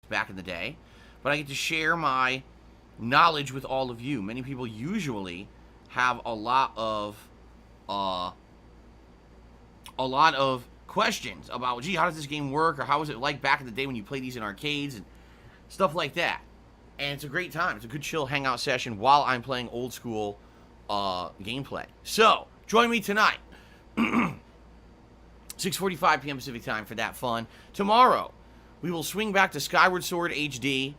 back in the day, but I get to share my knowledge with all of you. Many people usually have uh, a lot of questions about, gee, how does this game work, or how was it like back in the day when you played these in arcades and stuff like that. And it's a great time. It's a good chill hangout session while I'm playing old school gameplay. So join me tonight, 6:45 p.m. Pacific time for that fun. Tomorrow, we will swing back to Skyward Sword HD,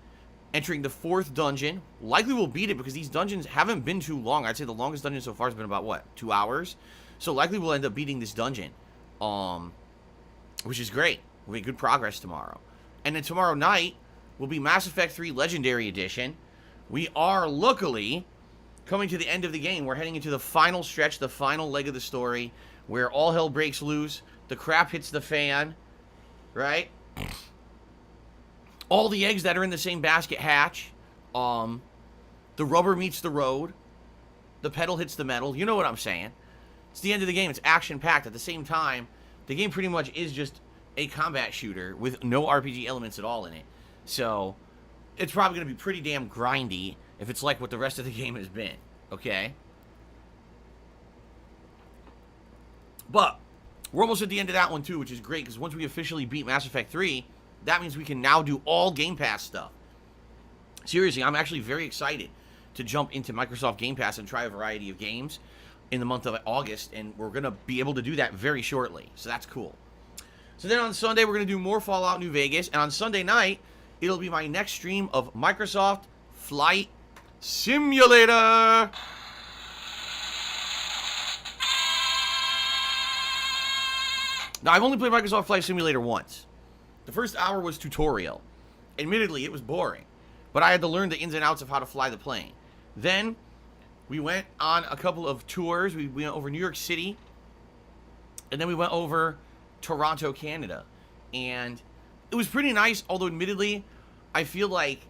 entering the 4th dungeon. Likely we'll beat it because these dungeons haven't been too long. I'd say the longest dungeon so far has been about, what, 2 hours? So likely we'll end up beating this dungeon, which is great. We'll make good progress tomorrow. And then tomorrow night will be Mass Effect 3 Legendary Edition. We are luckily coming to the end of the game. We're heading into the final stretch, the final leg of the story, where all hell breaks loose, the crap hits the fan, right? All the eggs that are in the same basket hatch. The rubber meets the road. The pedal hits the metal. You know what I'm saying. It's the end of the game. It's action-packed. At the same time, the game pretty much is just a combat shooter with no RPG elements at all in it. So, it's probably going to be pretty damn grindy if it's like what the rest of the game has been. Okay? But we're almost at the end of that one too, which is great, because once we officially beat Mass Effect 3, that means we can now do all Game Pass stuff. Seriously, I'm actually very excited to jump into Microsoft Game Pass and try a variety of games in the month of August, and we're going to be able to do that very shortly, so that's cool. So then on Sunday, we're going to do more Fallout New Vegas, and on Sunday night, it'll be my next stream of Microsoft Flight Simulator. Now, I've only played Microsoft Flight Simulator once. The first hour was tutorial. Admittedly, it was boring, but I had to learn the ins and outs of how to fly the plane. Then, we went on a couple of tours. We went over New York City, and then we went over Toronto, Canada. And it was pretty nice, although admittedly, I feel like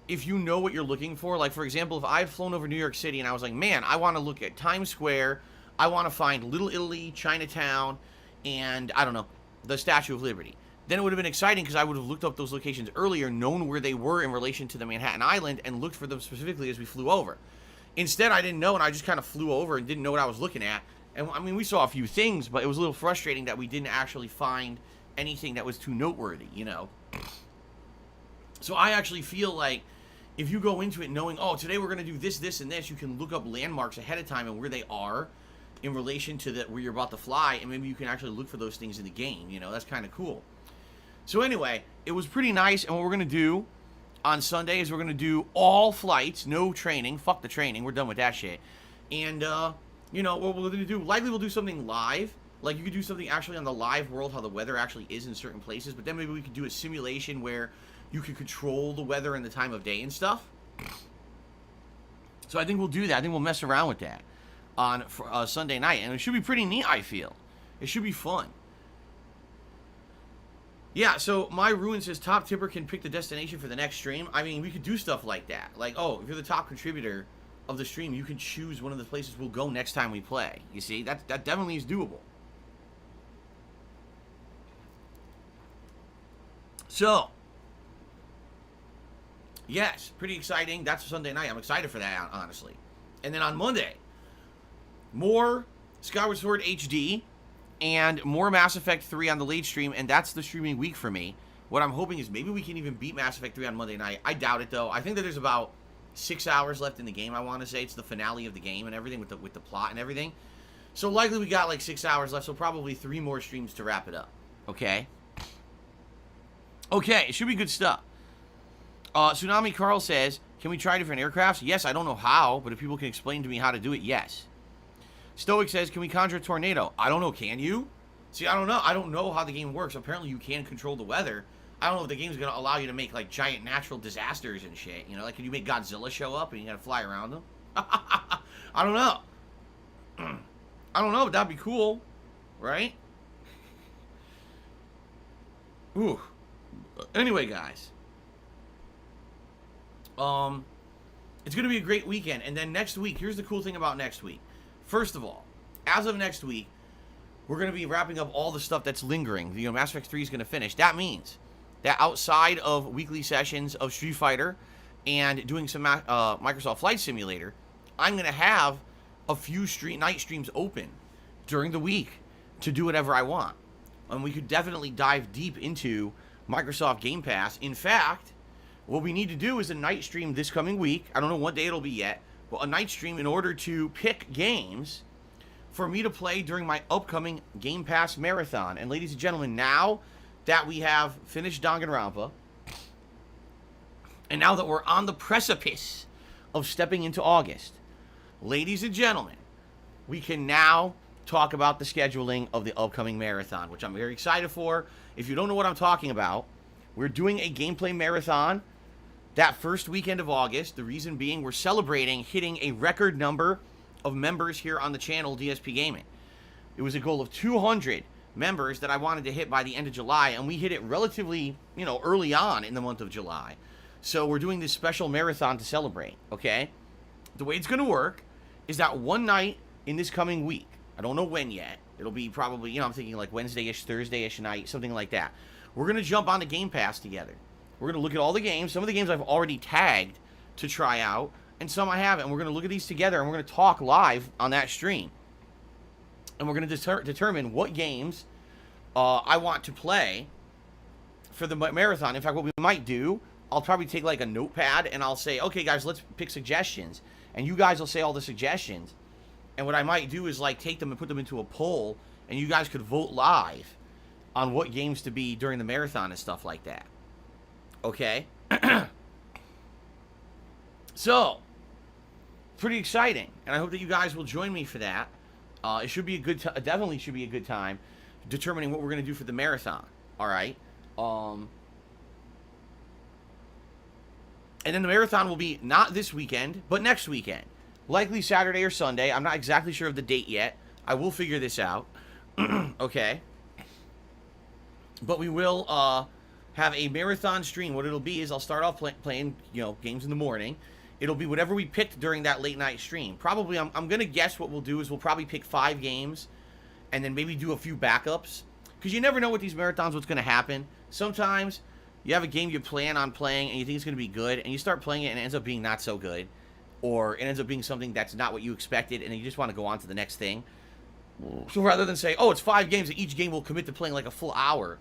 if you know what you're looking for, like, for example, if I've flown over New York City and I was like, man, I want to look at Times Square, I want to find Little Italy, Chinatown, and, I don't know, the Statue of Liberty. Then it would have been exciting because I would have looked up those locations earlier, known where they were in relation to the Manhattan Island, and looked for them specifically as we flew over. Instead, I didn't know, and I just kind of flew over and didn't know what I was looking at. And, I mean, we saw a few things, but it was a little frustrating that we didn't actually find anything that was too noteworthy, you know? So I actually feel like if you go into it knowing, oh, today we're going to do this, this, and this, you can look up landmarks ahead of time and where they are in relation to where you're about to fly, and maybe you can actually look for those things in the game, you know? That's kind of cool. So anyway, it was pretty nice, and what we're going to do on Sunday is we're going to do all flights, no training. Fuck the training. We're done with that shit. And, you know, what we're going to do, likely we'll do something live. Like, you could do something actually on the live world, how the weather actually is in certain places. But then maybe we could do a simulation where you could control the weather and the time of day and stuff. So I think we'll do that. I think we'll mess around with that on Sunday night. And it should be pretty neat, I feel. It should be fun. Yeah, so my Ruin says top tipper can pick the destination for the next stream. I mean, we could do stuff like that. Like, oh, if you're the top contributor of the stream, you can choose one of the places we'll go next time we play. You see, that definitely is doable. So, yes, pretty exciting. That's Sunday night. I'm excited for that, honestly. And then on Monday, more Skyward Sword HD and more Mass Effect 3 on the late stream, and that's the streaming week for me. What I'm hoping is maybe we can even beat Mass Effect 3 on Monday night. I doubt it, though. I think that there's about 6 hours left in the game, I want to say. It's the finale of the game and everything, with the plot and everything. So likely we got like 6 hours left, so probably 3 more streams to wrap it up. Okay? Okay, it should be good stuff. Tsunami Carl says, can we try different aircrafts? Yes, I don't know how, but if people can explain to me how to do it, yes. Stoic says, can we conjure a tornado? I don't know, can you? See, I don't know. I don't know how the game works. Apparently you can control the weather. I don't know if the game's going to allow you to make, like, giant natural disasters and shit. You know, like, can you make Godzilla show up and you got to fly around them? I don't know. I don't know, but that'd be cool. Right? Ooh. Anyway, guys. It's going to be a great weekend. And then next week, here's the cool thing about next week. First of all, as of next week, we're going to be wrapping up all the stuff that's lingering. You know, Mass Effect 3 is going to finish. That means that outside of weekly sessions of Street Fighter and doing some Microsoft Flight Simulator, I'm going to have a few night streams open during the week to do whatever I want. And we could definitely dive deep into Microsoft Game Pass. In fact, what we need to do is a night stream this coming week. I don't know what day it'll be yet, but a night stream in order to pick games for me to play during my upcoming Game Pass marathon. And ladies and gentlemen, now that we have finished Danganronpa, and now that we're on the precipice of stepping into August, ladies and gentlemen, we can now talk about the scheduling of the upcoming marathon, which I'm very excited for. If you don't know what I'm talking about, we're doing a gameplay marathon that first weekend of August. The reason being, we're celebrating hitting a record number of members here on the channel, DSP Gaming. It was a goal of 200 members that I wanted to hit by the end of July, and we hit it relatively, early on in the month of July. So we're doing this special marathon to celebrate, okay? The way it's going to work is that one night in this coming week, I don't know when yet, it'll be probably, I'm thinking like Wednesday-ish, Thursday-ish night, something like that. We're going to jump on the Game Pass together. We're going to look at all the games. Some of the games I've already tagged to try out, and some I haven't. And we're going to look at these together, and we're going to talk live on that stream. And we're going to determine what games I want to play for the marathon. In fact, what we might do, I'll probably take like a notepad, and I'll say, okay, guys, let's pick suggestions. And you guys will say all the suggestions. And what I might do is like take them and put them into a poll, and you guys could vote live on what games to be during the marathon and stuff like that. Okay? So, pretty exciting, and I hope that you guys will join me for that. It should be a good time. Definitely should be a good time determining what we're going to do for the marathon. All right? And then the marathon will be not this weekend, but next weekend. Likely Saturday or Sunday. I'm not exactly sure of the date yet. I will figure this out. Okay? But we will have a marathon stream. What it'll be is I'll start off playing, games in the morning. It'll be whatever we picked during that late night stream. Probably, I'm going to guess what we'll do is we'll probably pick 5 games and then maybe do a few backups. Because you never know with these marathons what's going to happen. Sometimes you have a game you plan on playing and you think it's going to be good, and you start playing it and it ends up being not so good. Or it ends up being something that's not what you expected, and then you just want to go on to the next thing. So rather than say, oh, it's 5 games and each game will commit to playing like a full hour,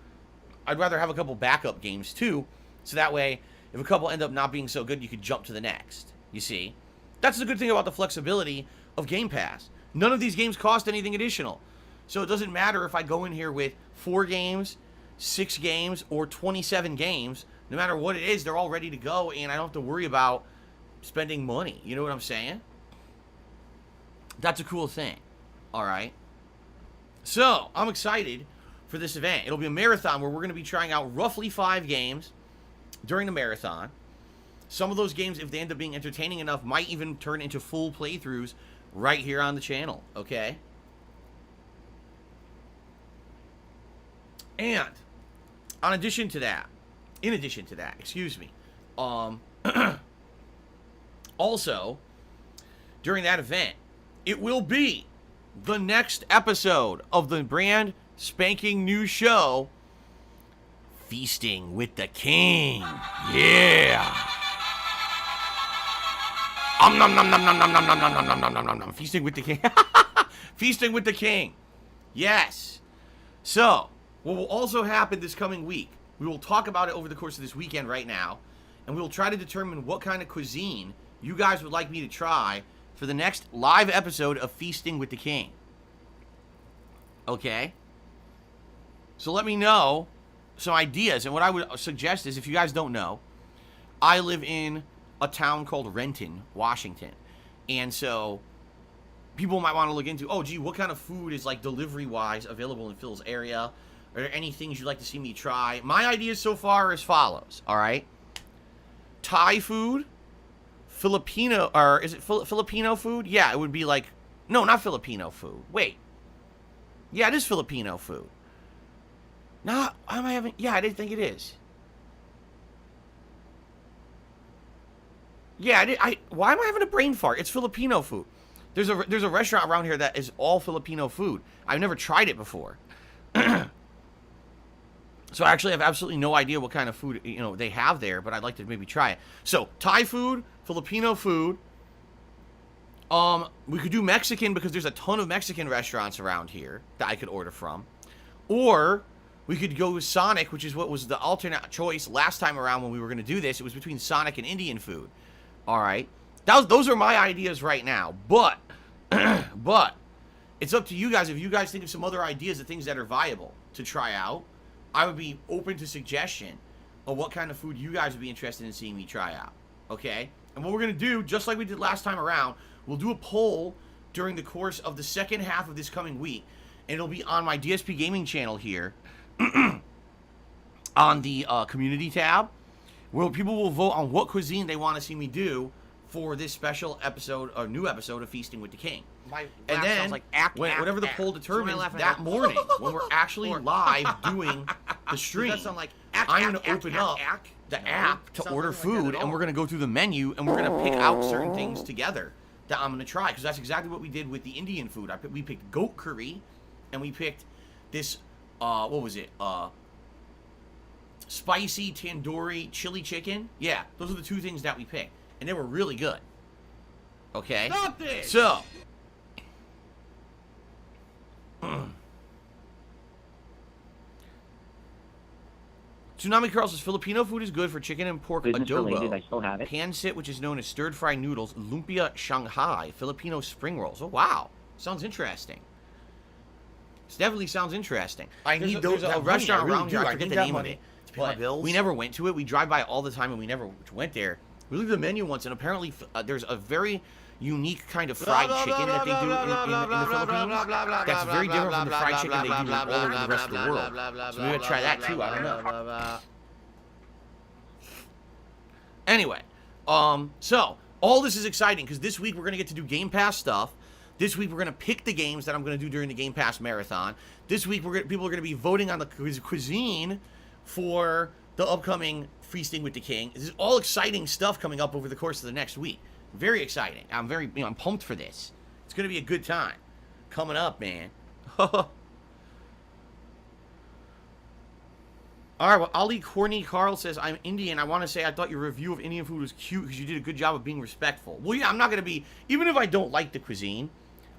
I'd rather have a couple backup games too, so that way, if a couple end up not being so good, you could jump to the next, you see? That's the good thing about the flexibility of Game Pass. None of these games cost anything additional. So it doesn't matter if I go in here with 4 games, 6 games, or 27 games. No matter what it is, they're all ready to go, and I don't have to worry about spending money. You know what I'm saying? That's a cool thing. All right? So, I'm excited for this event. It'll be a marathon where we're going to be trying out roughly 5 games during the marathon. Some of those games, if they end up being entertaining enough, might even turn into full playthroughs right here on the channel, okay? And in addition to that, excuse me, also, during that event, it will be the next episode of the brand spanking new show, Feasting with the King. Yeah. Nom nom nom nom nom nom nom nom nom nom nom nom nom nom. Feasting with the King. Feasting with the King. Yes. So, what will also happen this coming week, we will talk about it over the course of this weekend right now, and we will try to determine what kind of cuisine you guys would like me to try for the next live episode of Feasting with the King. Okay? So let me know some ideas. And what I would suggest is, if you guys don't know, I live in a town called Renton, Washington. And so people might want to look into, oh, gee, what kind of food is, like, delivery-wise available in Phil's area? Are there any things you'd like to see me try? My ideas so far are as follows, all right? Thai food, Filipino, or is it Filipino food? Yeah, it would be like, no, not Filipino food. Wait. Yeah, it is Filipino food. No, am I having, yeah, I didn't think it is. Yeah, why am I having a brain fart? It's Filipino food. There's a restaurant around here that is all Filipino food. I've never tried it before. So I actually have absolutely no idea what kind of food, they have there, but I'd like to maybe try it. So, Thai food, Filipino food. We could do Mexican because there's a ton of Mexican restaurants around here that I could order from. Or we could go with Sonic, which is what was the alternate choice last time around when we were going to do this. It was between Sonic and Indian food. All right. Those are my ideas right now. But it's up to you guys. If you guys think of some other ideas of things that are viable to try out, I would be open to suggestion of what kind of food you guys would be interested in seeing me try out. Okay? And what we're going to do, just like we did last time around, we'll do a poll during the course of the second half of this coming week. And it'll be on my DSP gaming channel here on the community tab, where people will vote on what cuisine they want to see me do for this special episode, or new episode of Feasting with the King. And then, like whatever the poll determines, that morning, when we're actually live doing the stream, I'm going to open up the app to order food, and we're going to go through the menu, and we're going to pick out certain things together that I'm going to try, because that's exactly what we did with the Indian food. We picked goat curry, and we picked this, what was it, spicy tandoori chili chicken. Yeah, those are the two things that we picked, and they were really good. Okay? Stop this! So... Tsunami Carl says Filipino food is good for chicken and pork adobo. I still have it. Pancit, which is known as stirred fried noodles, lumpia Shanghai, Filipino spring rolls. Oh wow, sounds interesting. This definitely sounds interesting. There's a restaurant around here. I forget the name of it. We never went to it. We drive by all the time, and we never went there. We looked at the menu once, and apparently there's a very unique kind of fried chicken that they do in the Philippines. That's very different from the fried chicken they do all over the rest of the world. So we're gonna try that too. I don't know. Anyway, so all this is exciting because this week we're gonna get to do Game Pass stuff. This week we're gonna pick the games that I'm gonna do during the Game Pass marathon. This week people are gonna be voting on the cuisine for the upcoming Feasting with the King. This is all exciting stuff coming up over the course of the next week. Very exciting. I'm I'm pumped for this. It's going to be a good time. Coming up, man. All right, well, Ali Corny Carl says, I'm Indian. I want to say I thought your review of Indian food was cute because you did a good job of being respectful. Well, yeah, I'm not going to be, even if I don't like the cuisine,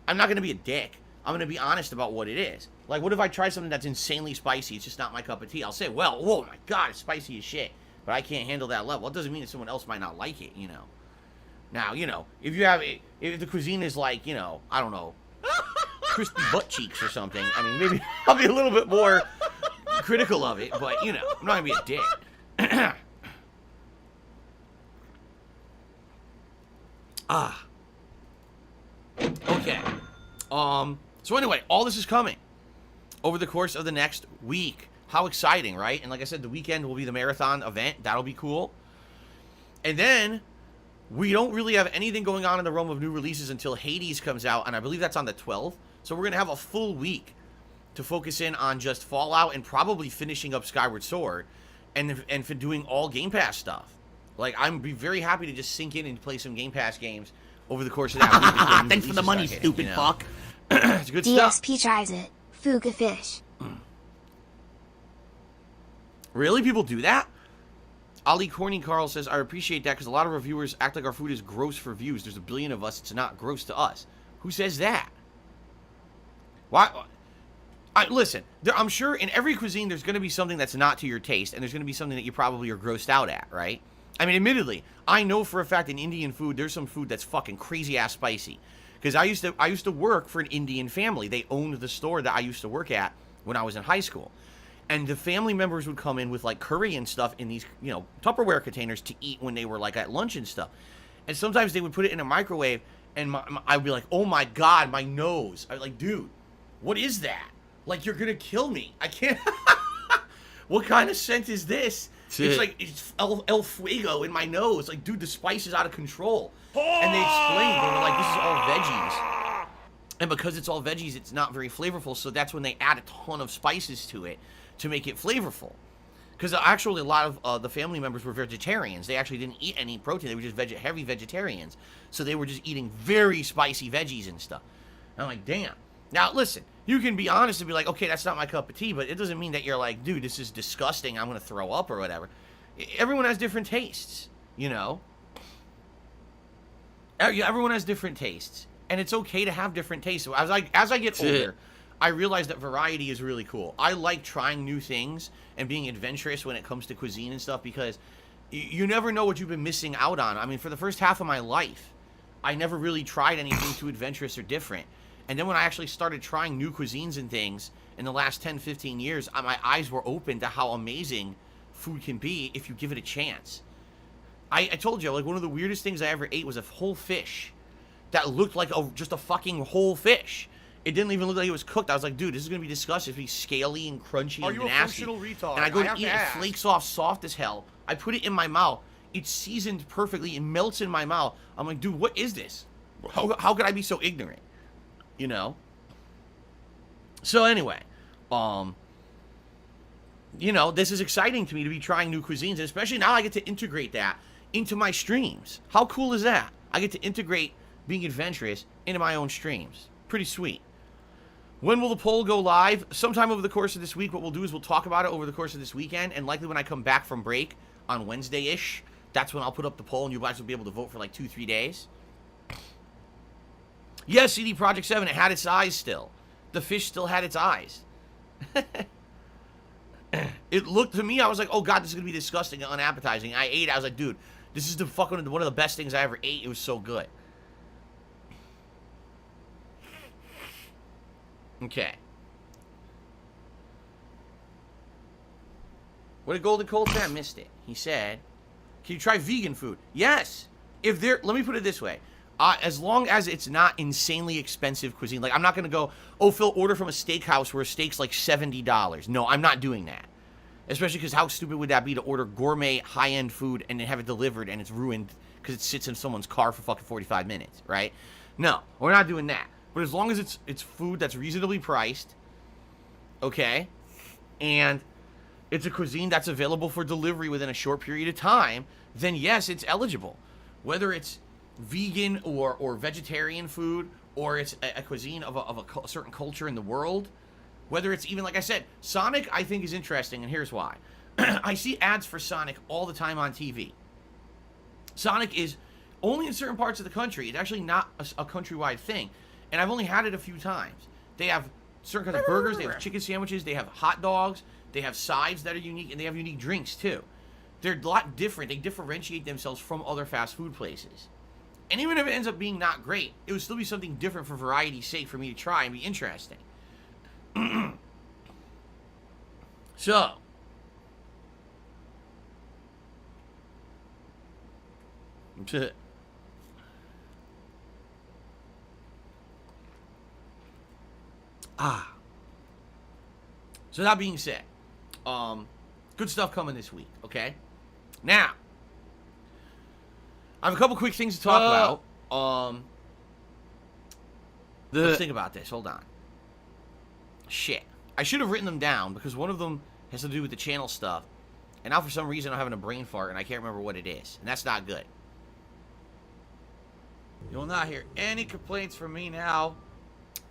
I'm not going to be a dick. I'm going to be honest about what it is. Like, what if I try something that's insanely spicy? It's just not my cup of tea. I'll say, well, oh my God, it's spicy as shit. But I can't handle that level. It doesn't mean that someone else might not like it, Now, if the cuisine is like, I don't know, crispy butt cheeks or something, I mean, maybe I'll be a little bit more critical of it, but, I'm not going to be a dick. Okay. So anyway, all this is coming over the course of the next week. How exciting, right? And like I said, the weekend will be the marathon event. That'll be cool. And then we don't really have anything going on in the realm of new releases until Hades comes out, and I believe that's on the 12th. So we're going to have a full week to focus in on just Fallout and probably finishing up Skyward Sword and for doing all Game Pass stuff. Like, I'm be very happy to just sink in and play some Game Pass games over the course of that week. Thanks for the money, stupid fuck. It's good stuff. DSP tries it. Fuga fish. Really? People do that? Ali Corny Carl says, I appreciate that because a lot of reviewers act like our food is gross for views. There's a billion of us. It's not gross to us. Who says that? Why? Listen, I'm sure in every cuisine there's going to be something that's not to your taste, and there's going to be something that you probably are grossed out at, right? I mean, admittedly, I know for a fact in Indian food, there's some food that's fucking crazy-ass spicy. Because I used to work for an Indian family. They owned the store that I used to work at when I was in high school. And the family members would come in with, like, curry and stuff in these, Tupperware containers to eat when they were, like, at lunch and stuff. And sometimes they would put it in a microwave, and I would be like, oh, my God, my nose. I'd be like, dude, what is that? Like, you're going to kill me. I can't. What kind of scent is this? It's like, it's El Fuego in my nose. Like, dude, the spice is out of control. And they explained, they were like, this is all veggies. And because it's all veggies, it's not very flavorful. So that's when they add a ton of spices to it to make it flavorful. Because actually a lot of the family members were vegetarians. They actually didn't eat any protein. They were just heavy vegetarians. So they were just eating very spicy veggies and stuff. And I'm like, damn. Now, listen, you can be honest and be like, okay, that's not my cup of tea, but it doesn't mean that you're like, dude, this is disgusting, I'm going to throw up or whatever. Everyone has different tastes, you know? Everyone has different tastes, and it's okay to have different tastes. So as I get older, I realize that variety is really cool. I like trying new things and being adventurous when it comes to cuisine and stuff, because you never know what you've been missing out on. I mean, for the first half of my life, I never really tried anything too adventurous or different. And then when I actually started trying new cuisines and things in the last 10, 15 years, my eyes were open to how amazing food can be if you give it a chance. I told you, like, one of the weirdest things I ever ate was a whole fish that looked like just a fucking whole fish. It didn't even look like it was cooked. I was like, dude, this is going to be disgusting. It's going to be scaly and crunchy and nasty. Are you a functional retard? And I go to eat it, it flakes off soft as hell. I put it in my mouth. It's seasoned perfectly. It melts in my mouth. I'm like, dude, what is this? How could I be so ignorant? You know? So anyway, you know, this is exciting to me to be trying new cuisines, and especially now I get to integrate that into my streams. How cool is that? I get to integrate being adventurous into my own streams. Pretty sweet. When will the poll go live? Sometime over the course of this week. What we'll do is we'll talk about it over the course of this weekend, and likely when I come back from break on Wednesday-ish, that's when I'll put up the poll, and you guys will be able to vote for like 2-3 days. Yes, CD Projekt 7, it had its eyes still. The fish still had its eyes. It looked to me, I was like, oh god, this is going to be disgusting and unappetizing. I ate it, I was like, dude, this is one of the best things I ever ate. It was so good. Okay. What did Golden Cold say? I missed it. He said, can you try vegan food? Yes. If there, let me put it this way. As long as it's not insanely expensive cuisine. Like, I'm not going to go, oh, Phil, order from a steakhouse where a steak's like $70. No, I'm not doing that. Especially because how stupid would that be to order gourmet, high-end food and then have it delivered and it's ruined because it sits in someone's car for fucking 45 minutes, right? No, we're not doing that. But as long as it's food that's reasonably priced, okay, and it's a cuisine that's available for delivery within a short period of time, then yes, it's eligible. Whether it's vegan or vegetarian food, or it's a cuisine of a certain culture in the world, whether it's even, like I said, Sonic I think is interesting, and here's why. I see ads for Sonic all the time on TV. Sonic is only in certain parts of the country. It's actually not a countrywide thing, and I've only had it a few times. They have certain kinds of burgers, they have chicken sandwiches, they have hot dogs, they have sides that are unique, and they have unique drinks too. They're a lot different. They differentiate themselves from other fast food places. And even if it ends up being not great, it would still be something different for variety's sake for me to try and be interesting. So, so that being said, good stuff coming this week, okay? Now, I have a couple quick things to talk about. Let's think about this. Hold on. Shit. I should have written them down because one of them has to do with the channel stuff. And now for some reason I'm having a brain fart and I can't remember what it is. And that's not good. You'll not hear any complaints from me now.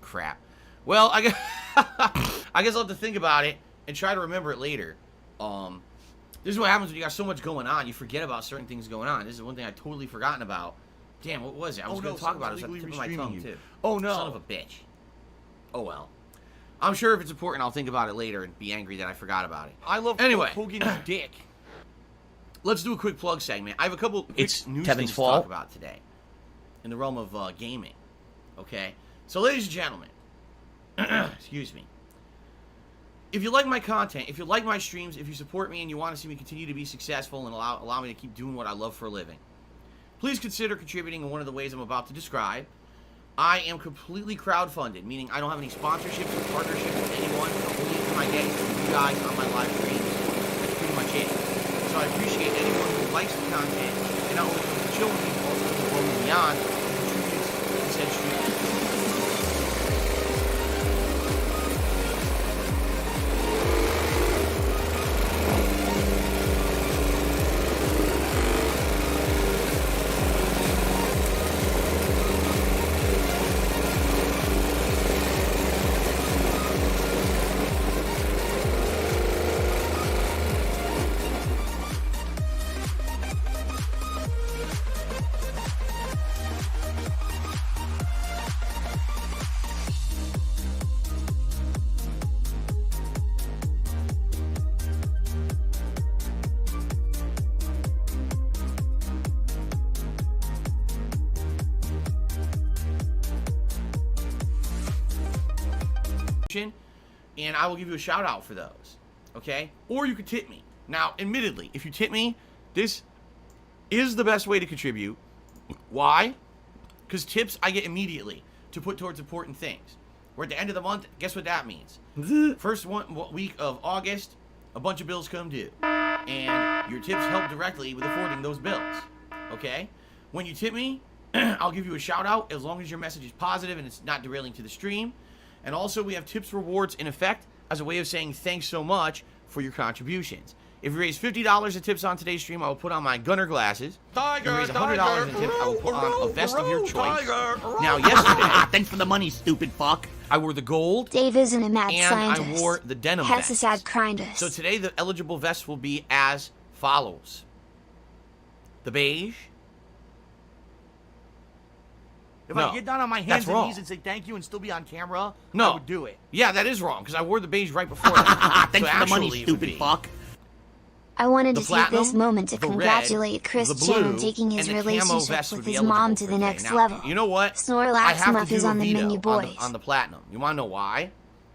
Crap. Well, I guess I'll have to think about it and try to remember it later. This is what happens when you got so much going on. You forget about certain things going on. This is one thing I'd totally forgotten about. Damn, what was it? I was going to talk about it. It was at the tip of my tongue, too. Oh, no. Son of a bitch. Oh, well. I'm sure if it's important, I'll think about it later and be angry that I forgot about it. I love Hogan's dick. Let's do a quick plug segment. I have a couple quick news things to talk about today in the realm of gaming. Okay? So, ladies and gentlemen, excuse me. If you like my content, if you like my streams, if you support me and you want to see me continue to be successful and allow me to keep doing what I love for a living, please consider contributing in one of the ways I'm about to describe. I am completely crowdfunded, meaning I don't have any sponsorships or partnerships with anyone. The only income I get is from you guys on my live streams. That's pretty much it. So I appreciate anyone who likes the content and not only comes to chill with me, but also comes above and beyond and contributes to said streams. and I will give you a shout out for those, okay? Or you could tip me. Now, admittedly, if you tip me, this is the best way to contribute. Why? Because tips I get immediately to put towards important things. We're at the end of the month. Guess what that means? First week of August, a bunch of bills come due, and your tips help directly with affording those bills, okay? When you tip me, I'll give you a shout out as long as your message is positive and it's not derailing to the stream. And also, we have tips rewards in effect as a way of saying thanks so much for your contributions. If you raise $50 of tips on today's stream, I will put on my gunner glasses. If you raise $100 in tips, I will put on a vest of your choice. Now, yesterday, thanks for the money, stupid fuck. I wore the gold, Dave isn't a mad and scientist. I wore the denim Hence vest. the sad kindness. So today, the eligible vests will be as follows. The beige. If No, I get down on my that's hands and wrong. knees and say thank you and still be on camera, No. I would do it. Yeah, that is wrong, because I wore the beige right before that. Thanks So for the money, actually, it would stupid be fuck. I wanted the to take this platinum, moment to the red, congratulate Chris the Chen on blue, taking his and the camo relationship vest would with be his eligible mom to for the today. next Now, level. You know what? Snorlax I have Muff to is do a on the veto menu, boys. on the platinum. You want to know why?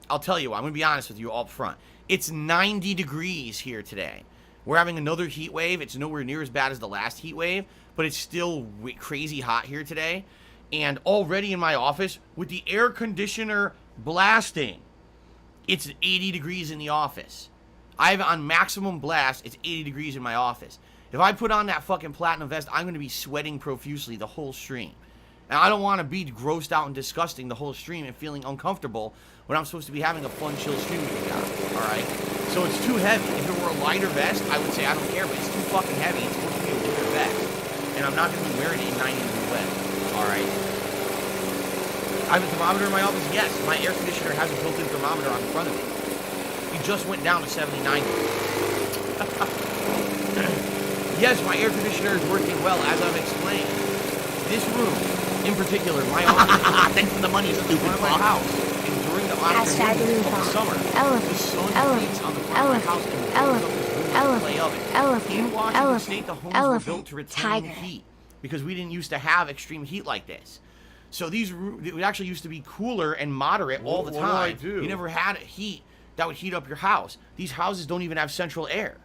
I'll tell you why. I'm going to be honest with you all up front. It's 90 degrees here today. We're having another heat wave. It's nowhere near as bad as the last heat wave, but it's still crazy hot here today. And already in my office, with the air conditioner blasting, it's 80 degrees in the office. I have it on maximum blast. It's 80 degrees in my office. If I put on that fucking platinum vest, I'm going to be sweating profusely the whole stream. And I don't want to be grossed out and disgusting the whole stream and feeling uncomfortable when I'm supposed to be having a fun, chill stream with you guys. Alright? So it's too heavy. If it were a lighter vest, I would say I don't care, but it's too fucking heavy. It's supposed to be a winter vest. And I'm not going to be wearing it in 90 degree weather. Alright? I have a thermometer in my office? Yes. My air conditioner has a built-in thermometer on the front of it. It just went down to 79 degrees. Yes, my air conditioner is working well, as I've explained. This room, in particular, my office, Thanks for the money, is stupid in front of my fuck. house. And during the Hashtag afternoon of the Rudolph. summer, the Elephant, sun elephant, beats on the front of my house and warms up this room with the play of it. elephant, In Washington elephant, State, the homes were elephant, built to retain tiger. heat because we didn't used to have extreme heat like this. So it actually used to be cooler and moderate all the What do I time. do? You never had heat that would heat up your house. These houses don't even have central air.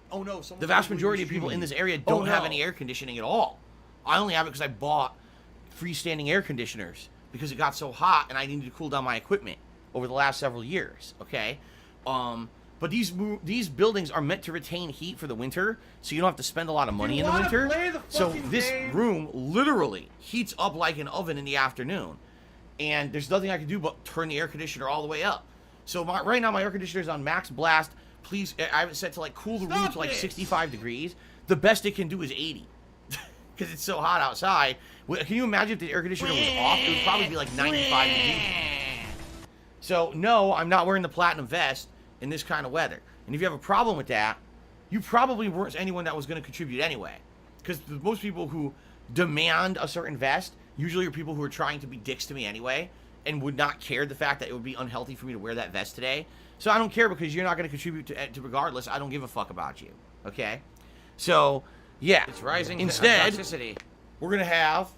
Oh no! The vast majority of people in this area don't have any air conditioning at all. I only have it because I bought freestanding air conditioners because it got so hot and I needed to cool down my equipment over the last several years. Okay, but these buildings are meant to retain heat for the winter, so you don't have to spend a lot of money in the winter. So this room literally heats up like an oven in the afternoon, and there's nothing I can do but turn the air conditioner all the way up. So right now my air conditioner is on max blast. Please, I have it set to like cool the room to like 65 degrees. The best it can do is 80 because it's so hot outside. Can you imagine if the air conditioner was off? It would probably be like 95 degrees. So no, I'm not wearing the platinum vest in this kind of weather. And if you have a problem with that, you probably weren't anyone that was going to contribute anyway. Because most people who demand a certain vest usually are people who are trying to be dicks to me anyway and would not care the fact that it would be unhealthy for me to wear that vest today. So I don't care because you're not going to contribute to regardless. I don't give a fuck about you. Okay? So, yeah. It's rising. Instead, toxicity. we're going to have...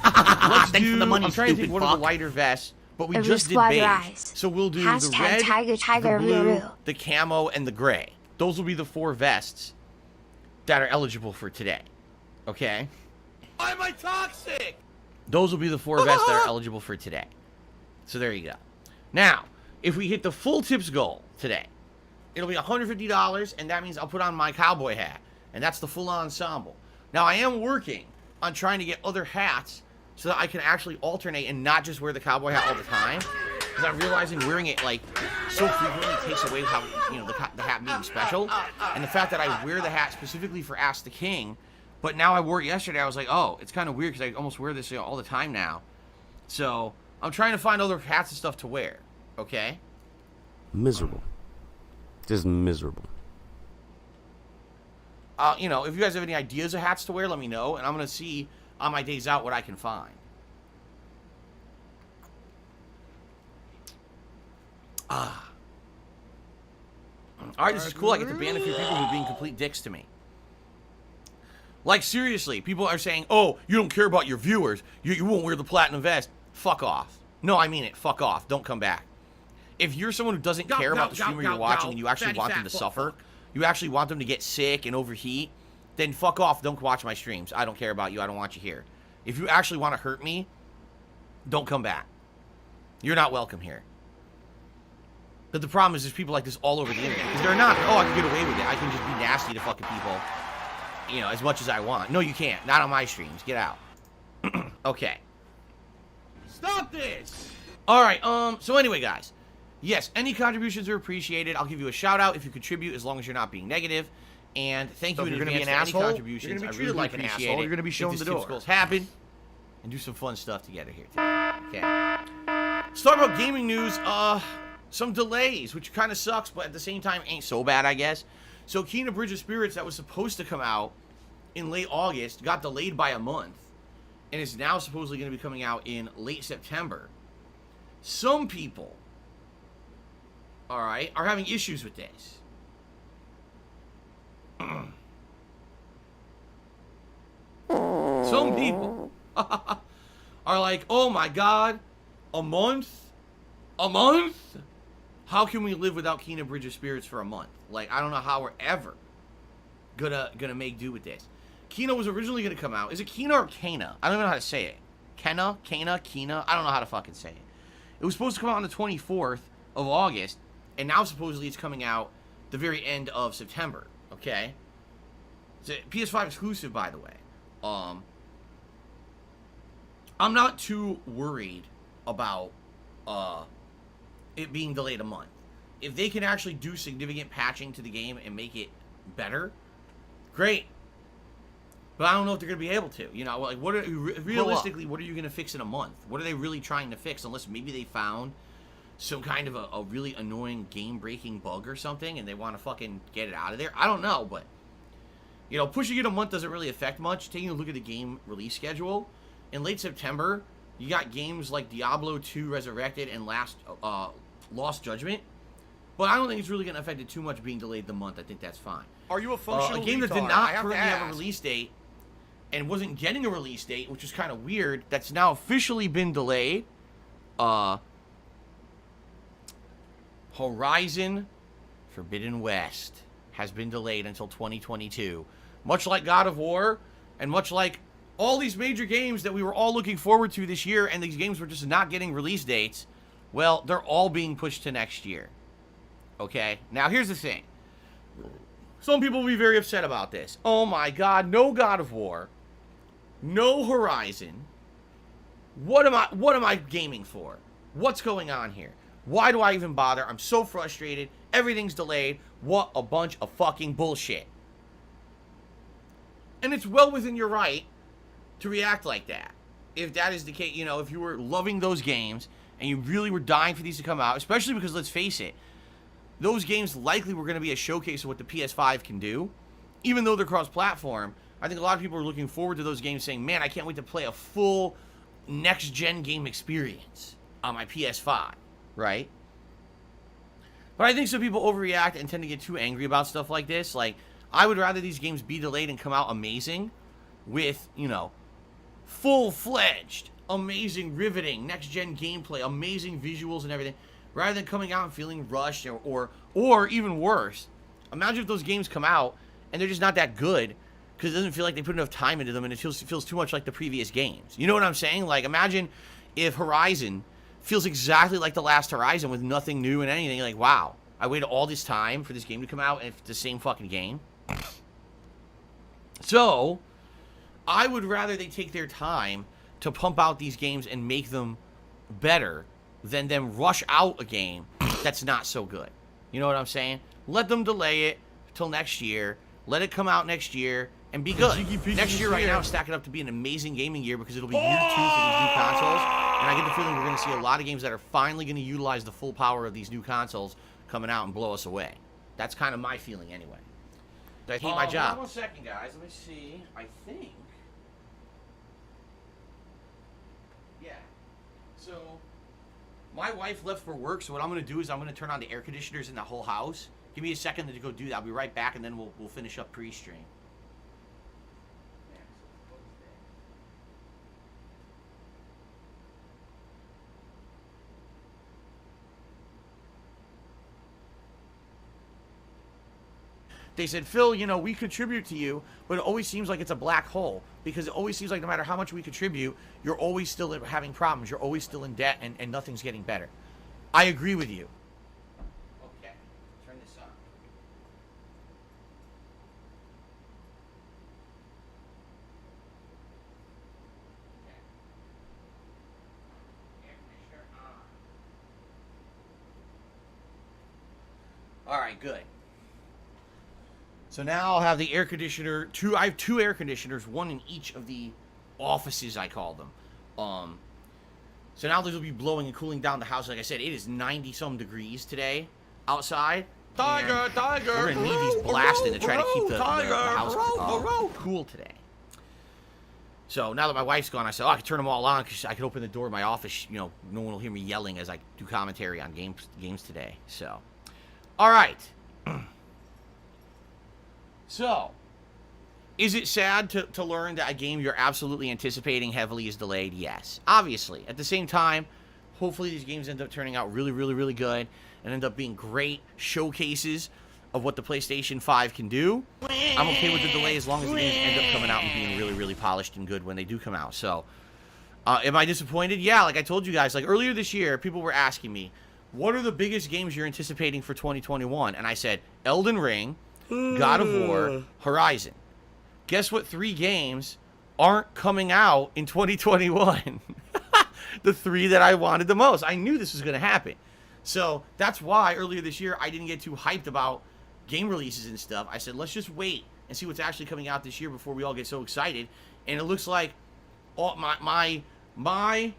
let's Thanks do... for the money, I'm trying to stupid think one of fuck. the lighter vests, but we Every just did squad beige. rise. So we'll do the Hashtag red, tiger, tiger, the blue, roo-roo. the camo, and the gray. Those will be the 4 vests that are eligible for today. Okay? Why am I toxic? Those will be the 4 vests that are eligible for today. So there you go. Now, if we hit the full tips goal today, it'll be $150, and that means I'll put on my cowboy hat. And that's the full ensemble. Now, I am working on trying to get other hats so that I can actually alternate and not just wear the cowboy hat all the time. Because I'm realizing wearing it, like, so frequently takes away how, the hat being special. And the fact that I wear the hat specifically for Ask the King, but now I wore it yesterday, I was like, oh, it's kind of weird because I almost wear this all the time now. So, I'm trying to find other hats and stuff to wear. Okay? Miserable. Just miserable. If you guys have any ideas of hats to wear, let me know, and I'm going to see on my days out what I can find. Alright, this is cool. I get to ban a few people who are being complete dicks to me. Like, seriously, people are saying, oh, you don't care about your viewers. You won't wear the platinum vest. Fuck off. No, I mean it. Fuck off. Don't come back. If you're someone who doesn't care about the streamer you're watching and you actually want them to suffer, you actually want them to get sick and overheat, then fuck off. Don't watch my streams. I don't care about you. I don't want you here. If you actually want to hurt me, don't come back. You're not welcome here. But the problem is there's people like this all over the internet. Because they're not, oh, I can get away with it. I can just be nasty to fucking people, you know, as much as I want. No, you can't. Not on my streams. Get out. Okay. Stop this! Alright, so anyway, guys. Yes, any contributions are appreciated. I'll give you a shout out if you contribute, as long as you're not being negative. And thank you in you're advance gonna be an for asshole, any contributions. you're gonna be I treated really like an appreciate asshole, it. you're gonna be shown If the this door. goals happen, and do some fun stuff together here today. Okay. Let's talk about gaming news. Some delays, which kind of sucks, but at the same time ain't so bad, I guess. So Kena Bridge of Spirits, that was supposed to come out in late August, got delayed by a month, and is now supposedly going to be coming out in late September. Some people, alright, are having issues with this. Some people are like, oh my god, a month? A month? How can we live without Kena Bridge of Spirits for a month? Like, I don't know how we're ever gonna make do with this. Kena was originally gonna come out. Is it Kena or Kena? I don't know how to say it. Kena? Kena? I don't know how to fucking say it. It was supposed to come out on the 24th of August, and now supposedly it's coming out the very end of September. Okay? It's a PS5 exclusive, by the way. I'm not too worried about it being delayed a month. If they can actually do significant patching to the game and make it better, great. But I don't know if they're going to be able to. You know, like, what are realistically, what are you going to fix in a month? What are they really trying to fix? Unless maybe they found some kind of a really annoying game-breaking bug or something, and they want to fucking get it out of there. I don't know, but, you know, pushing it a month doesn't really affect much. Taking a look at the game release schedule, in late September, you got games like Diablo 2 Resurrected and Lost Judgment. But I don't think it's really going to affect it too much being delayed the month. I think that's fine. Are you a functional a game that did retard? not I have to currently have a ask. release date and wasn't getting a release date, which is kind of weird, that's now officially been delayed. Horizon Forbidden West has been delayed until 2022. Much like God of War, and much like all these major games that we were all looking forward to this year, and these games were just not getting release dates, well, they're all being pushed to next year. Okay? Now, here's the thing. Some people will be very upset about this. Oh my god, no God of War. No Horizon. What am I gaming for? What's going on here? Why do I even bother? I'm so frustrated. Everything's delayed. What a bunch of fucking bullshit. And it's well within your right to react like that. If that is the case, you know, if you were loving those games and you really were dying for these to come out, especially because, let's face it, those games likely were going to be a showcase of what the PS5 can do. Even though they're cross-platform, I think a lot of people are looking forward to those games saying, man, I can't wait to play a full next-gen game experience on my PS5, right? But I think some people overreact and tend to get too angry about stuff like this. Like, I would rather these games be delayed and come out amazing with, you know, full-fledged, amazing, riveting, next-gen gameplay, amazing visuals and everything, rather than coming out and feeling rushed or even worse. Imagine if those games come out and they're just not that good because it doesn't feel like they put enough time into them and it feels too much like the previous games. You know what I'm saying? Like, imagine if Horizon feels exactly like the last Horizon with nothing new and anything. Like, wow, I waited all this time for this game to come out and it's the same fucking game. So, I would rather they take their time to pump out these games and make them better than them rush out a game that's not so good. You know what I'm saying? Let them delay it till next year. Let it come out next year and be good. Next year right now is stacking up to be an amazing gaming year because it'll be year 2 for these new consoles. And I get the feeling we're going to see a lot of games that are finally going to utilize the full power of these new consoles coming out and blow us away. That's kind of my feeling anyway. I hate my job. One second, guys. Let me see. I think. Yeah. So, my wife left for work, so what I'm going to do is I'm going to turn on the air conditioners in the whole house. Give me a second to go do that. I'll be right back, and then we'll finish up pre-stream. They said, Phil, you know, we contribute to you, but it always seems like it's a black hole because it always seems like no matter how much we contribute, you're always still having problems. You're always still in debt and nothing's getting better. I agree with you. Okay, turn this on. Okay. Air conditioner on. All right, good. So now I'll have the air conditioner. I have two air conditioners, one in each of the offices, I call them. So now these will be blowing and cooling down the house. Like I said, it is 90-some degrees today outside. Tiger, tiger. We're gonna need these blasting to try to keep the house cool today. So now that my wife's gone, I said, oh, I can turn them all on because I can open the door of my office. You know, no one will hear me yelling as I do commentary on games today. So, all right. So, is it sad to learn that a game you're absolutely anticipating heavily is delayed? Yes, obviously. At the same time, hopefully these games end up turning out really, really, really good and end up being great showcases of what the PlayStation 5 can do. I'm okay with the delay as long as the games end up coming out and being really, really polished and good when they do come out. So, am I disappointed? Yeah, like I told you guys, like earlier this year, people were asking me, what are the biggest games you're anticipating for 2021? And I said, Elden Ring, God of War, Horizon. Guess what 3 games aren't coming out in 2021? The 3 that I wanted the most. I knew this was going to happen. So that's why earlier this year I didn't get too hyped about game releases and stuff. I said, let's just wait and see what's actually coming out this year before we all get so excited. And it looks like all my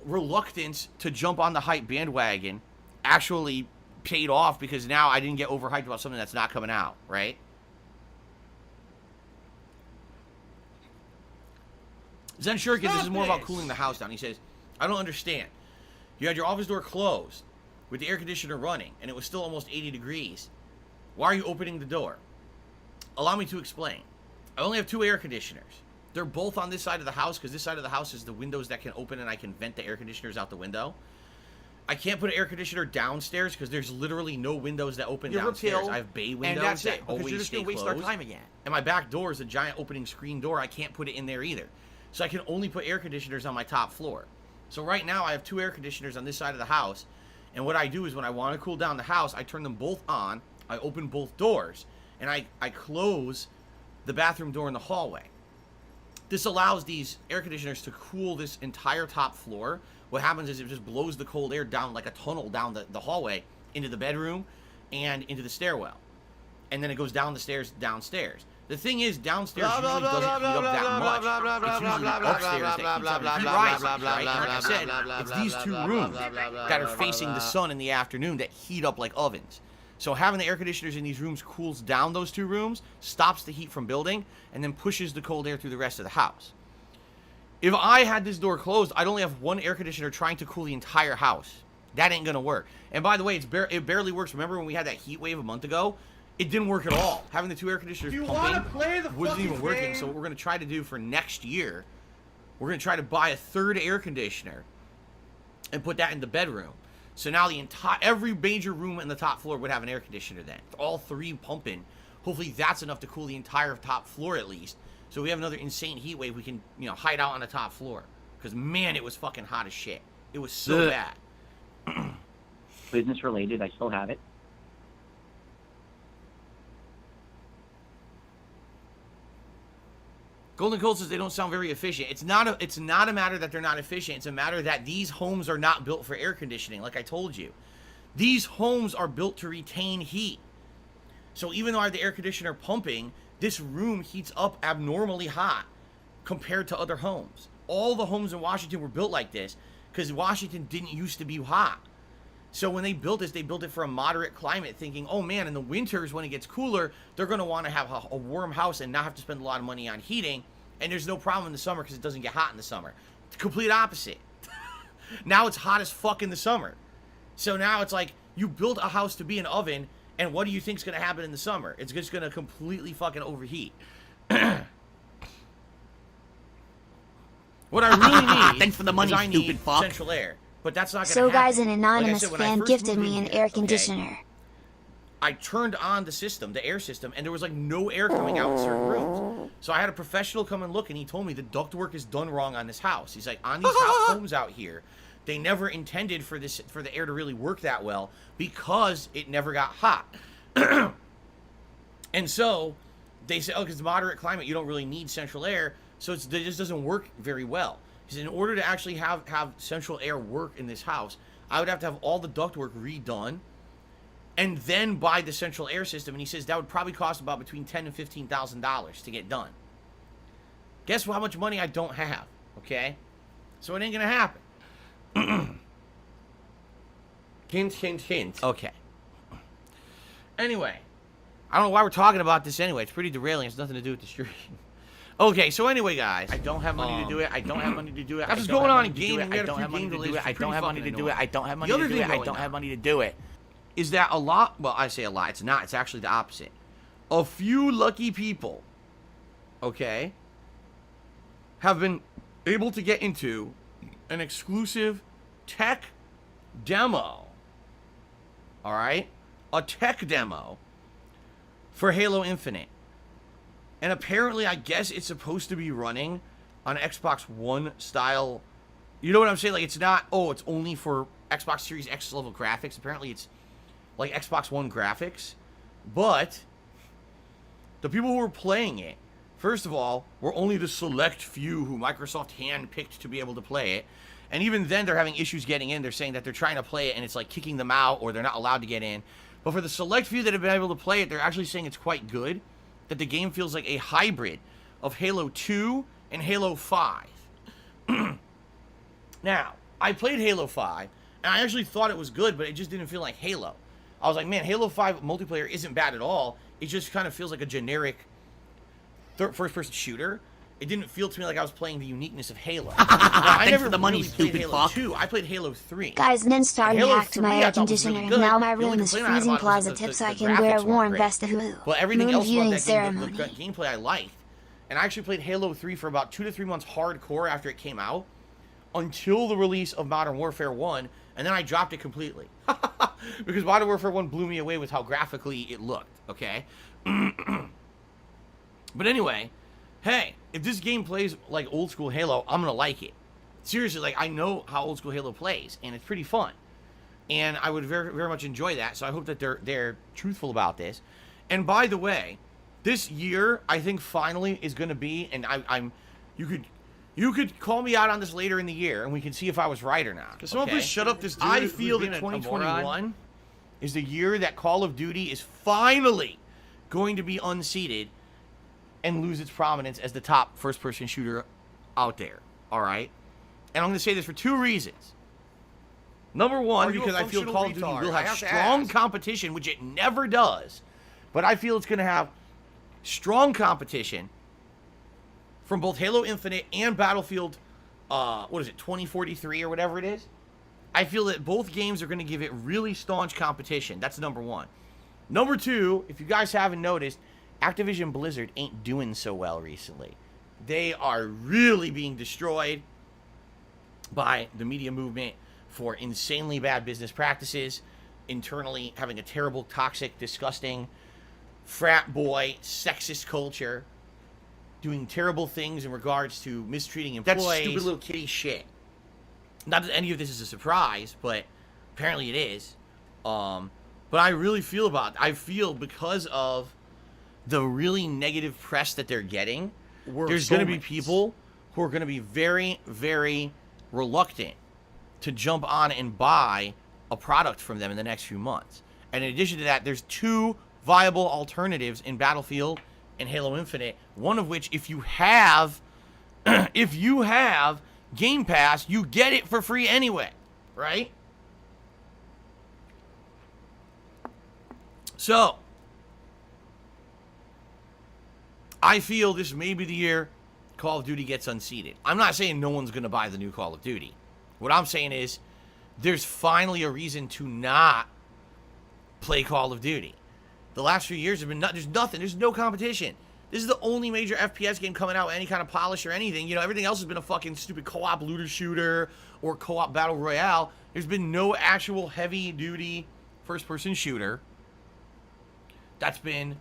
reluctance to jump on the hype bandwagon actually paid off because now I didn't get overhyped about something that's not coming out, right? Zen Shuriken, this is more about cooling the house down. He says, I don't understand. You had your office door closed with the air conditioner running, and it was still almost 80 degrees. Why are you opening the door? Allow me to explain. I only have 2 air conditioners. They're both on this side of the house because this side of the house is the windows that can open and I can vent the air conditioners out the window. I can't put an air conditioner downstairs because there's literally no windows that open downstairs. I have bay windows and that's that it, because always you're just stay gonna waste closed. our time again. And my back door is a giant opening screen door. I can't put it in there either. So I can only put air conditioners on my top floor. So right now I have 2 air conditioners on this side of the house. And what I do is when I want to cool down the house, I turn them both on. I open both doors. And I close the bathroom door in the hallway. This allows these air conditioners to cool this entire top floor. What happens is it just blows the cold air down like a tunnel down the hallway into the bedroom and into the stairwell. And then it goes down the stairs downstairs. The thing is, downstairs usually doesn't heat up that much. It's usually upstairs that heats up and heat rises, right? And like I said, it's these 2 rooms that are facing the sun in the afternoon that heat up like ovens. So having the air conditioners in these rooms cools down those 2 rooms, stops the heat from building, and then pushes the cold air through the rest of the house. If I had this door closed, I'd only have 1 air conditioner trying to cool the entire house. That ain't gonna work. And by the way, it barely works. Remember when we had that heat wave a month ago? It didn't work at all. Having the 2 air conditioners pumping wasn't even working. So what we're gonna try to do for next year, we're gonna try to buy a 3rd air conditioner and put that in the bedroom. So now every major room in the top floor would have an air conditioner then. All 3 pumping. Hopefully that's enough to cool the entire top floor at least. So we have another insane heat wave. We can, hide out on the top floor. Because, man, it was fucking hot as shit. It was so bad. Business related, I still have it. Golden Cold says they don't sound very efficient. It's not a matter that they're not efficient. It's a matter that these homes are not built for air conditioning, like I told you. These homes are built to retain heat. So even though I have the air conditioner pumping, this room heats up abnormally hot compared to other homes. All the homes in Washington were built like this because Washington didn't used to be hot. So when they built this, they built it for a moderate climate, thinking, oh man, in the winters when it gets cooler, they're going to want to have a warm house and not have to spend a lot of money on heating. And there's no problem in the summer because it doesn't get hot in the summer. Complete opposite. Now it's hot as fuck in the summer. So now it's like you built a house to be an oven, and what do you think's going to happen in the summer? It's just going to completely fucking overheat. What I really need Thanks for the money, is I stupid need fuck. central air. But that's not going to So happen. guys, an anonymous Like I said, when I fan first gifted moved me in an here, air okay, conditioner. I turned on the system, the air system, and there was like no air coming out in certain rooms. So I had a professional come and look, and he told me the ductwork is done wrong on this house. He's like, on these homes out here, they never intended for the air to really work that well because it never got hot. And so they said, oh, because it's moderate climate, you don't really need central air, so it just doesn't work very well. He said, in order to actually have central air work in this house, I would have to have all the ductwork redone and then buy the central air system. And he says that would probably cost about between $10,000 and $15,000 to get done. Guess how much money I don't have, okay? So it ain't gonna happen. Hint. Okay. Anyway, I don't know why we're talking about this anyway. It's pretty derailing. It's nothing to do with the stream. Okay, so anyway, guys, I don't have money to do it. I don't have money to do it. That's what's going on in gaming. I don't have money to do it. I don't have money to do it. I don't have money to do it. I don't have money to do it. Is that a lot? Well, I say a lot. It's not. It's actually the opposite. A few lucky people, okay, have been able to get into an exclusive tech demo. All right? A tech demo for Halo Infinite. And apparently, I guess it's supposed to be running on Xbox One style. You know what I'm saying? Like, it's not, oh, it's only for Xbox Series X level graphics. Apparently, it's like Xbox One graphics. But the people who were playing it, first of all, were only the select few who Microsoft handpicked to be able to play it. And even then, they're having issues getting in. They're saying that they're trying to play it and it's like kicking them out or they're not allowed to get in. But for the select few that have been able to play it, they're actually saying it's quite good. That the game feels like a hybrid of Halo 2 and Halo 5. Now, I played Halo 5, and I actually thought it was good, but it just didn't feel like Halo. I was like, man, Halo 5 multiplayer isn't bad at all. It just kind of feels like a generic first-person shooter. It didn't feel to me like I was playing the uniqueness of Halo. Now, I never the money, really played Halo fuck. 2. I played Halo 3. Guys, Ninstar hacked 3, my air conditioner, and now my room is freezing closet tip so I can wear a warm vest of hoo. Well, everything else about that ceremony. game, the gameplay I liked. And I actually played Halo 3 for about 2 to 3 months hardcore after it came out, until the release of Modern Warfare 1, and then I dropped it completely. Because Modern Warfare 1 blew me away with how graphically it looked, okay? But anyway, hey, if this game plays like old school Halo, I'm gonna like it. Seriously, like, I know how old school Halo plays, and it's pretty fun. And I would very, very much enjoy that, so I hope that they're truthful about this. And by the way, this year, I think finally is gonna be, and you could call me out on this later in the year, and we can see if I was right or not. Can someone please shut up this dude? I feel that 2021 is the year that Call of Duty is finally going to be unseated and lose its prominence as the top first-person shooter out there, all right? And I'm going to say this for 2 reasons. Number one, because I feel Call of Duty will have strong competition, which it never does. But I feel it's going to have strong competition from both Halo Infinite and Battlefield, 2043 or whatever it is. I feel that both games are going to give it really staunch competition. That's number one. Number two, if you guys haven't noticed, Activision Blizzard ain't doing so well recently. They are really being destroyed by the media movement for insanely bad business practices, internally having a terrible, toxic, disgusting, frat boy, sexist culture, doing terrible things in regards to mistreating employees. That's stupid little kitty shit. Not that any of this is a surprise, but apparently it is. But I really feel because of the really negative press that they're getting, there's going to be people who are going to be very, very reluctant to jump on and buy a product from them in the next few months. And in addition to that, there's 2 viable alternatives in Battlefield and Halo Infinite, one of which, if you have Game Pass, you get it for free anyway, right? So, I feel this may be the year Call of Duty gets unseated. I'm not saying no one's going to buy the new Call of Duty. What I'm saying is there's finally a reason to not play Call of Duty. The last few years have been there's no competition. This is the only major FPS game coming out with any kind of polish or anything. You know, everything else has been a fucking stupid co-op looter shooter or co-op battle royale. There's been no actual heavy-duty first-person shooter that's been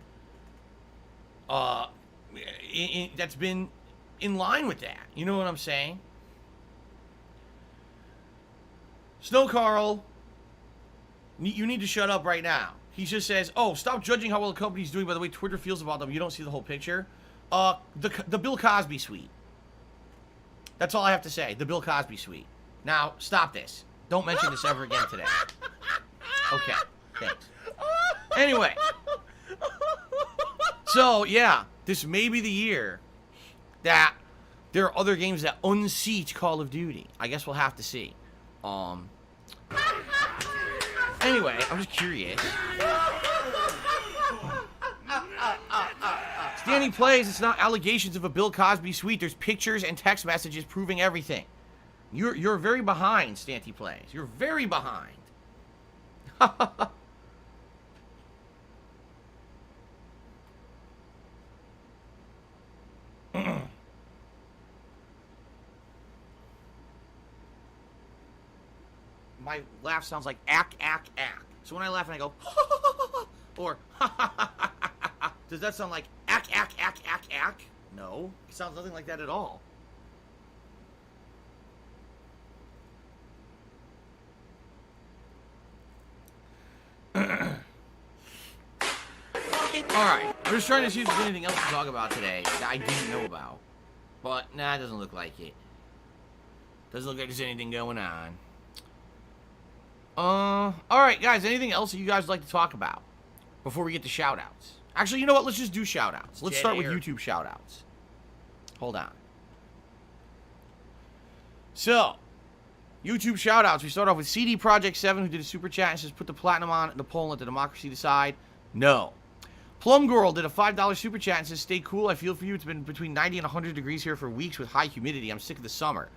that's been in line with that. You know what I'm saying? Snow Carl, you need to shut up right now. He just says, "Oh, stop judging how well the company's doing by the way Twitter feels about them. You don't see the whole picture." The Bill Cosby suite. That's all I have to say. The Bill Cosby suite. Now, stop this. Don't mention this ever again today. Okay, thanks. Anyway. So, yeah, this may be the year that there are other games that unseat Call of Duty. I guess we'll have to see. Anyway, I'm just curious. Stanley plays, it's not allegations of a Bill Cosby suite. There's pictures and text messages proving everything. You're very behind, Stanty plays. You're very behind. My laugh sounds like ack, ack, ack. So when I laugh and I go, or does that sound like ack, ack, ack, ack, ack? No, it sounds nothing like that at all. Alright, I'm just trying to see if there's anything else to talk about today that I didn't know about. But, nah, it doesn't look like it. Doesn't look like there's anything going on. Alright, guys, anything else that you guys would like to talk about before we get to shoutouts? Actually, you know what? Let's just do shoutouts. Let's start with YouTube shoutouts. Hold on. So, YouTube shoutouts. We start off with CD Projekt 7, who did a super chat and says, put the platinum on the poll and let the democracy decide. No. Plum Girl did a $5 super chat and says, stay cool. I feel for you. It's been between 90 and 100 degrees here for weeks with high humidity. I'm sick of the summer.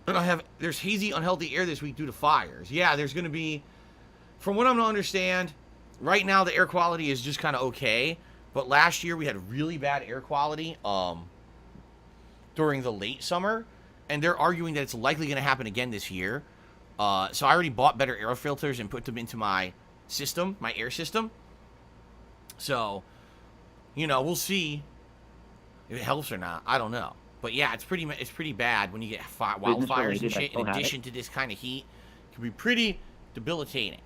And there's hazy, unhealthy air this week due to fires. Yeah, there's going to be, from what I'm going to understand, right now the air quality is just kind of okay. But last year we had really bad air quality during the late summer. And they're arguing that it's likely going to happen again this year. So I already bought better air filters and put them into my system, my air system. So, you know, we'll see if it helps or not. I don't know. But yeah, it's pretty bad when you get wildfires and shit. In addition to this kind of heat, it can be pretty debilitating.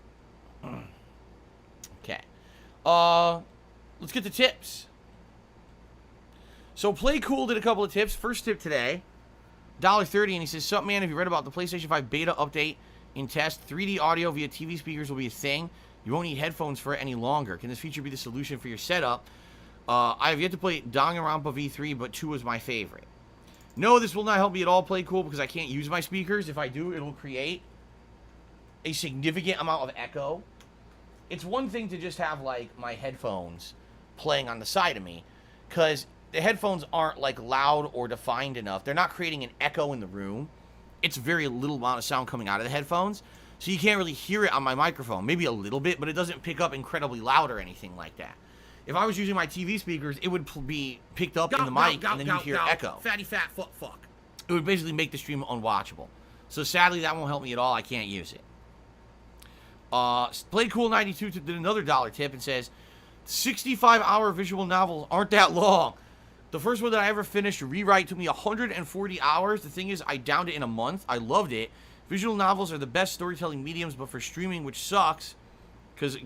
Okay. Let's get to tips. So Play Cool did a couple of tips. First tip today, $1.30, and he says, "Sup, man, have you read about the PlayStation 5 beta update in test? 3D audio via TV speakers will be a thing. You won't need headphones for it any longer. Can this feature be the solution for your setup? I have yet to play Danganronpa V3, but 2 was my favorite. No, this will not help me at all, Play Cool, because I can't use my speakers. If I do, it'll create a significant amount of echo. It's one thing to just have, like, my headphones playing on the side of me, because the headphones aren't, like, loud or defined enough. They're not creating an echo in the room. It's very little amount of sound coming out of the headphones, so you can't really hear it on my microphone. Maybe a little bit, but it doesn't pick up incredibly loud or anything like that. If I was using my TV speakers, it would be picked up in the mic, and then you'd hear echo. Fatty fat fuck. It would basically make the stream unwatchable. So sadly, that won't help me at all. I can't use it. Playcool92 did another $1 tip and says, 65-hour visual novels aren't that long. The first one that I ever finished, Rewrite, took me 140 hours. The thing is, I downed it in a month. I loved it. Visual novels are the best storytelling mediums, but for streaming, which sucks, because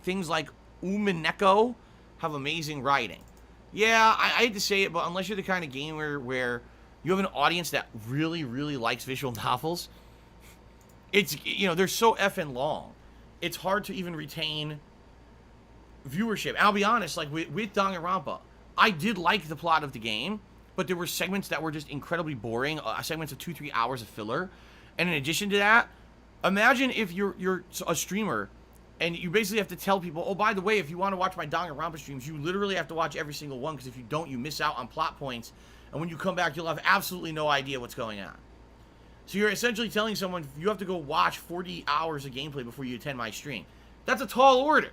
things like Umineko have amazing writing. Yeah, I hate to say it, but unless you're the kind of gamer where you have an audience that really, really likes visual novels, it's, you know, they're so effing long. It's hard to even retain viewership. And I'll be honest, like with Danganronpa, I did like the plot of the game, but there were segments that were just incredibly boring, segments of 2-3 hours of filler. And in addition to that, imagine if you're a streamer and you basically have to tell people, oh, by the way, if you want to watch my Danganronpa streams, you literally have to watch every single one, because if you don't, you miss out on plot points, and when you come back, you'll have absolutely no idea what's going on. So you're essentially telling someone you have to go watch 40 hours of gameplay before you attend my stream. That's a tall order.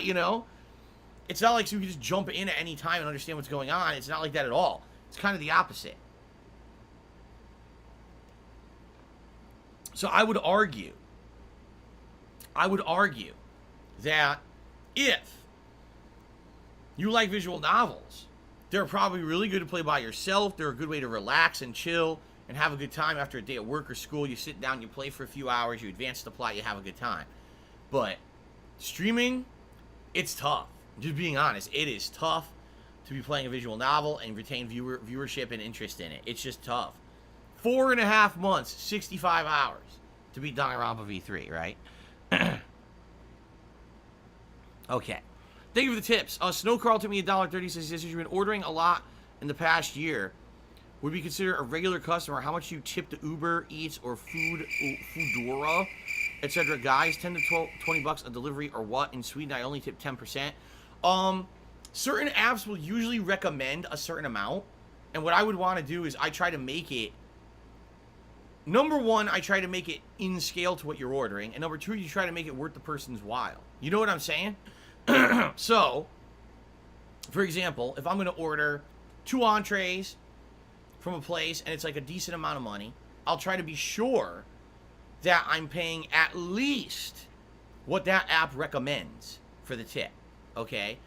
You know? It's not like you can just jump in at any time and understand what's going on. It's not like that at all. It's kind of the opposite. So I would argue that if you like visual novels, they're probably really good to play by yourself. They're a good way to relax and chill and have a good time after a day at work or school. You sit down, you play for a few hours, you advance the plot, you have a good time. But streaming, it's tough. Just being honest, it is tough to be playing a visual novel and retain viewership and interest in it. It's just tough. 4.5 months, 65 hours to beat Danganronpa V3, right? Okay. Thank you for the tips. Snowcrawl took me $1.30. Says you've been ordering a lot in the past year. Would we consider a regular customer? How much do you tip to Uber Eats or Foodora, etc. Guys, 10 to 20 bucks a delivery or what? In Sweden, I only tip 10%. Certain apps will usually recommend a certain amount, and what I would want to do is I try to make it. Number one, I try to make it in scale to what you're ordering, and number two, you try to make it worth the person's while. You know what I'm saying? So, for example, if I'm going to order 2 entrees from a place and it's like a decent amount of money, I'll try to be sure that I'm paying at least what that app recommends for the tip, okay?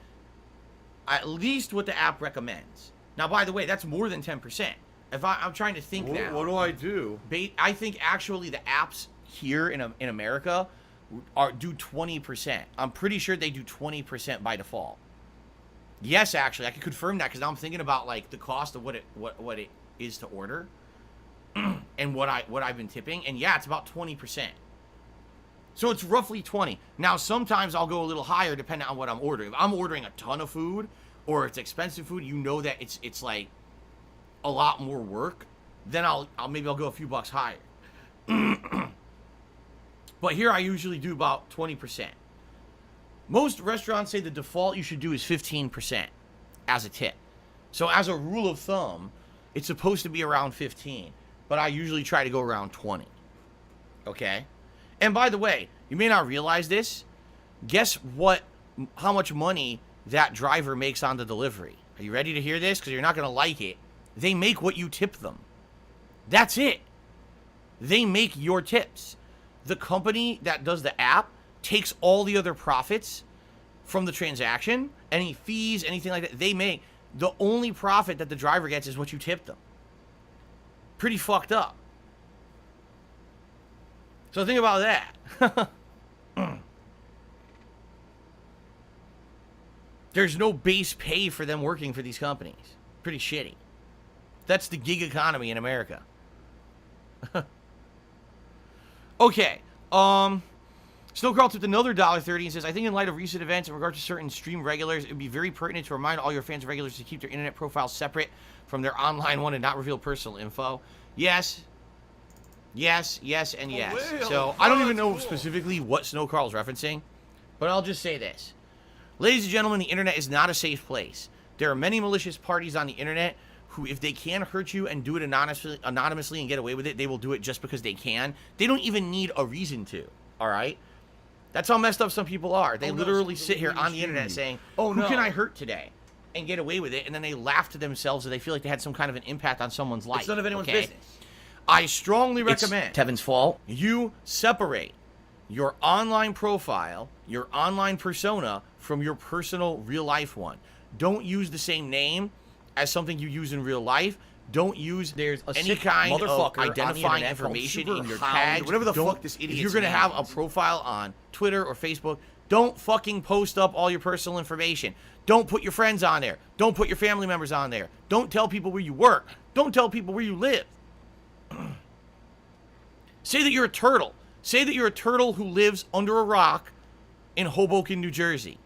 At least what the app recommends. Now, by the way, that's more than 10%. If I'm trying to think now. What do I do? I think actually the apps here in America do 20%. I'm pretty sure they do 20% by default. Yes, actually, I can confirm that because now I'm thinking about like the cost of what it is to order and what I've been tipping, and yeah, it's about 20%. So it's roughly 20. Now sometimes I'll go a little higher depending on what I'm ordering. If I'm ordering a ton of food or it's expensive food, you know that it's like a lot more work, then I'll go a few bucks higher. But here I usually do about 20%. Most restaurants say the default you should do is 15% as a tip. So as a rule of thumb, it's supposed to be around 15, but I usually try to go around 20. Okay? And by the way, you may not realize this. Guess how much money that driver makes on the delivery? Are you ready to hear this? Because you're not going to like it. They make what you tip them. That's it. They make your tips. The company that does the app takes all the other profits from the transaction, any fees, anything like that, they make. The only profit that the driver gets is what you tip them. Pretty fucked up. So think about that. There's no base pay for them working for these companies. Pretty shitty. That's the gig economy in America. Okay. Snowcrawl tipped another $1.30 and says, I think in light of recent events in regard to certain stream regulars, it would be very pertinent to remind all your fans and regulars to keep their internet profiles separate from their online one and not reveal personal info. Yes. Yes, yes, and yes. So, I don't even know specifically what Snowcrawl's referencing, but I'll just say this. Ladies and gentlemen, the internet is not a safe place. There are many malicious parties on the internet who, if they can hurt you and do it anonymously and get away with it, they will do it just because they can. They don't even need a reason to, all right? That's how messed up some people are. They literally sit here on the internet saying, who can I hurt today? And get away with it, and then they laugh to themselves and they feel like they had some kind of an impact on someone's life. It's none of anyone's business. I strongly recommend it's Tevin's fault. You separate your online profile, your online persona, from your personal real-life one. Don't use the same name as something you use in real life. Don't use any kind of identifying information in your tags. Whatever the fuck this idiot. If you're going to have a profile on Twitter or Facebook, don't fucking post up all your personal information. Don't put your friends on there. Don't put your family members on there. Don't tell people where you work. Don't tell people where you live. Say that you're a turtle. Say that you're a turtle who lives under a rock in Hoboken, New Jersey.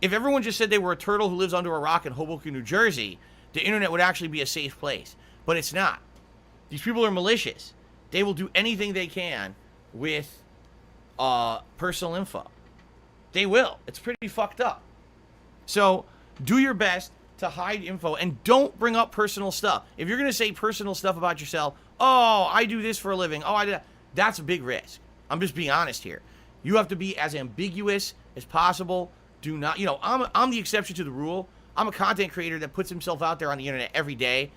If everyone just said they were a turtle who lives under a rock in Hoboken, New Jersey, the internet would actually be a safe place. But it's not. These people are malicious. They will do anything they can with personal info. They will. It's pretty fucked up. So do your best to hide info and don't bring up personal stuff. If you're going to say personal stuff about yourself, oh, I do this for a living, oh, I do that, that's a big risk. I'm just being honest here. You have to be as ambiguous as possible. Do not, I'm the exception to the rule. I'm a content creator that puts himself out there on the internet every day.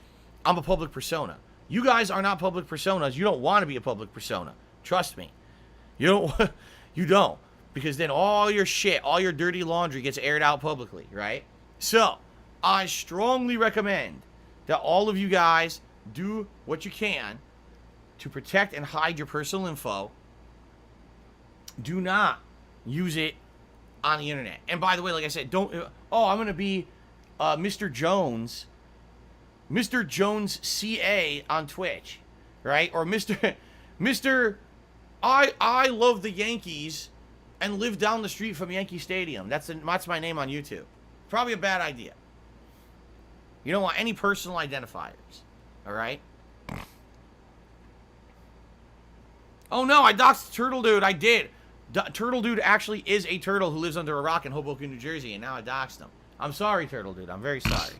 I'm a public persona. You guys are not public personas. You don't want to be a public persona. Trust me. You don't. because then all your shit, all your dirty laundry gets aired out publicly, right? So, I strongly recommend that all of you guys do what you can to protect and hide your personal info. Do not use it on the internet. And by the way, like I said, don't, I'm going to be Mr. Jones CA on Twitch, right? Or Mr. I love the Yankees and live down the street from Yankee Stadium. That's my name on YouTube. Probably a bad idea. You don't want any personal identifiers, all right? Oh no, I doxed Turtle Dude. I did. Turtle Dude actually is a turtle who lives under a rock in Hoboken, New Jersey, and now I doxed him. I'm sorry, Turtle Dude. I'm very sorry.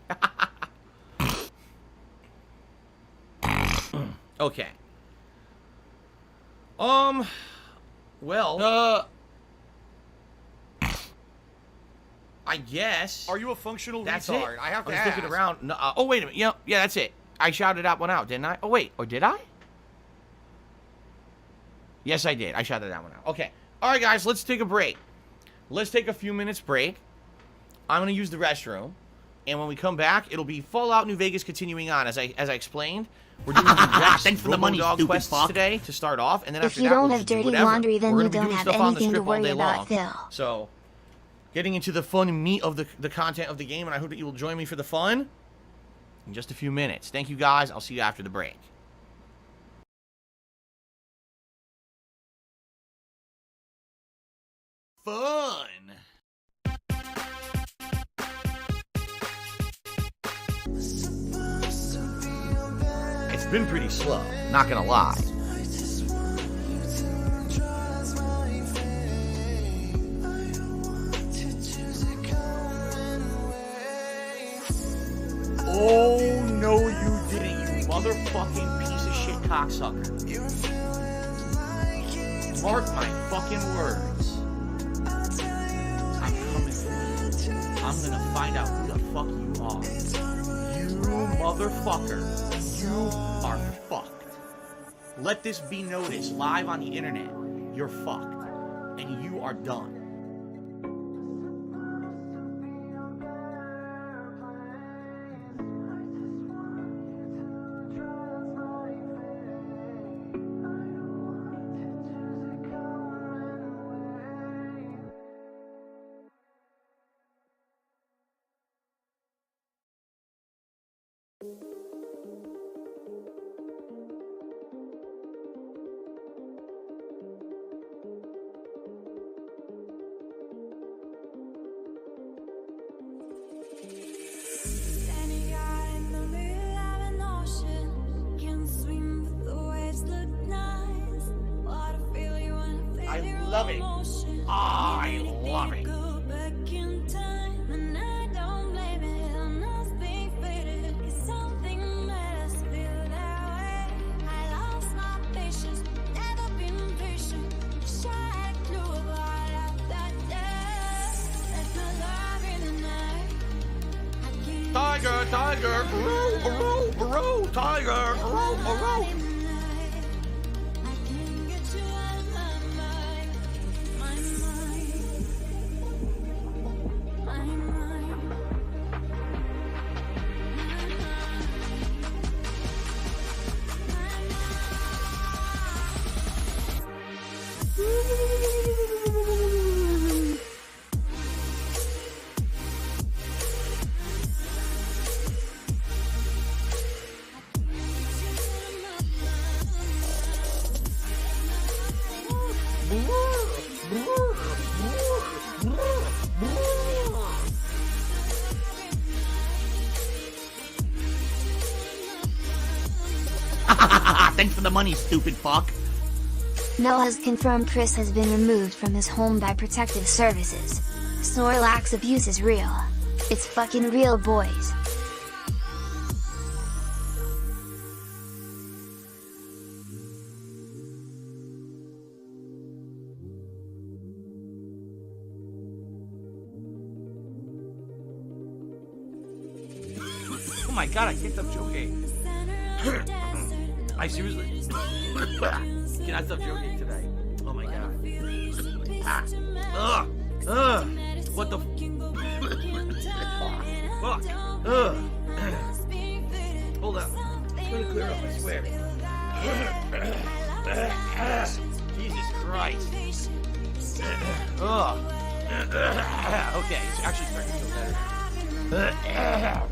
Okay. Well, I guess. Are you a functional That's retard? it. I have to was ask. looking around. No, oh, wait a minute. Yeah, that's it. I shouted that one out, didn't I? Oh, wait. Or did I? Yes, I did. I shouted that one out. Okay. All right, guys. Let's take a break. Let's take a few minutes break. I'm going to use the restroom. And when we come back, it'll be Fallout New Vegas continuing on. As I explained, we're doing the Thanks for the money, dog stupid quests fuck. today to start off. And then If after you that, don't we'll have just do dirty whatever. laundry, then We're you gonna be don't doing have stuff on the anything to strip all worry day about, long. Phil. So, getting into the fun meat of the content of the game, and I hope that you will join me for the fun in just a few minutes. Thank you, guys. I'll see you after the break. Fun! It's been pretty slow, not gonna lie. Oh, no, you didn't, you motherfucking piece of shit cocksucker. Mark my fucking words. I'm coming for you. I'm gonna find out who the fuck you are. You motherfucker. You are fucked. Let this be noticed live on the internet. You're fucked. And you are done. I love it. Oh, I love it. Tiger, tiger, row, tiger, row. Thanks for the money, stupid fuck. Mel has confirmed Chris has been removed from his home by protective services. Snorlax abuse is real. It's fucking real, boys. Oh my god, I can't stop joking. I seriously cannot stop joking today. Oh my god. Ugh. Ugh. What the fuck? Ugh. Hold up. It's gonna clear up, I swear. Jesus Christ. Ugh. Okay, it's actually starting to feel better.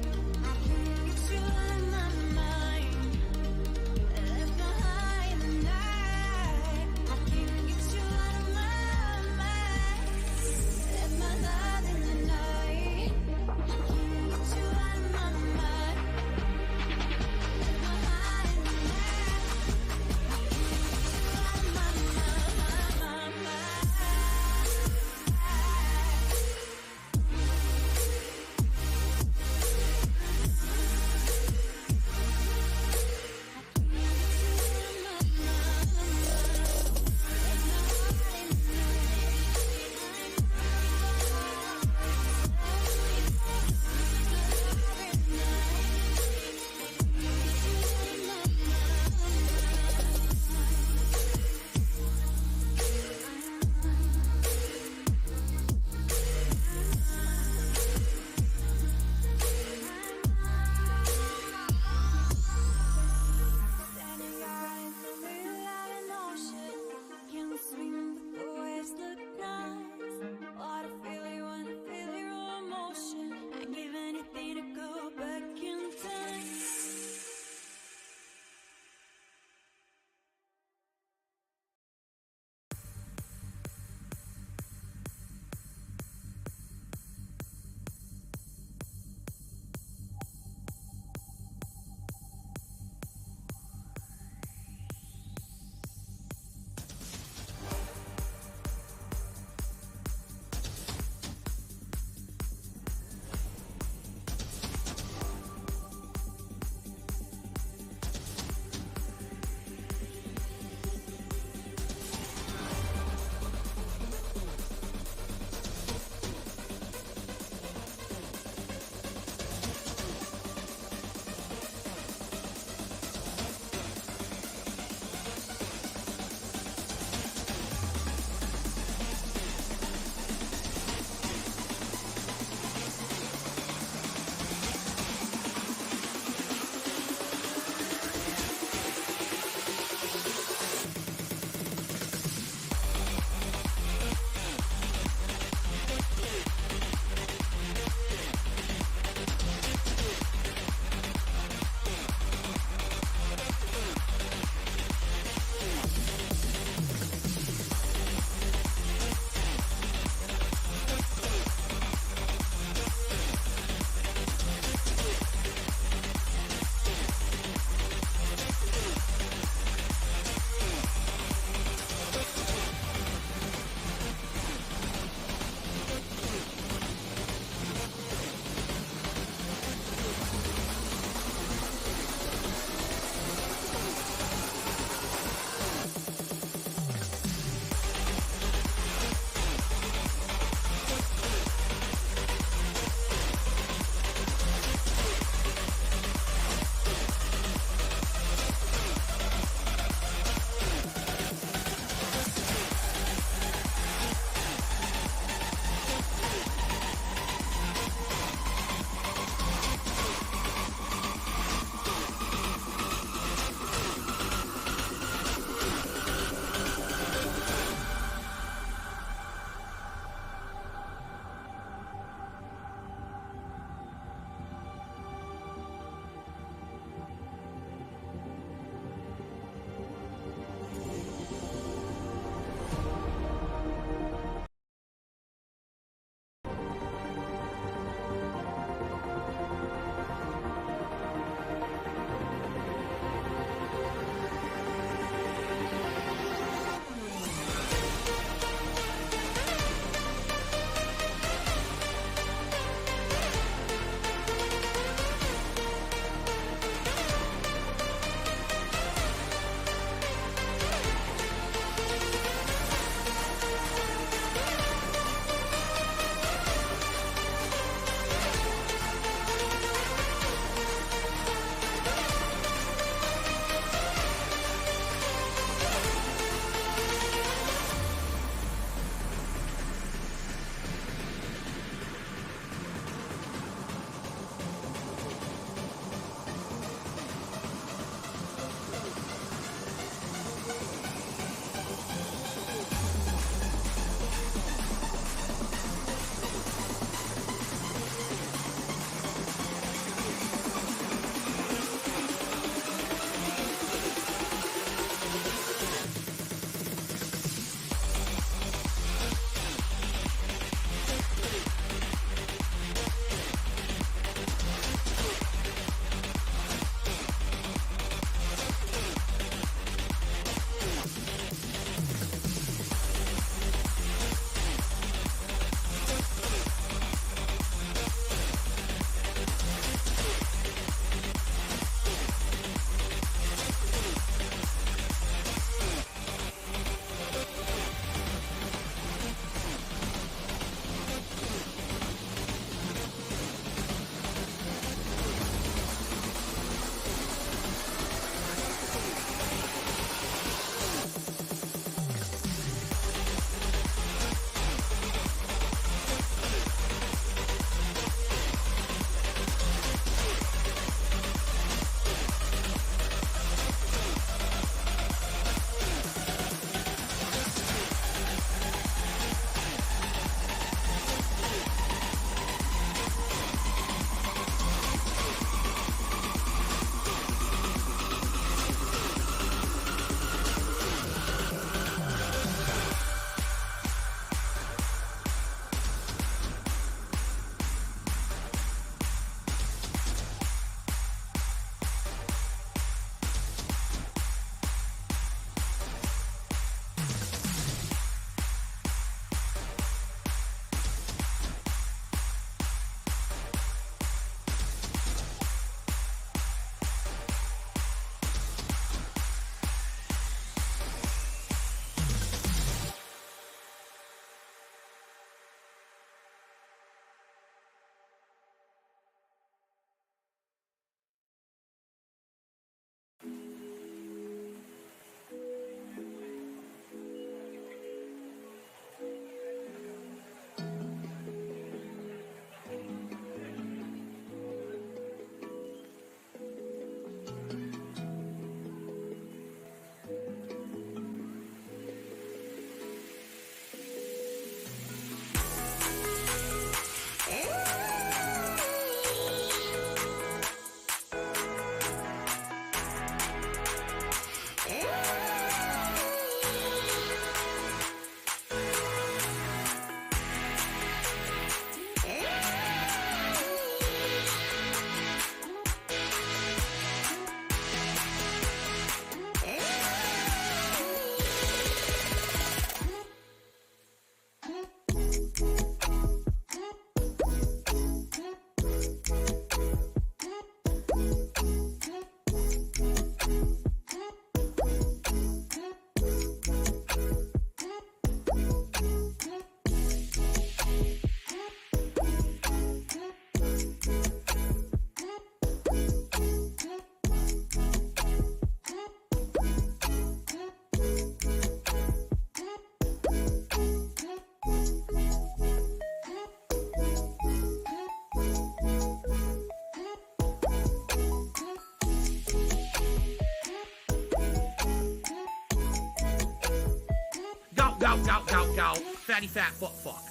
gout, gout, gout, gout. Fatty fat butt fuck.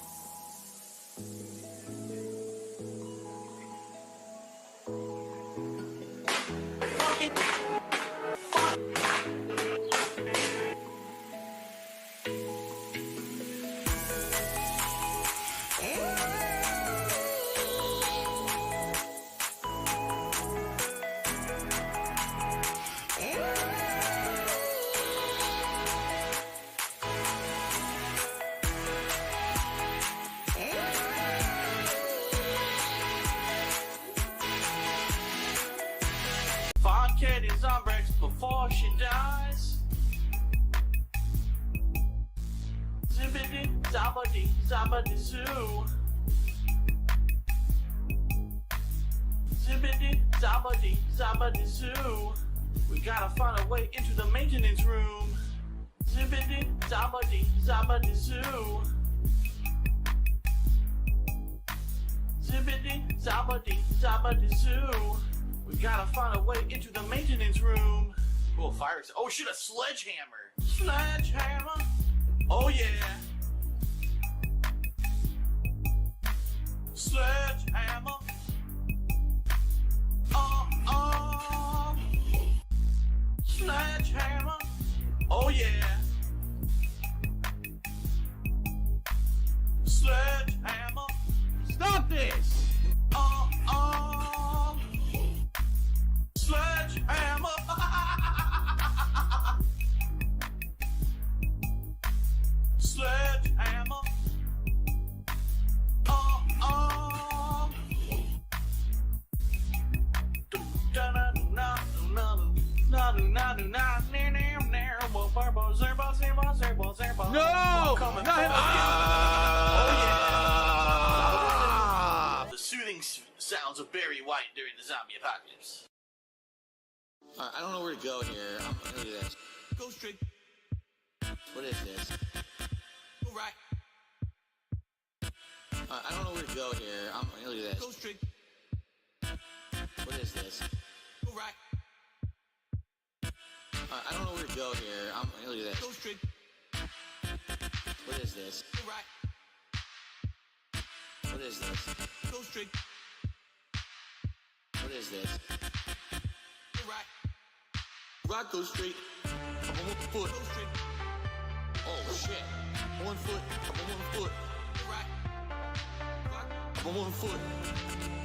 Find Katie's on breaks before she dies. Zippity, zabbity, zabbity zoo. Zippity, zabbity, zabbity zoo. We gotta find a way into the maintenance room. Zippity, zabbity, zabbity zoo. Zippity, zabbity, zabbity zoo. We gotta find a way into the maintenance room. Cool, fire. Oh shit, a sledgehammer. Sledgehammer. Oh yeah. Sledgehammer. Sledgehammer. Oh yeah. Sledgehammer. Stop this! Sledgehammer. Sledgehammer. No! Coming Not him. for you. Ah! The soothing sounds of Barry White during the zombie apocalypse. I don't know where to go here. I'm gonna do this. Go straight. What is this? Go right. I don't know where to go here. I'm gonna do this. Go straight. What is this? Go right. I don't know where to go here. I'm gonna do this. Go straight. What is this? Go right. What is this? Go straight. What is this? Go right. Rock goes straight. I'm on 1 foot. Go straight. Oh shit. 1 foot. I'm on 1 foot. Go right. Rock. I'm on 1 foot.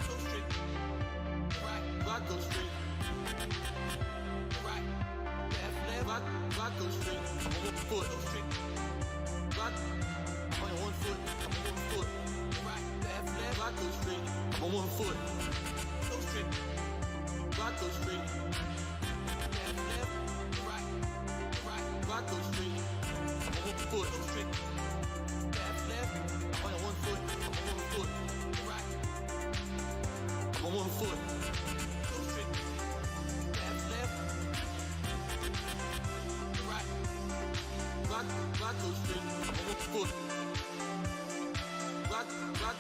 Go straight. Go right. Rock goes straight. Go right. Left, left. Rock goes straight. I'm on 1 foot. Go straight. Rock. I'm on 1 foot. I'm on 1 foot. Go right. Left, left. Rock goes straight. I'm on 1 foot. Go straight. Rock goes straight. Left, left. Go right. Go right. Rock goes straight. I'm on 1 foot. Go straight. Left, left. I'm on 1 foot. I'm on 1 foot. Go right. I'm on 1 foot. Go straight. Left, left. Go right. Rock goes straight. I'm on 1 foot. Rock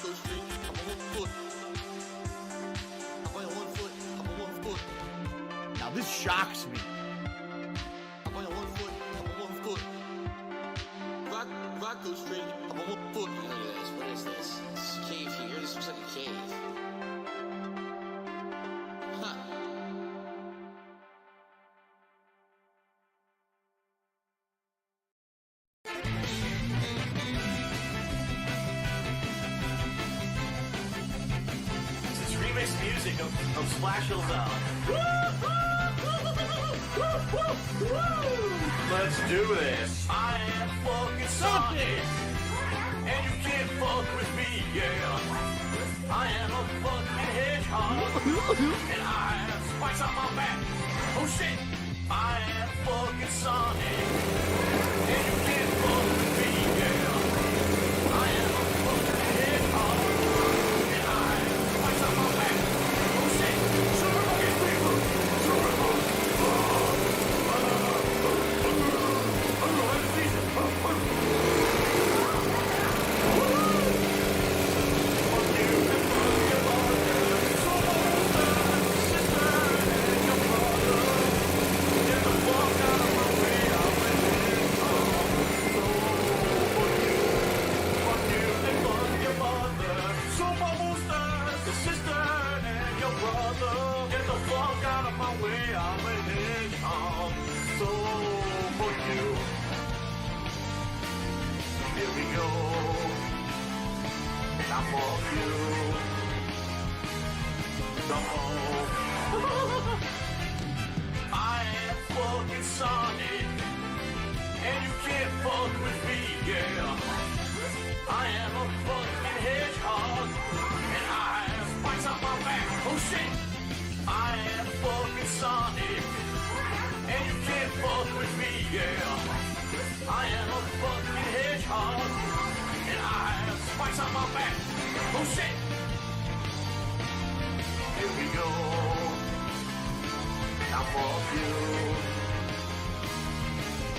goes straight. I'm on 1 foot. I'm on 1 foot. I'm on 1 foot. Now this shocks me. I'm on 1 foot. I'm on 1 foot. Rock goes straight. I'm on 1 foot. Look at this. What is this? This cave here. This looks like a cave. Huh. It's remixed music of Splash Hill Zone. Let's do this. I am fucking Sonic, and you can't fuck with me, yeah. I am a fucking hedgehog, and I have spikes on my back. Oh shit, I am fucking Sonic, and you can't fuck with me, yeah. I am a fucking hedgehog, and I have spikes on my back. Oh shit, super fucking people, super fucking. my way, I'm a hedgehog. So fuck you. Here we go. Now fuck you. Come on. I am fucking Sonic, and you can't fuck with me, yeah. I am a fucking hedgehog, and I have spikes on my back. Oh shit! I am fucking Sonic, and you can't fuck with me, yeah. I am a fucking hedgehog, and I have spikes on my back. Oh shit! Here we go. Now fuck you.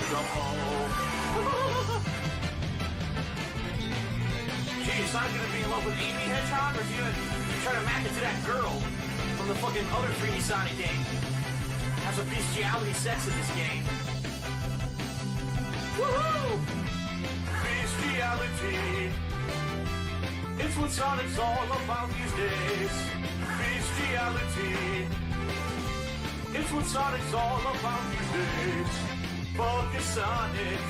Come on. Gee, is Sonic gonna be in love with Amy Hedgehog, or is he gonna try to match it to that girl from the fucking other 3D Sonic game? Have some bestiality sex in this game. Woohoo! Bestiality. It's what Sonic's all about these days. Bestiality. It's what Sonic's all about these days. Fucking Sonic.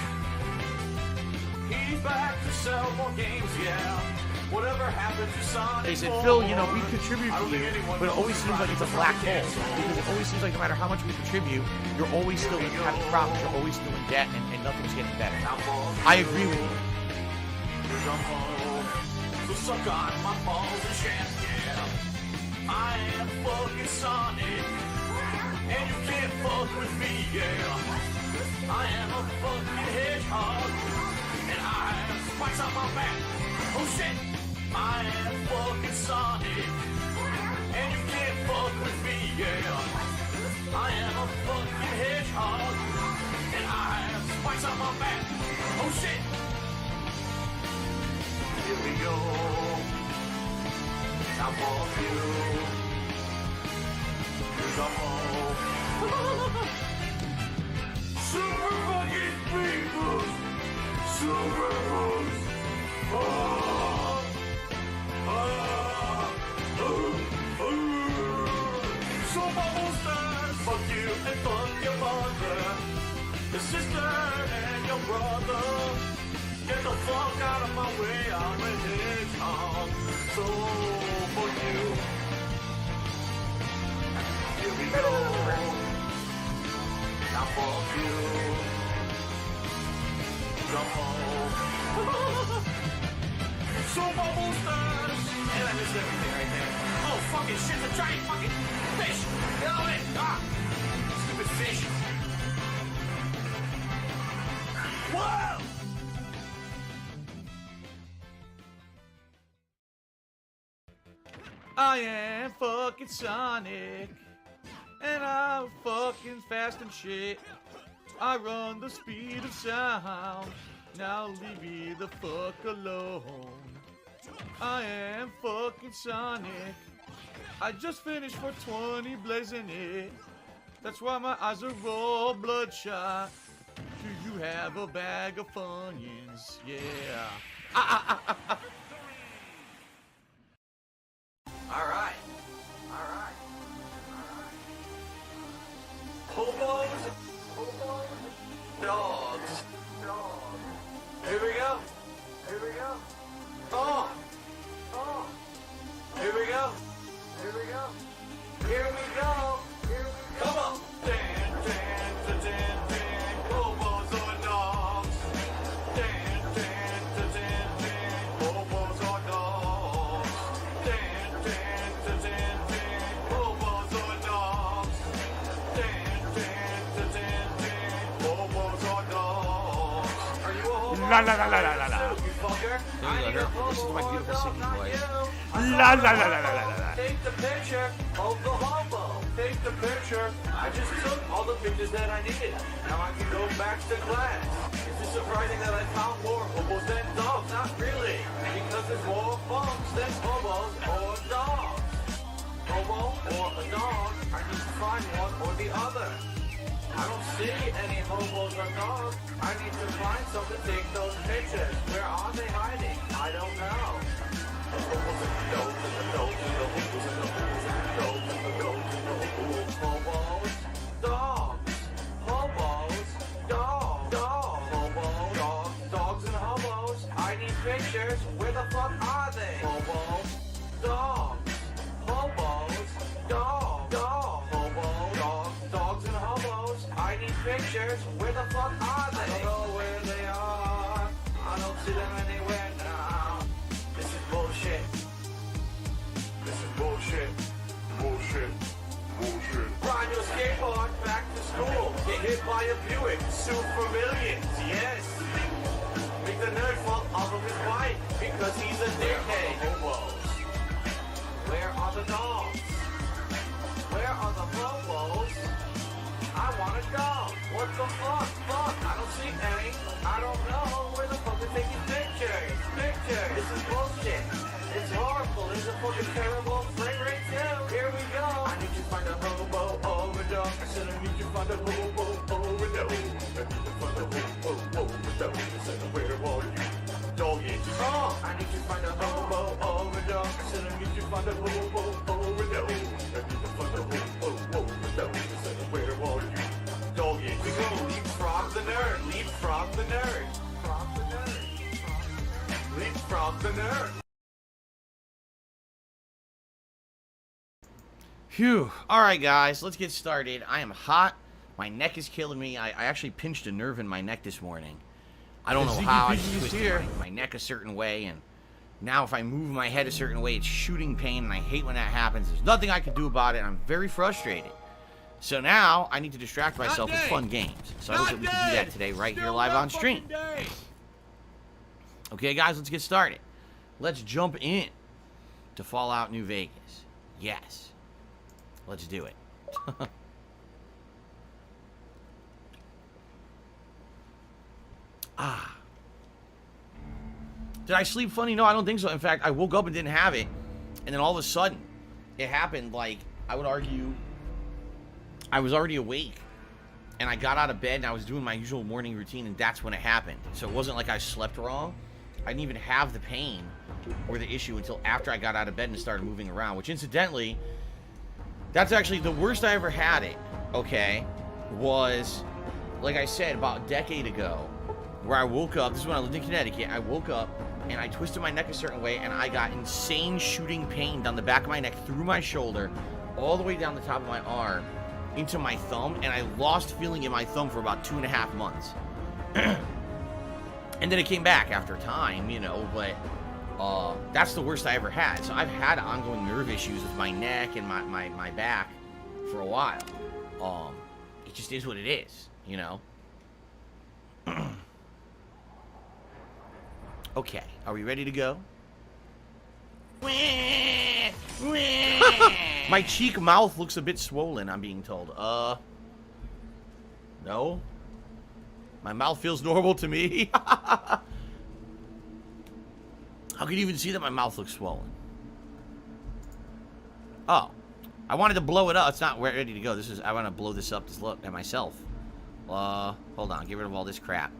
He's back to sell more games, yeah. Whatever happened to Sonic? They said, Phil, you know, we contribute to you, but it always seems like it's a black hole. Because it always seems like no matter how much we contribute, you're always still having problems, you're always still in debt, and nothing's getting better. I agree with you. So suck on my balls and shaft, yeah. I am fucking Sonic, and you can't fuck with me, yeah. I am a fucking hedgehog, and I have spikes on my back. Oh shit! I am fucking Sonic, and you can't fuck with me, yeah. I am a fucking hedgehog, and I have spikes on my back. Oh shit! Here we go. Now fuck you. Come on. Super fucking people. Super boost. Oh. Super boosters. Fuck you and fuck your mother, your sister and your brother. Get the fuck out of my way, I'm a hedgehog. So fuck you. Here we go. Now fuck you. Come on. Super boosters. And I missed everything right there. Oh fucking shit, the giant fucking fish. Get on it. Ah. Stupid fish. Whoa! I am fucking Sonic, and I'm fucking fast and shit. I run the speed of sound, now leave me the fuck alone. I am fucking Sonic, I just finished for 20 blazing it. That's why my eyes are all bloodshot. Do you have a bag of Funyuns? Yeah. Alright. Hobos. Dogs. Here we go. Oh. Here we go. Come on. Dan. Hobos or dogs. Dan. Hobos or dogs. Dan. Hobos or dogs. Dan. Hobos or dogs. Are you a hobo? La la la la la la la. You fucker. There you go, her. Listen to my beautiful singing voice. La la la la la la. Take the picture of the hobo. Take the picture. I just took all the pictures that I needed. Now I can go back to class. Is it surprising that I found more hobos than dogs? Not really. Because there's more bugs than hobos or dogs. Hobo or a dog. I need to find one or the other. I don't see any hobos or dogs. I need to find some to take those pictures. Where are they hiding? I don't know. Hobos pictures. Where the fuck are they? I don't know where they are. I don't see them anywhere now. This is bullshit. This is bullshit. Bullshit. Bullshit. Ride your skateboard back to school. Get hit by a Buick. Sue for millions. Yes. Make the nerd fall off of his bike because he's a dickhead. Where are the dogs? Where are the hobos? I wanna go. What the fuck? Fuck. I don't see any. I don't know where the fuck they're taking pictures. Pictures. This is bullshit. It's horrible. It's a fucking terrible frame rate too. Here we go. I need to find a hobo overdose. I said I need to find a hobo overdose. I need to find a hobo overdose. I said where are you? Doggies. Oh, I need to find a hobo overdose. I said I need to find a hobo overdose. I need to find a hobo overdose. I said where are you? Doggies. We go leapfrog the nerd. Leapfrog the nerd. Leapfrog the nerd. Leapfrog the nerd. Phew. Alright, guys, let's get started. I am hot. My neck is killing me. I actually pinched a nerve in my neck this morning. I don't know how. I just twisted my neck a certain way, and now if I move my head a certain way, it's shooting pain, and I hate when that happens. There's nothing I can do about it, and I'm very frustrated. So now, I need to distract myself with fun games. So I hope that we can do that today right here live on stream. Okay, guys, let's get started. Let's jump in to Fallout New Vegas. Yes. Let's do it. Did I sleep funny? No, I don't think so. In fact, I woke up and didn't have it. And then all of a sudden, it happened like, I would argue, I was already awake. And I got out of bed and I was doing my usual morning routine, and that's when it happened. So it wasn't like I slept wrong. I didn't even have the pain or the issue until after I got out of bed and started moving around, which incidentally, that's actually the worst I ever had it, okay, was, like I said, about a decade ago, where I woke up. This is when I lived in Connecticut. I woke up, and I twisted my neck a certain way, and I got insane shooting pain down the back of my neck, through my shoulder, all the way down the top of my arm, into my thumb, and I lost feeling in my thumb for about 2.5 months. And then it came back after time, you know, but that's the worst I ever had. So I've had ongoing nerve issues with my neck and my back for a while. It just is what it is, you know. Okay, are we ready to go? My cheek mouth looks a bit swollen, I'm being told. No? My mouth feels normal to me. How can you even see that my mouth looks swollen? Oh. I wanted to blow it up. It's not ready to go. I want to blow this up to look at myself. Hold on. Get rid of all this crap.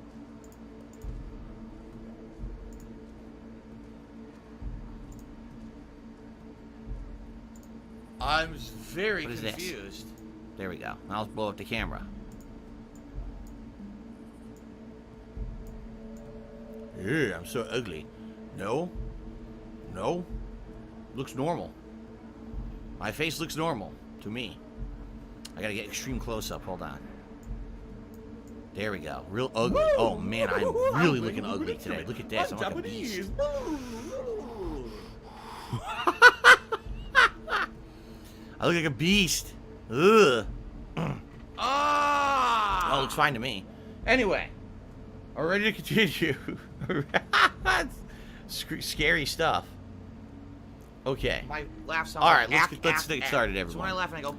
I'm very What is confused. this? There we go. Now let's blow up the camera. Ew, I'm so ugly. No. No. Looks normal. My face looks normal to me. I gotta get extreme close-up. Hold on. There we go. Real ugly. Oh, man, I'm really looking ugly today. Look at this. I'm like a beast. I look like a beast. Ugh. Oh, it looks fine to me. Anyway, are we ready to continue? Scary stuff. Okay. My laugh sounds All like right, let's get started, everyone. So when I laugh and I go,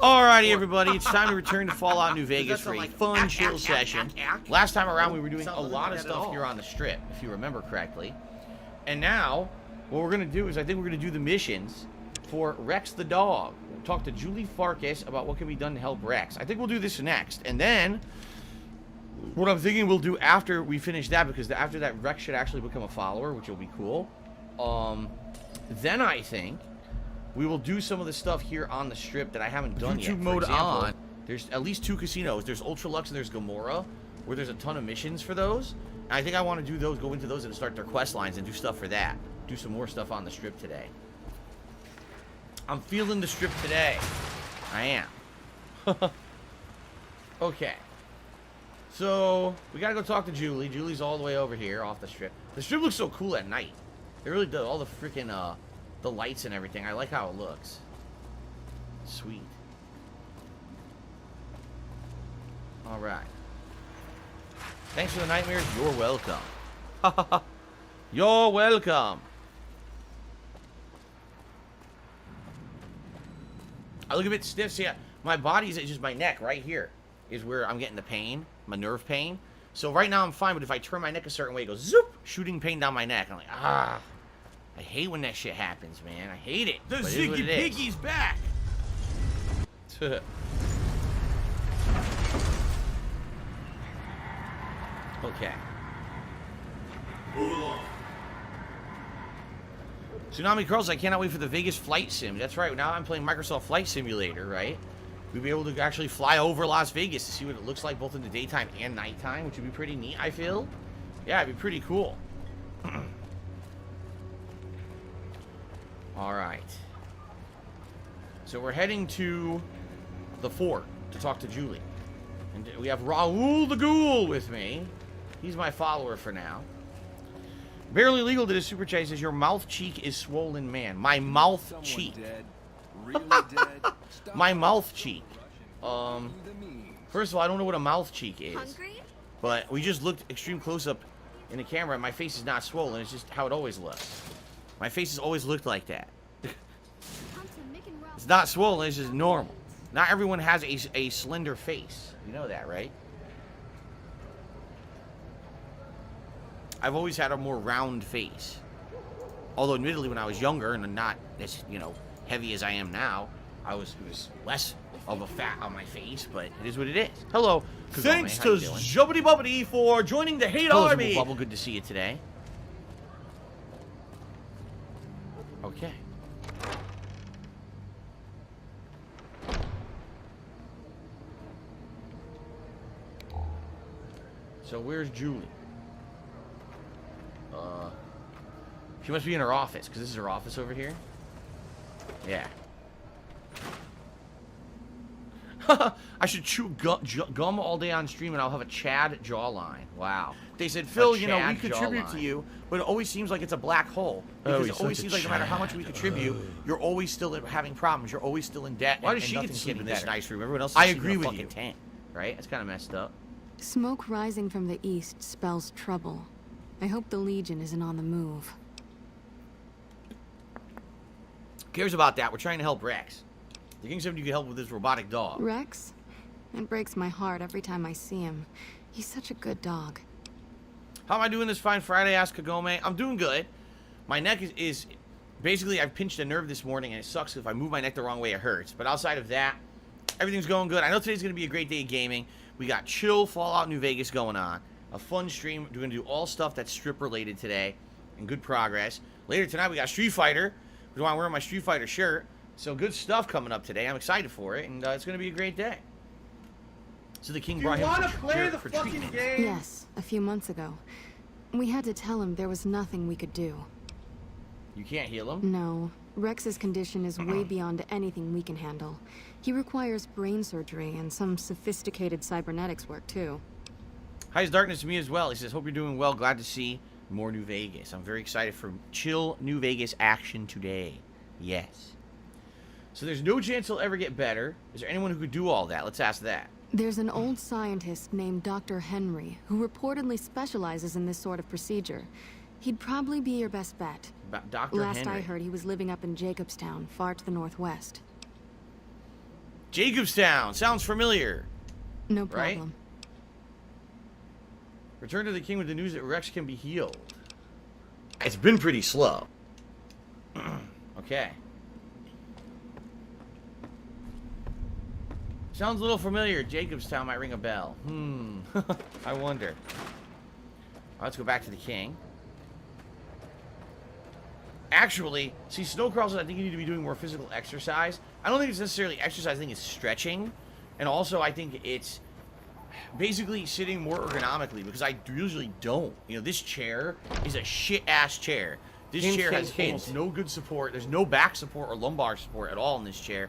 Alrighty, everybody, it's time to return to Fallout New Vegas Does that for a sound like fun, ack, chill ack, session. ack, ack? Last time around, we were doing Sounds a like lot of that at stuff all. here on the strip, if you remember correctly. And now, what we're going to do is I think we're going to do the missions for Rex the dog. We'll talk to Julie Farkas about what can be done to help Rex. I think we'll do this next. And then, what I'm thinking we'll do after we finish that, because after that, Rex should actually become a follower, which will be cool. Then I think we will do some of the stuff here on the strip that I haven't done yet. YouTube mode on. There's at least 2 casinos. There's Ultralux and there's Gomorrah, where there's a ton of missions for those. And I think I want to do those, go into those and start their quest lines and do stuff for that. Do some more stuff on the strip today. I'm feeling the strip today. I am. Okay. So, we gotta go talk to Julie. Julie's all the way over here off the strip. The strip looks so cool at night. It really does. All the freaking, the lights and everything. I like how it looks. Sweet. Alright. Thanks for the nightmares. You're welcome. You're welcome. I look a bit stiff. See, my body's just my neck right here is where I'm getting the pain, my nerve pain. So right now I'm fine, but if I turn my neck a certain way, it goes zoop, shooting pain down my neck. I'm like, ah. I hate when that shit happens, man. I hate it. The but it is what Ziggy it is. Piggy's back. Okay. Tsunami Curls, I cannot wait for the Vegas flight sim. That's right, now I'm playing Microsoft Flight Simulator, right? We'll be able to actually fly over Las Vegas to see what it looks like both in the daytime and nighttime, which would be pretty neat, I feel. Yeah, it'd be pretty cool. Alright. So we're heading to the fort to talk to Julie. And we have Raoul the Ghoul with me. He's my follower for now. Barely Legal did a super chat. He says, your mouth cheek is swollen, man. My mouth cheek. Dead. Really dead. Stop. My mouth cheek. First of all, I don't know what a mouth cheek is. Hungry? But we just looked extreme close-up in the camera, and my face is not swollen. It's just how it always looks. My face has always looked like that. It's not swollen. It's just normal. Not everyone has a slender face. You know that, right? I've always had a more round face. Although, admittedly, when I was younger and not as, heavy as I am now, it was less of a fat on my face, but it is what it is. Hello, Kagome. Thanks How to you doing? Jubbity Bubbity for joining the Hate Hello, Army. Bubble. Good to see you today. Okay. So where's Julie? She must be in her office, because this is her office over here. Yeah. I should chew gum all day on stream and I'll have a Chad jawline. Wow. They said, Phil, we Chad contribute jawline. to you, but it always seems like it's a black hole. Because it always seems like no matter how much we contribute, you're always still having problems. You're always still in debt. Why and- does and she get to nothing's sleep getting in this better. nice room? Everyone else is I sleeping agree in a with fucking you. tent. Right? It's kind of messed up. Smoke rising from the east spells trouble. I hope the Legion isn't on the move. Who cares about that? We're trying to help Rex. The King said you could help with this robotic dog. Rex? It breaks my heart every time I see him. He's such a good dog. How am I doing this fine Friday? Asked Kagome. I'm doing good. My neck is basically, I've pinched a nerve this morning, and it sucks. If I move my neck the wrong way, it hurts. But outside of that, everything's going good. I know today's going to be a great day of gaming. We got chill Fallout New Vegas going on. A fun stream. We're going to do all stuff that's strip related today. And good progress. Later tonight, we got Street Fighter. Which is why I'm wearing my Street Fighter shirt. So good stuff coming up today. I'm excited for it. And it's going to be a great day. So the King Do you brought him want to for, play here the for fucking treatment. game? Yes, a few months ago. We had to tell him there was nothing we could do. You can't heal him? No. Rex's condition is way beyond anything we can handle. He requires brain surgery and some sophisticated cybernetics work, too. Hi, it's Darkness to me as well. He says, hope you're doing well. Glad to see more New Vegas. I'm very excited for chill New Vegas action today. Yes. So there's no chance he'll ever get better. Is there anyone who could do all that? Let's ask that. There's an old scientist named Dr. Henry who reportedly specializes in this sort of procedure. He'd probably be your best bet. Dr. Last Henry. I heard, he was living up in Jacobstown, far to the northwest. Jacobstown. Sounds familiar. No Right? problem. Return to the King with the news that Rex can be healed. It's been pretty slow. Okay. Sounds a little familiar. Jacobstown might ring a bell. I wonder. Let's go back to the King. Actually, see, snow crawls, I think you need to be doing more physical exercise. I don't think it's necessarily exercise. I think it's stretching. And also, I think it's basically sitting more ergonomically, because I usually don't. This chair is a shit-ass chair. This chair has almost no good support. There's no back support or lumbar support at all in this chair.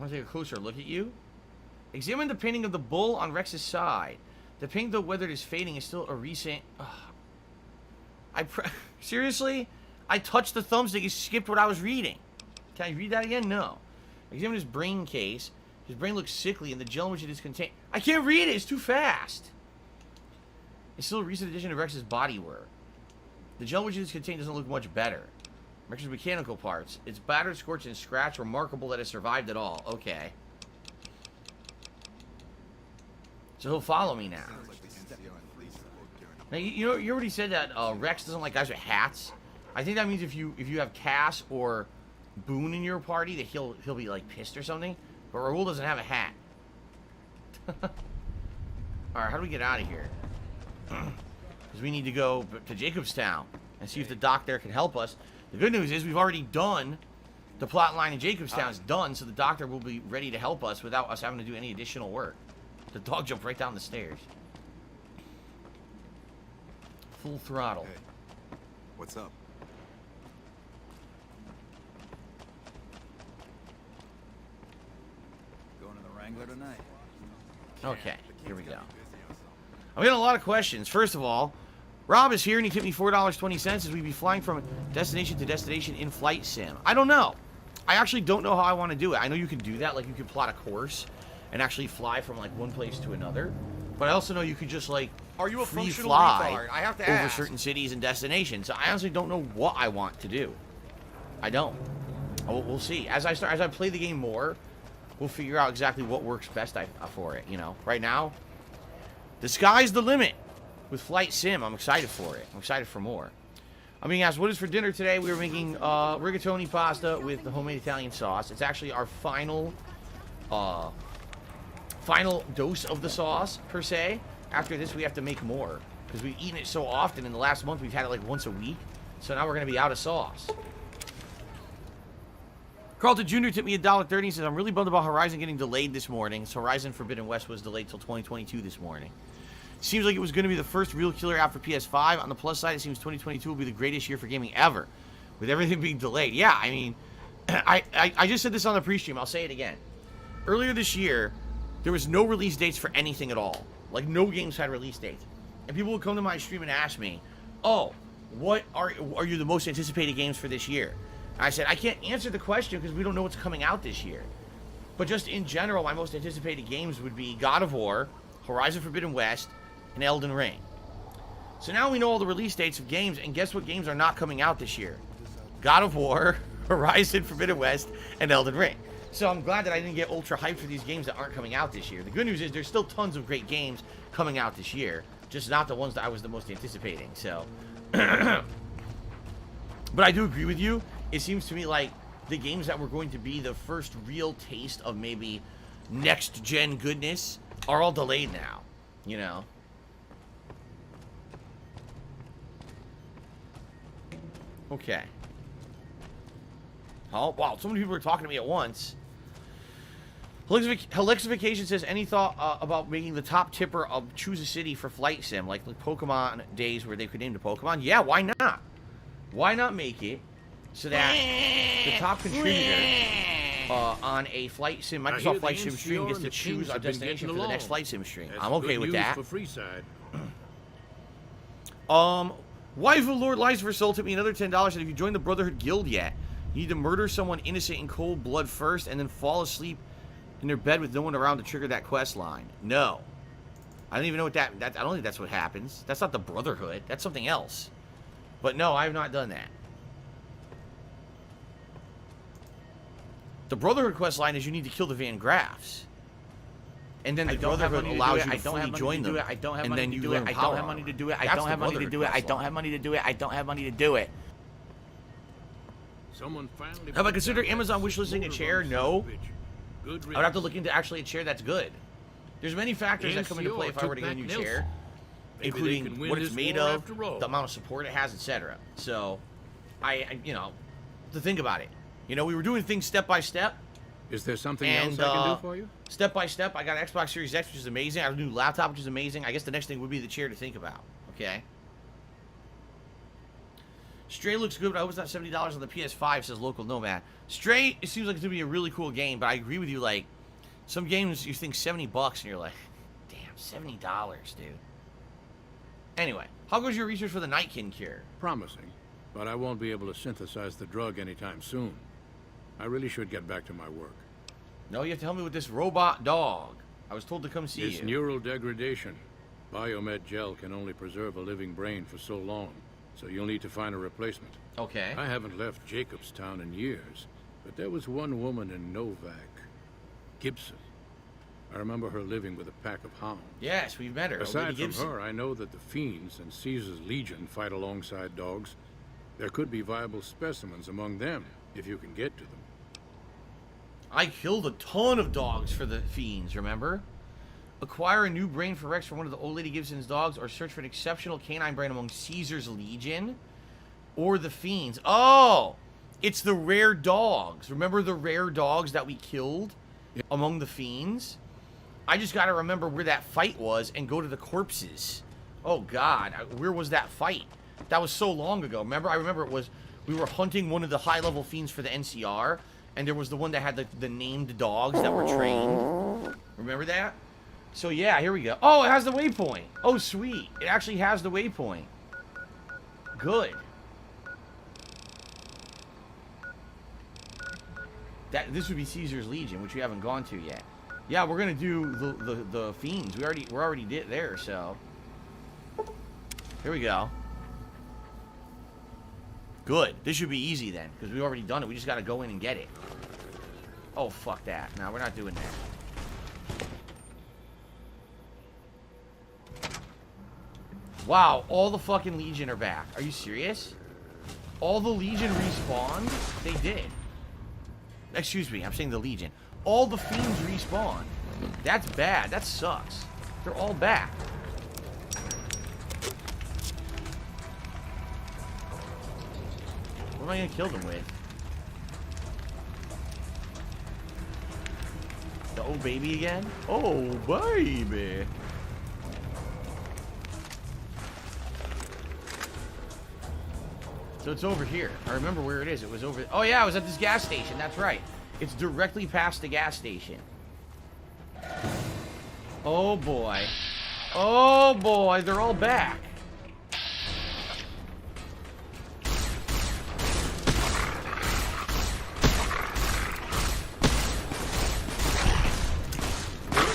I want to take a closer look at you. Examine the painting of the bull on Rex's side. The paint, though weathered, is fading. Is still a recent... Seriously? I touched the thumbstick. You skipped what I was reading. Can I read that again? No. Examine his brain case. His brain looks sickly, and the gel in which it is contained... I can't read it. It's too fast. It's still a recent addition to Rex's bodywork. The gel in which it is contained doesn't look much better. Rex's mechanical parts. It's battered, scorched, and scratched. Remarkable that it survived at all. Okay. So he'll follow me now. Now you already said that Rex doesn't like guys with hats. I think that means if you have Cass or Boone in your party, that he'll be like pissed or something. But Raul doesn't have a hat. All right, how do we get out of here? Because we need to go to Jacobstown and see if the doc there can help us. The good news is we've already done the plot line in Jacobstown is done, so the doctor will be ready to help us without us having to do any additional work. The dog jumped right down the stairs. Full throttle. Hey, what's up? Going to the Wrangler tonight. Okay, here we go. I'm getting a lot of questions. First of all, Rob is here and he tipped me $4.20 as we'd be flying from destination to destination in flight sim. I don't know. I actually don't know how I want to do it. I know you can do that, like you can plot a course and actually fly from like one place to another. But I also know you could just like Are you a free functional fly retard? I have to over ask. certain cities and destinations. So I honestly don't know what I want to do. I don't. We'll see. As I play the game more, we'll figure out exactly what works best for it. You know, right now, the sky's the limit with Flight Sim. I'm excited for it. I'm excited for more. I'm being asked, what is for dinner today? We were making rigatoni pasta with the homemade Italian sauce. It's actually our final dose of the sauce, per se. After this, we have to make more. Because we've eaten it so often. In the last month, we've had it like once a week. So now we're going to be out of sauce. Carlton Jr. tipped me $1.30. He says, I'm really bummed about Horizon getting delayed this morning. So Horizon Forbidden West was delayed till 2022 this morning. Seems like it was going to be the first real killer app for PS5. On the plus side, it seems 2022 will be the greatest year for gaming ever, with everything being delayed. Yeah, I mean, I just said this on the pre-stream. I'll say it again. Earlier this year, there was no release dates for anything at all. Like, no games had release dates. And people would come to my stream and ask me, oh, what are you the most anticipated games for this year? And I said, I can't answer the question because we don't know what's coming out this year. But just in general, my most anticipated games would be God of War, Horizon Forbidden West, and Elden Ring. So now we know all the release dates of games, and guess what games are not coming out this year? God of War, Horizon Forbidden West, and Elden Ring. So I'm glad that I didn't get ultra hyped for these games that aren't coming out this year. The good news is there's still tons of great games coming out this year, just not the ones that I was the most anticipating. So, but I do agree with you. It seems to me like the games that were going to be the first real taste of maybe next gen goodness are all delayed now, you know. Okay. Oh, wow. So many people are talking to me at once. Helixification says, any thought about making the top tipper of choose a city for flight sim, like the Pokemon days where they could name the Pokemon? Yeah, why not? Why not make it so that the top contributor on a flight sim, Microsoft Flight Sim stream gets to choose our destination for the next flight sim stream? I'm okay with that. Waifu Lord Lies for Soul tipped me another $10 that if you join the Brotherhood Guild yet, you need to murder someone innocent in cold blood first and then fall asleep in their bed with no one around to trigger that quest line. No. I don't even know what that I don't think that's what happens. That's not the Brotherhood. That's something else. But no, I have not done that. The Brotherhood quest line is you need to kill the Van Graffs. And then the Brotherhood allows you to fully join them. And then you learn power. I don't have money to do it. I don't have money to do it. I don't have money to do it. I don't have money to do it. Have I considered Amazon wishlisting a chair? No. I would have to look into actually a chair that's good. There's many factors that come into play if I were to get a new chair, including what it's made of, the amount of support it has, etc. So, you know, to think about it. You know, we were doing things step by step. Is there something else I can do for you? Step by step, I got an Xbox Series X, which is amazing. I have a new laptop, which is amazing. I guess the next thing would be the chair to think about. Okay. Stray looks good, but I hope it's not $70 on the PS5, says Local Nomad. Stray, it seems like it's going to be a really cool game, but I agree with you, like, some games you think $70 and you're like, damn, $70, dude. Anyway, how goes your research for the Nightkin cure? Promising, but I won't be able to synthesize the drug anytime soon. I really should get back to my work. No, you have to help me with this robot dog. I was told to come see It's you. neural degradation. Biomed gel can only preserve a living brain for so long, so you'll need to find a replacement. Okay. I haven't left Jacobstown in years, but there was one woman in Novak, Gibson. I remember her living with a pack of hounds. Yes, we've met her. Aside from Gibson. her, I know that the Fiends and Caesar's Legion fight alongside dogs. There could be viable specimens among them, if you can get to them. I killed a ton of dogs for the Fiends, remember? Acquire a new brain for Rex from one of the old lady Gibson's dogs, or search for an exceptional canine brain among Caesar's Legion or the Fiends. Oh, it's the rare dogs. Remember the rare dogs that we killed among the Fiends? I just got to remember where that fight was and go to the corpses. Oh, God. Where was that fight? That was so long ago. Remember? I remember it was, we were hunting one of the high-level Fiends for the NCR, and there was the one that had the named dogs that were trained. Remember that? So, yeah, here we go. Oh, it has the waypoint. Oh, sweet. It actually has the waypoint. Good. This would be Caesar's Legion, which we haven't gone to yet. Yeah, we're gonna do the Fiends. We're already there, so here we go. Good. This should be easy then, because we've already done it. We just gotta go in and get it. Oh, fuck that. No, we're not doing that. Wow, all the fucking Legion are back. Are you serious? All the Legion respawned? They did. Excuse me, I'm saying the Legion. All the Fiends respawn. That's bad. That sucks. They're all back. What am I gonna kill them with? The old baby again? Oh, baby. So it's over here. I remember where it is. It was over... Oh, yeah, it was at this gas station. That's right. It's directly past the gas station. Oh, boy. Oh, boy. They're all back.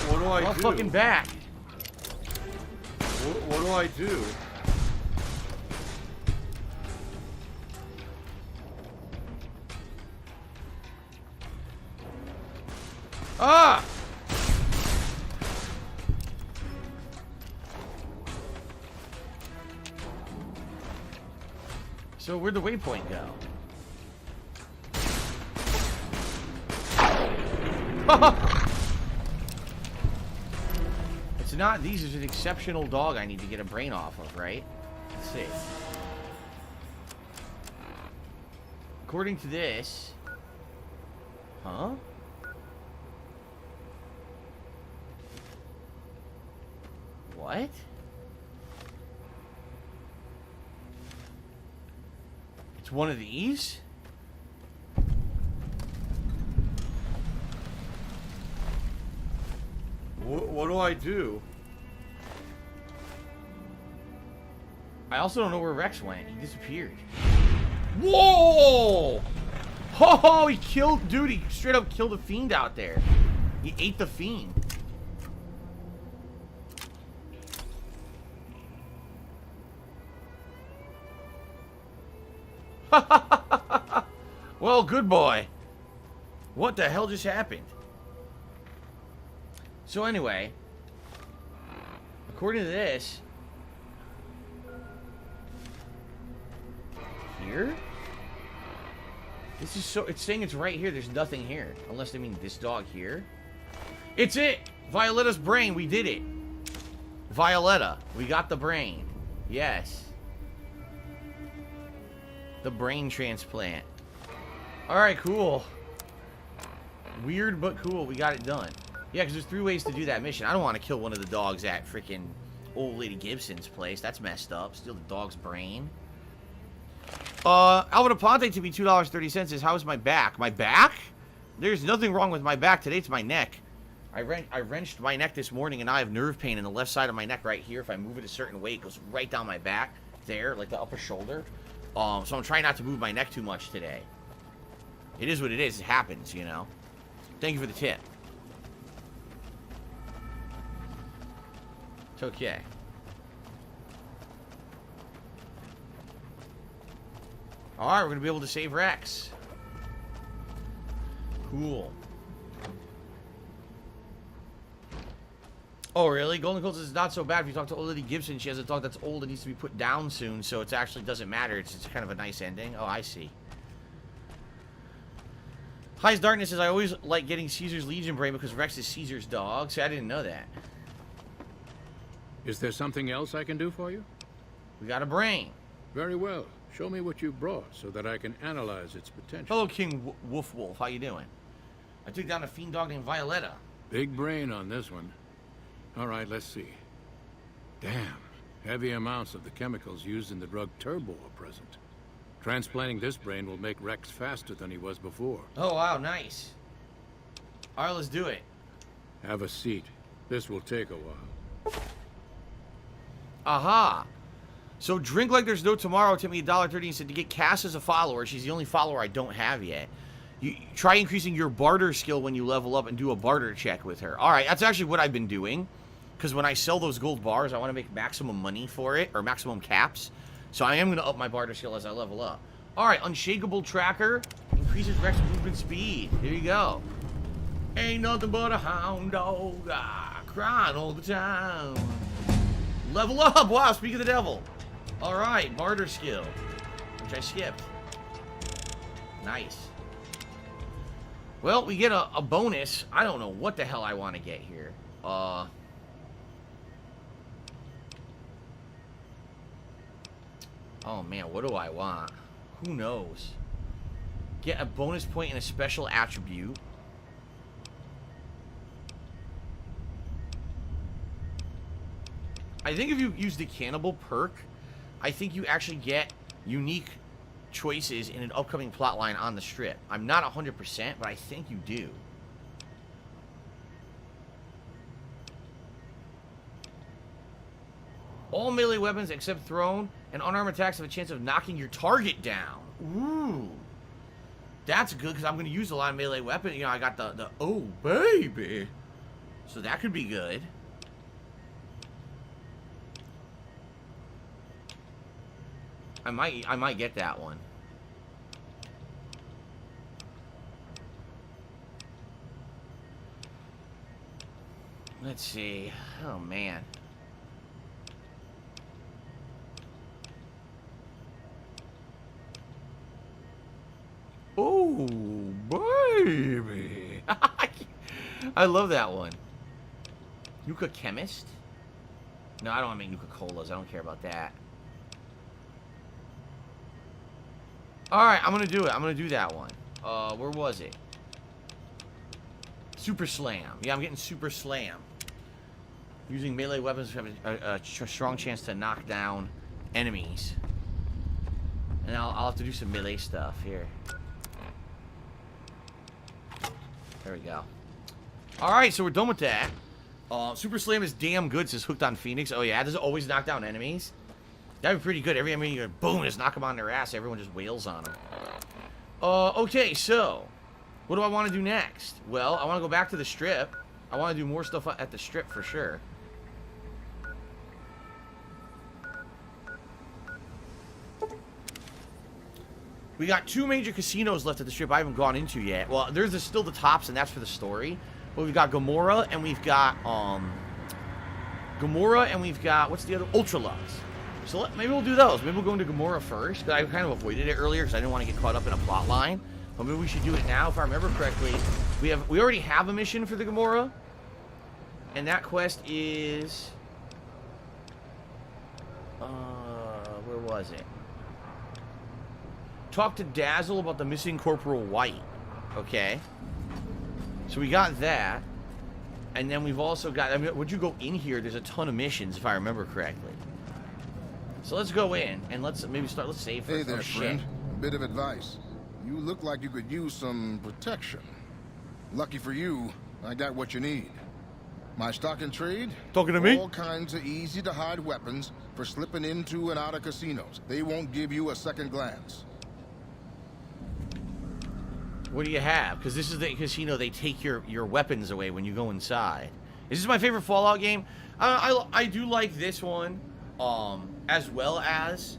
What do I do? All fucking back. What do I do? Ah! So where'd the waypoint go? It's not these. It's an exceptional dog I need to get a brain off of, right? Let's see. According to this... Huh? What? It's one of these? What do I do? I also don't know where Rex went. He disappeared. Whoa! Oh, he killed... Dude, he straight up killed a fiend out there. He ate the fiend. Well, good boy. What the hell just happened? So anyway, according to this, here? This is so... It's saying it's right here. There's nothing here. Unless they mean this dog here. It's it! Violetta's brain. We did it. Violetta. We got the brain. Yes. The brain transplant. Alright, cool. Weird, but cool. We got it done. Yeah, because there's 3 ways to do that mission. I don't want to kill one of the dogs at freaking old lady Gibson's place. That's messed up. Steal the dog's brain. Alvin Aponte to me $2.30 says, how's my back? My back? There's nothing wrong with my back. Today it's my neck. I wrenched my neck this morning, and I have nerve pain in the left side of my neck right here. If I move it a certain way, it goes right down my back there, like the upper shoulder. So I'm trying not to move my neck too much today. It is what it is. It happens, you know. Thank you for the tip. It's okay. Alright, we're going to be able to save Rex. Cool. Oh, really? Golden Coast is not so bad. If you talk to old Lady Gibson, she has a dog that's old and needs to be put down soon, so it actually doesn't matter. It's kind of a nice ending. Oh, I see. Highest Darkness says, I always like getting Caesar's Legion Brain because Rex is Caesar's dog. See, I didn't know that. Is there something else I can do for you? We got a brain. Very well. Show me what you brought so that I can analyze its potential. Hello, King Wolf Wolf. How you doing? I took down a fiend dog named Violetta. Big brain on this one. All right, let's see. Damn. Heavy amounts of the chemicals used in the drug Turbo are present. Transplanting this brain will make Rex faster than he was before. Oh, wow, nice. All right, let's do it. Have a seat. This will take a while. Aha. So drink like there's no tomorrow. Tipped me $1.30 and said to get Cass as a follower. She's the only follower I don't have yet. You try increasing your barter skill when you level up and do a barter check with her. All right, that's actually what I've been doing. Because when I sell those gold bars, I want to make maximum money for it, or maximum caps. So I am going to up my barter skill as I level up. All right, Unshakable Tracker increases Rex movement speed. Here you go. Ain't nothing but a hound dog, crying all the time. Level up! Wow, speak of the devil. All right, barter skill, which I skipped. Nice. Well, we get a bonus. I don't know what the hell I want to get here. Oh man, what do I want? Who knows? Get a bonus point and a special attribute. I think if you use the Cannibal perk, I think you actually get unique choices in an upcoming plotline on the strip. I'm not 100%, but I think you do. All melee weapons except thrown and unarmed attacks have a chance of knocking your target down. Ooh. That's good because I'm going to use a lot of melee weapons. You know, I got the oh, baby. So that could be good. I might get that one. Let's see. Oh man. Oh baby. I love that one. Nuka Chemist? No, I don't want to make Nuka Colas. I don't care about that. Alright, I'm gonna do it. I'm gonna do that one. Where was it? Super Slam. Yeah, I'm getting Super Slam. Using melee weapons have a strong chance to knock down enemies. And I'll have to do some melee stuff here. There we go. Alright, so we're done with that. Super Slam is damn good, says Hooked on Phoenix. Oh yeah, does it always knock down enemies? That'd be pretty good. Every enemy you boom, just knock them on their ass. Everyone just wails on them. Okay, so what do I want to do next? Well, I want to go back to the strip. I want to do more stuff at the strip for sure. We got 2 major casinos left at the strip I haven't gone into yet. Well, there's still the Tops, and that's for the story. But we've got Gomorrah, and we've got what's the other? Ultralux. So maybe we'll do those. Maybe we'll go into Gomorrah first. I kind of avoided it earlier because I didn't want to get caught up in a plot line. But maybe we should do it now. If I remember correctly, we already have a mission for the Gomorrah, and that quest is where was it? Talk to Dazzle about the missing Corporal White. Okay. So we got that. And then we've also got, I mean, would you go in here? There's a ton of missions, if I remember correctly. So let's go in and let's maybe start. Let's save. Hey there, shit. friend. bit of advice. You look like you could use some protection. Lucky for you, I got what you need. My stock and trade? Talking to me? All kinds of easy-to-hide weapons for slipping into and out of casinos. They won't give you a second glance. What do you have? Because this is the casino. They take your weapons away when you go inside. Is this my favorite Fallout game? I do like this one, as well as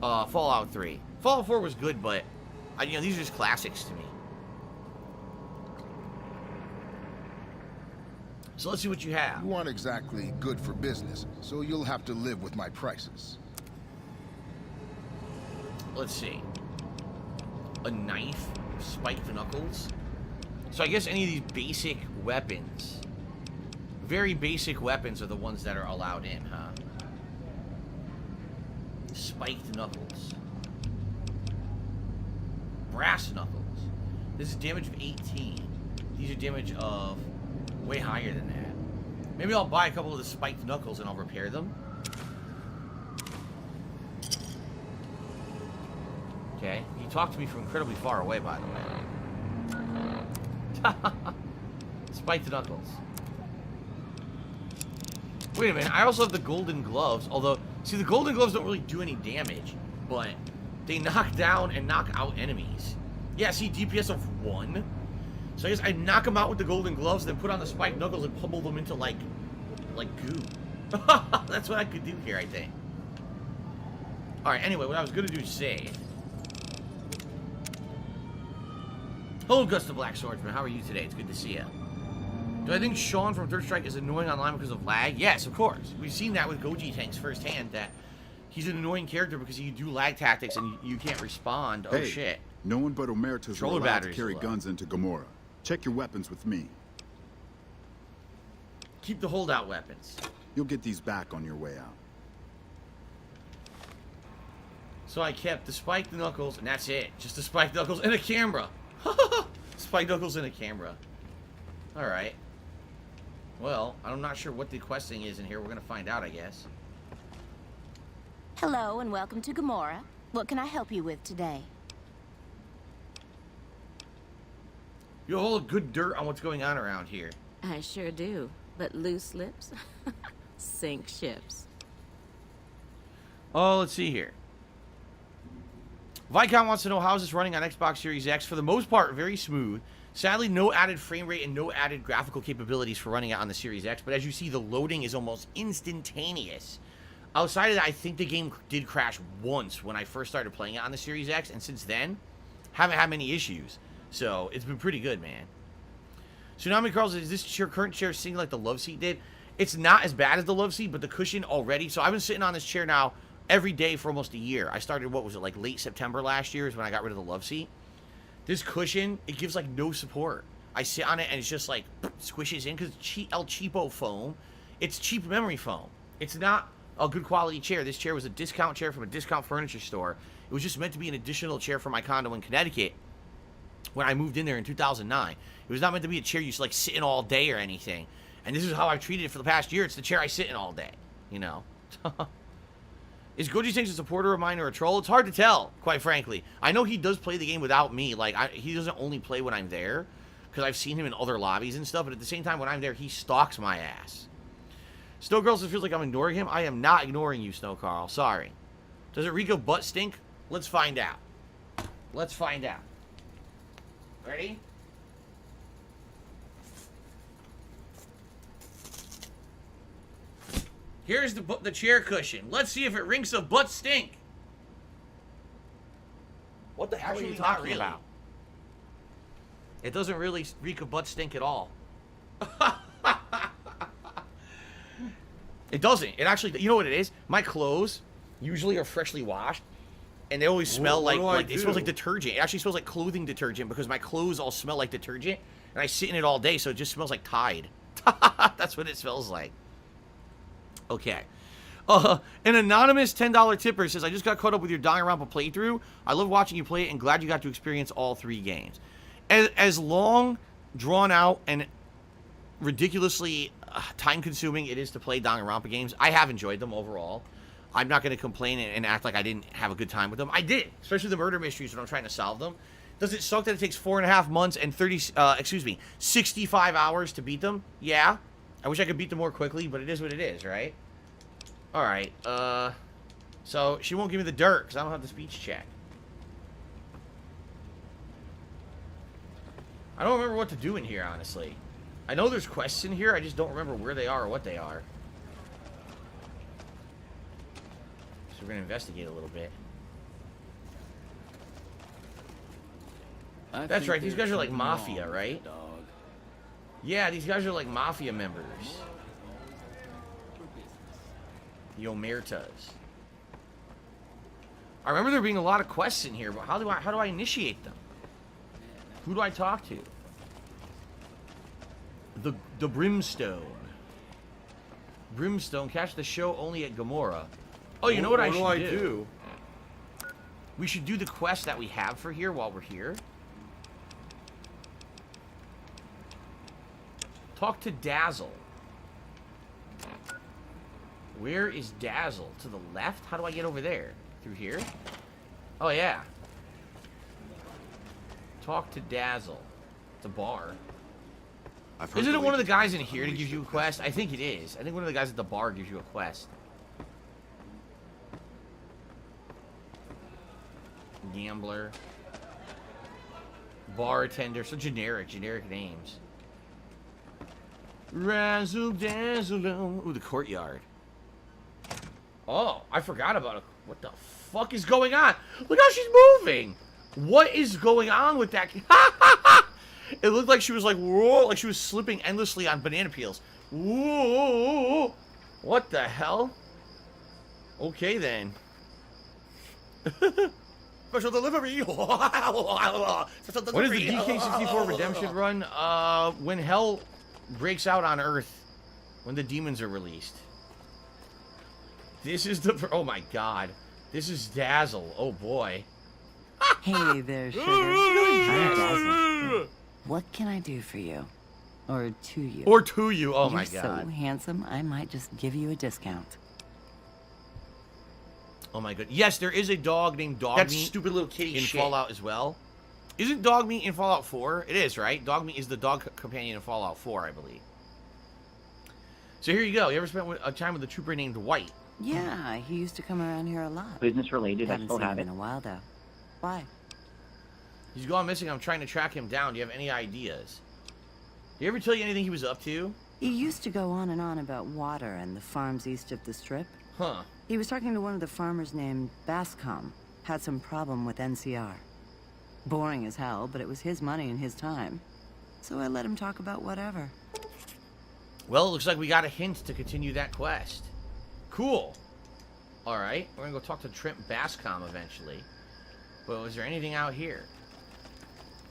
Fallout 3. Fallout 4 was good, but these are just classics to me. So let's see what you have. You aren't exactly good for business, so you'll have to live with my prices. Let's see. A knife, spiked knuckles. So I guess any of these basic weapons, very basic weapons, are the ones that are allowed in, huh? Spiked knuckles. Brass knuckles. This is damage of 18. These are damage of way higher than that. Maybe I'll buy a couple of the spiked knuckles and I'll repair them. Okay. You talked to me from incredibly far away, by the way. Spiked knuckles. Wait a minute. I also have the golden gloves. Although, see, the golden gloves don't really do any damage, but they knock down and knock out enemies. Yeah, see, DPS of 1. So I guess I'd knock them out with the golden gloves, then put on the spiked knuckles and pummel them into, like goo. That's what I could do here, I think. Alright, anyway, what I was going to do is save. Hello, Gus the Black Swordsman. How are you today? It's good to see you. Do I think Sean from Third Strike is annoying online because of lag? Yes, of course. We've seen that with Goji Tanks firsthand, that he's an annoying character because you do lag tactics and you can't respond. Oh, hey, shit. No one but Omertas are allowed to carry guns into Gomorrah. Check your weapons with me. Keep the holdout weapons. You'll get these back on your way out. So I kept the spiked knuckles, and that's it. Just the spiked knuckles and a camera. Spiked knuckles and a camera. Alright. Well, I'm not sure what the questing is in here. We're going to find out, I guess. Hello, and welcome to Gomorrah. What can I help you with today? You hold good dirt on what's going on around here. I sure do. But loose lips sink ships. Oh, let's see here. Vicon wants to know, how is this running on Xbox Series X? For the most part, very smooth. Sadly, no added frame rate and no added graphical capabilities for running it on the Series X. But as you see, the loading is almost instantaneous. Outside of that, I think the game did crash once when I first started playing it on the Series X. And since then, haven't had many issues. So, it's been pretty good, man. Tsunami Carl says, is this current chair sitting like the love seat did? It's not as bad as the love seat, but the cushion already. So, I've been sitting on this chair now every day for almost a year. I started, what was it, like late September last year is when I got rid of the love seat. This cushion, it gives like no support. I sit on it and it's just like squishes in because it's El Cheapo foam. It's cheap memory foam. It's not a good quality chair. This chair was a discount chair from a discount furniture store. It was just meant to be an additional chair for my condo in Connecticut when I moved in there in 2009. It was not meant to be a chair you just like sit in all day or anything. And this is how I've treated it for the past year. It's the chair I sit in all day, you know. Is Goji Tanks a supporter of mine or a troll? It's hard to tell, quite frankly. I know he does play the game without me. Like, he doesn't only play when I'm there, because I've seen him in other lobbies and stuff, but at the same time, when I'm there, he stalks my ass. Snow Girls, it feels like I'm ignoring him. I am not ignoring you, Snow Carl. Sorry. Does it reek of butt stink? Let's find out. Let's find out. Ready? Here's the chair cushion. Let's see if it reeks of butt stink. What the hell are you talking about? It doesn't really reek of butt stink at all. It doesn't. It actually, you know what it is? My clothes usually are freshly washed, and they always smell like it smells like detergent. It actually smells like clothing detergent because my clothes all smell like detergent, and I sit in it all day, so it just smells like Tide. That's what it smells like. Okay. An anonymous $10 tipper says, I just got caught up with your Danganronpa playthrough. I love watching you play it and glad you got to experience all 3 games. As long, drawn out, and ridiculously time-consuming it is to play Danganronpa games, I have enjoyed them overall. I'm not going to complain and act like I didn't have a good time with them. I did, especially the murder mysteries when I'm trying to solve them. Does it suck that it takes 4.5 months and 65 hours to beat them? Yeah. I wish I could beat them more quickly, but it is what it is, right? All right. So she won't give me the dirt because I don't have the speech check. I don't remember what to do in here, honestly. I know there's quests in here. I just don't remember where they are or what they are. So we're going to investigate a little bit. That's right. These guys are like mafia, right? Yeah, these guys are like mafia members. The Omertas. I remember there being a lot of quests in here, but how do I initiate them? Who do I talk to? The Brimstone. Brimstone, catch the show only at Gomorrah. Oh, you know what I should do? We should do the quest that we have for here while we're here. Talk to Dazzle. Where is Dazzle? To the left? How do I get over there? Through here? Oh, yeah. Talk to Dazzle. It's a bar. Isn't it one of the guys in here to give you a quest? I think it is. I think one of the guys at the bar gives you a quest. Gambler. Bartender. So generic names. Razzle dazzle. Ooh, the courtyard. Oh, I forgot about it. What the fuck is going on? Look how she's moving. What is going on with that? It looked like she was like, whoa, like she was slipping endlessly on banana peels. Whoa. What the hell? Okay, then. Special delivery. What is the DK64 redemption run? When hell breaks out on Earth, when the demons are released. This is the... Oh, my God. This is Dazzle. Oh, boy. Hey there, sugar. I'm Dazzle. What can I do for you? Or to you? Or to you. Oh, my You're God. so handsome, I might just give you a discount. Oh, my God. Yes, there is a dog named Dog That Meat stupid little kitty in shit. Fallout as well. Isn't Dog Meat in Fallout 4? It is, right? Dog Meat is the dog companion in Fallout 4, I believe. So here you go. You ever spent a time with a trooper named White? Yeah, he used to come around here a lot. Business related, I Haven't still seen have him it. in a while, though. Why? He's gone missing. I'm trying to track him down. Do you have any ideas? Did he ever tell you anything he was up to? He used to go on and on about water and the farms east of the Strip. Huh. He was talking to one of the farmers named Bascom. Had some problem with NCR. Boring as hell, but it was his money and his time. So I let him talk about whatever. Well, it looks like we got a hint to continue that quest. Cool. Alright, we're gonna go talk to Trent Bascom eventually. But is there anything out here?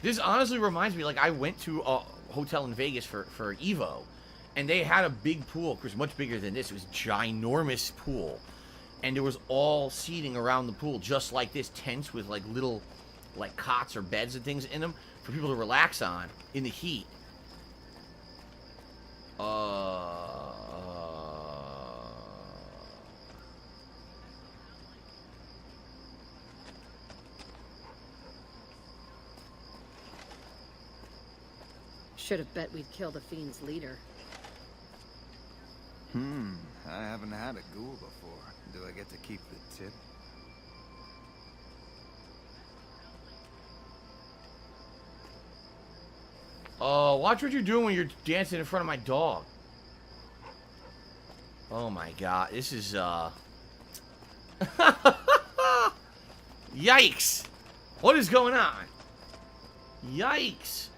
This honestly reminds me, like, I went to a hotel in Vegas for Evo, and they had a big pool. Of course, much bigger than this. It was a ginormous pool. And there was all seating around the pool, just like this, tents with, like, little, like, cots or beds and things in them for people to relax on in the heat. Should have bet we'd kill the Fiend's leader. I haven't had a ghoul before. Do I get to keep the tip? Watch what you're doing when you're dancing in front of my dog. Oh my God, this is, Yikes! What is going on? Yikes!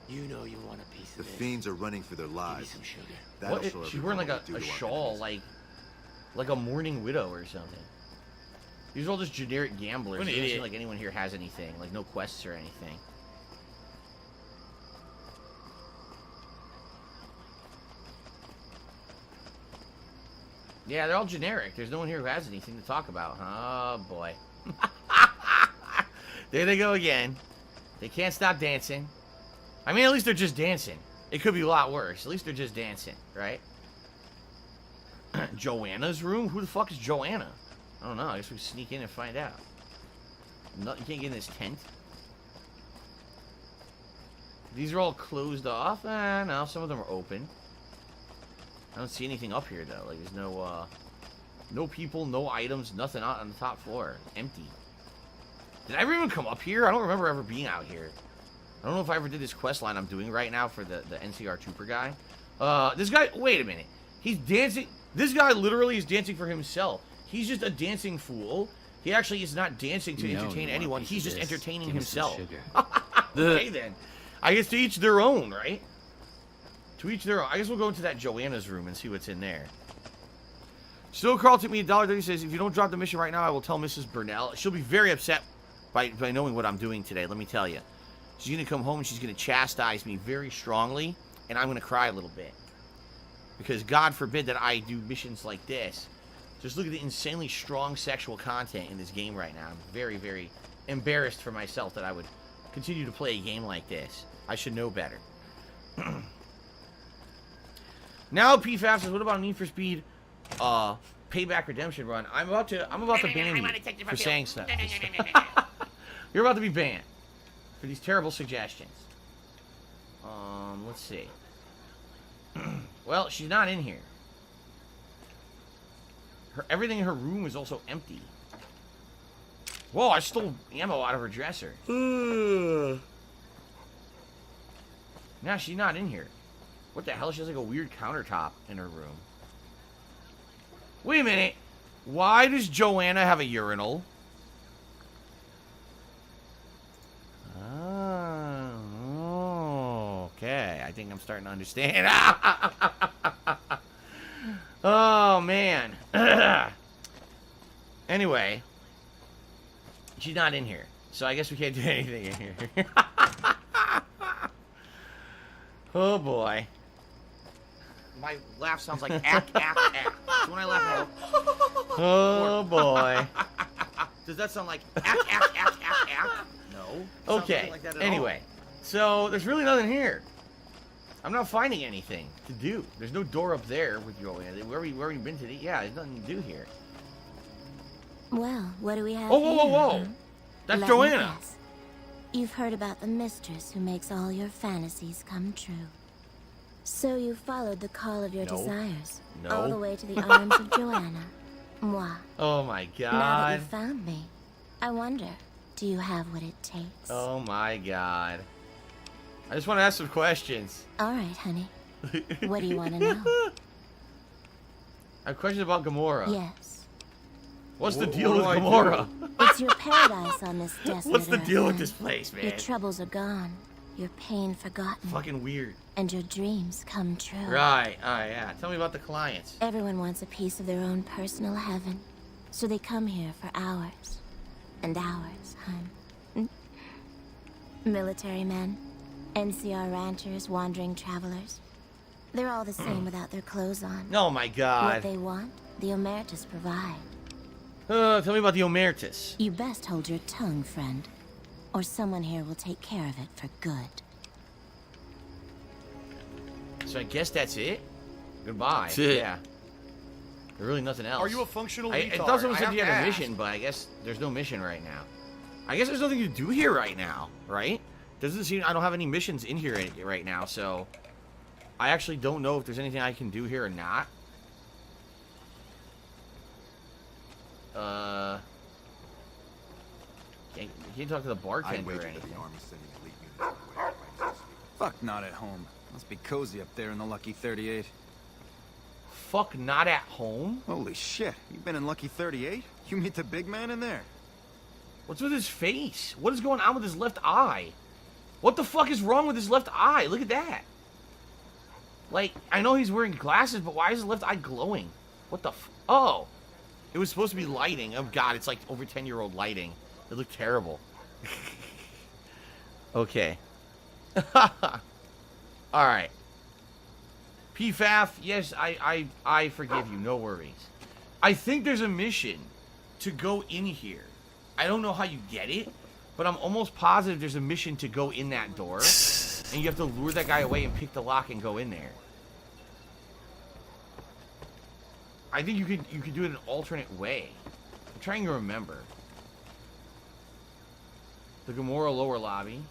You know you want a piece of The this. fiends are running for their lives. Some sugar. That'll What? show She's wearing like everyone a what to do to shawl, organize. like a mourning widow or something. These are all just generic gamblers. What It an doesn't idiot. seem like anyone here has anything, like no quests or anything. Yeah, they're all generic. There's no one here who has anything to talk about. Oh, boy. There they go again. They can't stop dancing. I mean, at least they're just dancing. It could be a lot worse. At least they're just dancing, right? Joanna's room? Who the fuck is Joanna? I don't know. I guess we can sneak in and find out. No, you can't get in this tent. These are all closed off. No, some of them are open. I don't see anything up here though. Like there's no, no people, no items, nothing out on the top floor. Empty. Did I ever even come up here? I don't remember ever being out here. I don't know if I ever did this quest line I'm doing right now for the NCR Trooper guy. This guy, wait a minute. He's dancing. This guy literally is dancing for himself. He's just a dancing fool. He actually is not dancing to entertain anyone. He's just entertaining himself. Okay then. I guess to each their own, right? To each their own. I guess we'll go into that Joanna's room and see what's in there. Still Carl took me $1.30. Says, if you don't drop the mission right now, I will tell Mrs. Burnell. She'll be very upset by knowing what I'm doing today, let me tell you. She's going to come home and she's going to chastise me very strongly, and I'm going to cry a little bit. Because God forbid that I do missions like this. Just look at the insanely strong sexual content in this game right now. I'm very, very embarrassed for myself that I would continue to play a game like this. I should know better. Now PFAF says, what about Need for Speed Payback Redemption Run? I'm about to ban you for saying stuff. You're about to be banned for these terrible suggestions. Let's see. Well, she's not in here. Everything in her room is also empty. Whoa, I stole ammo out of her dresser. Now she's not in here. What the hell? She has like a weird countertop in her room. Wait a minute. Why does Joanna have a urinal? Oh, okay. I think I'm starting to understand. Oh, man. Anyway. She's not in here. So I guess we can't do anything in here. Oh, boy. My laugh sounds like ack, ack, ack. So when I laugh, I go... Oh, boy. Does that sound like ack, ack, ack, ack, ack? No. Okay. Like that at anyway. So there's really nothing here. I'm not finding anything to do. There's no door up there with Joanna. Where we been today? Yeah, there's nothing to do here. Well, what do we have whoa, whoa, whoa, whoa. That's Joanna. You've heard about the mistress who makes all your fantasies come true. So you followed the call of your desires. No. All the way to the arms of Joanna. Moi. Oh my god. Now that you found me, I wonder, do you have what it takes? Oh my god. I just want to ask some questions. Alright, honey. What do you want to know? I have questions about Gamora. Yes. What's the deal with Gamora? It's your paradise on this desolate What's the deal with earth, this place, man? Your troubles are gone. Your pain forgotten. Fucking weird. And your dreams come true. Right. Yeah. Tell me about the clients. Everyone wants a piece of their own personal heaven. So they come here for hours. And hours, hun. Military men. NCR ranchers, wandering travelers. They're all the same without their clothes on. Oh my god. What they want, the Omertas provide. Tell me about the Omertas. You best hold your tongue, friend. Or someone here will take care of it for good. So I guess that's it? Goodbye. That's it. Yeah. There's really nothing else. Are you a functional I retard? thought someone said I you have had a to mission, but I guess there's no mission right now. I guess there's nothing to do here right now, right? Doesn't seem... I don't have any missions in here right now, so... I actually don't know if there's anything I can do here or not. Can't talk to the bartender or anything. Fuck, not at home. Must be cozy up there in the Lucky 38. Fuck, not at home? Holy shit, you been in Lucky 38? You meet the big man in there? What's with his face? What is going on with his left eye? What the fuck is wrong with his left eye? Look at that. Like, I know he's wearing glasses, but why is his left eye glowing? What the f... Oh. It was supposed to be lighting. Oh, God, it's like over 10-year-old lighting. It looked terrible. Okay. Alright. PFAF, yes, I forgive you. No worries. I think there's a mission to go in here. I don't know how you get it, but I'm almost positive there's a mission to go in that door. And you have to lure that guy away and pick the lock and go in there. I think you could do it an alternate way. I'm trying to remember. The Gomorrah lower lobby.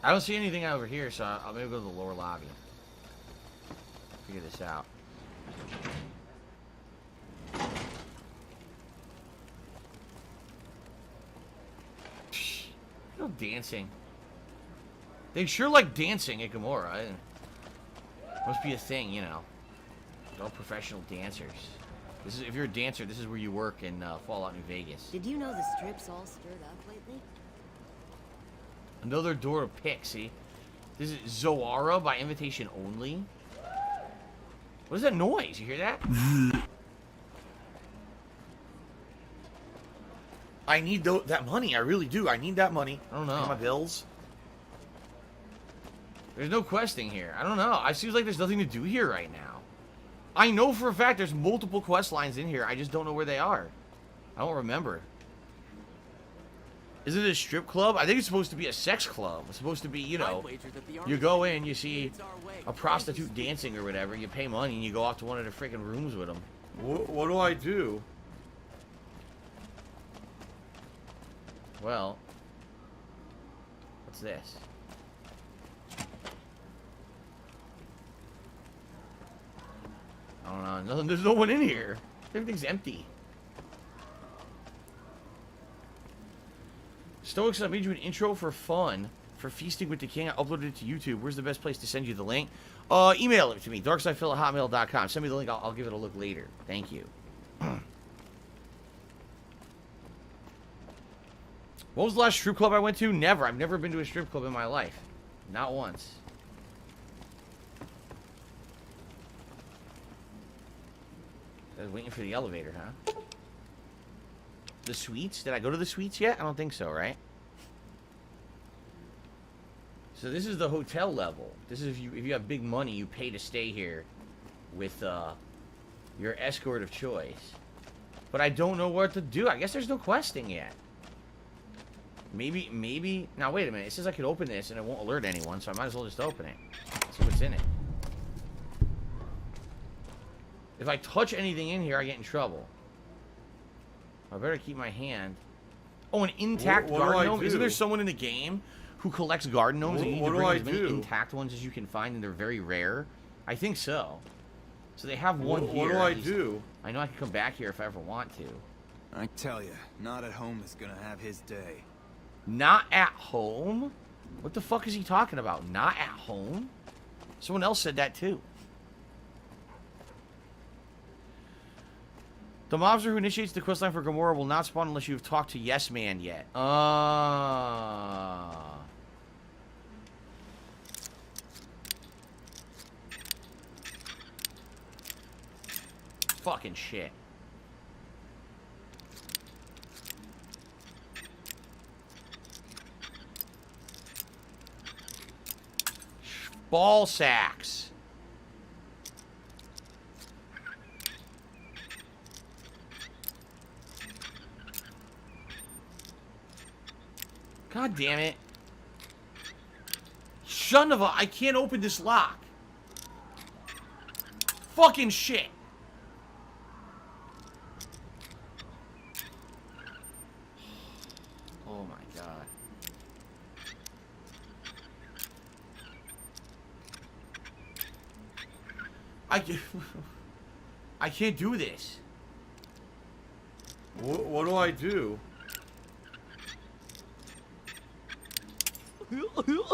I don't see anything over here, so I'll maybe go to the lower lobby. Figure this out. No dancing. They sure like dancing at Gomorrah. Must be a thing, you know. They're all professional dancers. This is, if you're a dancer, this is where you work in Fallout New Vegas. Did you know the strip's all stirred up lately? Another door to pick, see? This is Zoara by invitation only. What is that noise? You hear that? I need that money. I really do. I need that money. I don't know. My bills. There's no questing here. I don't know. It seems like there's nothing to do here right now. I know for a fact there's multiple quest lines in here. I just don't know where they are. I don't remember. Is it a strip club? I think it's supposed to be a sex club. It's supposed to be, you know, you go in, you see a prostitute dancing or whatever, you pay money, and you go off to one of the freaking rooms with them. What do I do? Well, what's this? I don't know. There's no one in here. Everything's empty. Stoics, I made you an intro for fun for Feasting with the King. I uploaded it to YouTube. Where's the best place to send you the link? Email it to me, darksidephil@hotmail.com. Send me the link. I'll give it a look later. Thank you. What was the last strip club I went to? Never. I've never been to a strip club in my life. Not once. I was waiting for the elevator, huh? The suites? Did I go to the suites yet? I don't think so, right? So this is the hotel level. This is if you have big money, you pay to stay here with your escort of choice. But I don't know what to do. I guess there's no questing yet. Maybe... Now, wait a minute. It says I could open this and it won't alert anyone, so I might as well just open it. See what's in it. If I touch anything in here, I get in trouble. I better keep my hand. Oh, an intact garden gnome? Isn't there someone in the game who collects garden gnomes? And you need to bring as many intact ones as you can find, and they're very rare? I think so. So they have one here. What do I do? I know I can come back here if I ever want to. I tell you, not at home is gonna have his day. Not at home? What the fuck is he talking about? Not at home? Someone else said that too. The mobster who initiates the questline for Gomorrah will not spawn unless you've talked to Yes Man yet. Fucking shit. Ball sacks. God damn it. Son of a... I can't open this lock. Fucking shit. Oh my god. I can't do this. What do I do?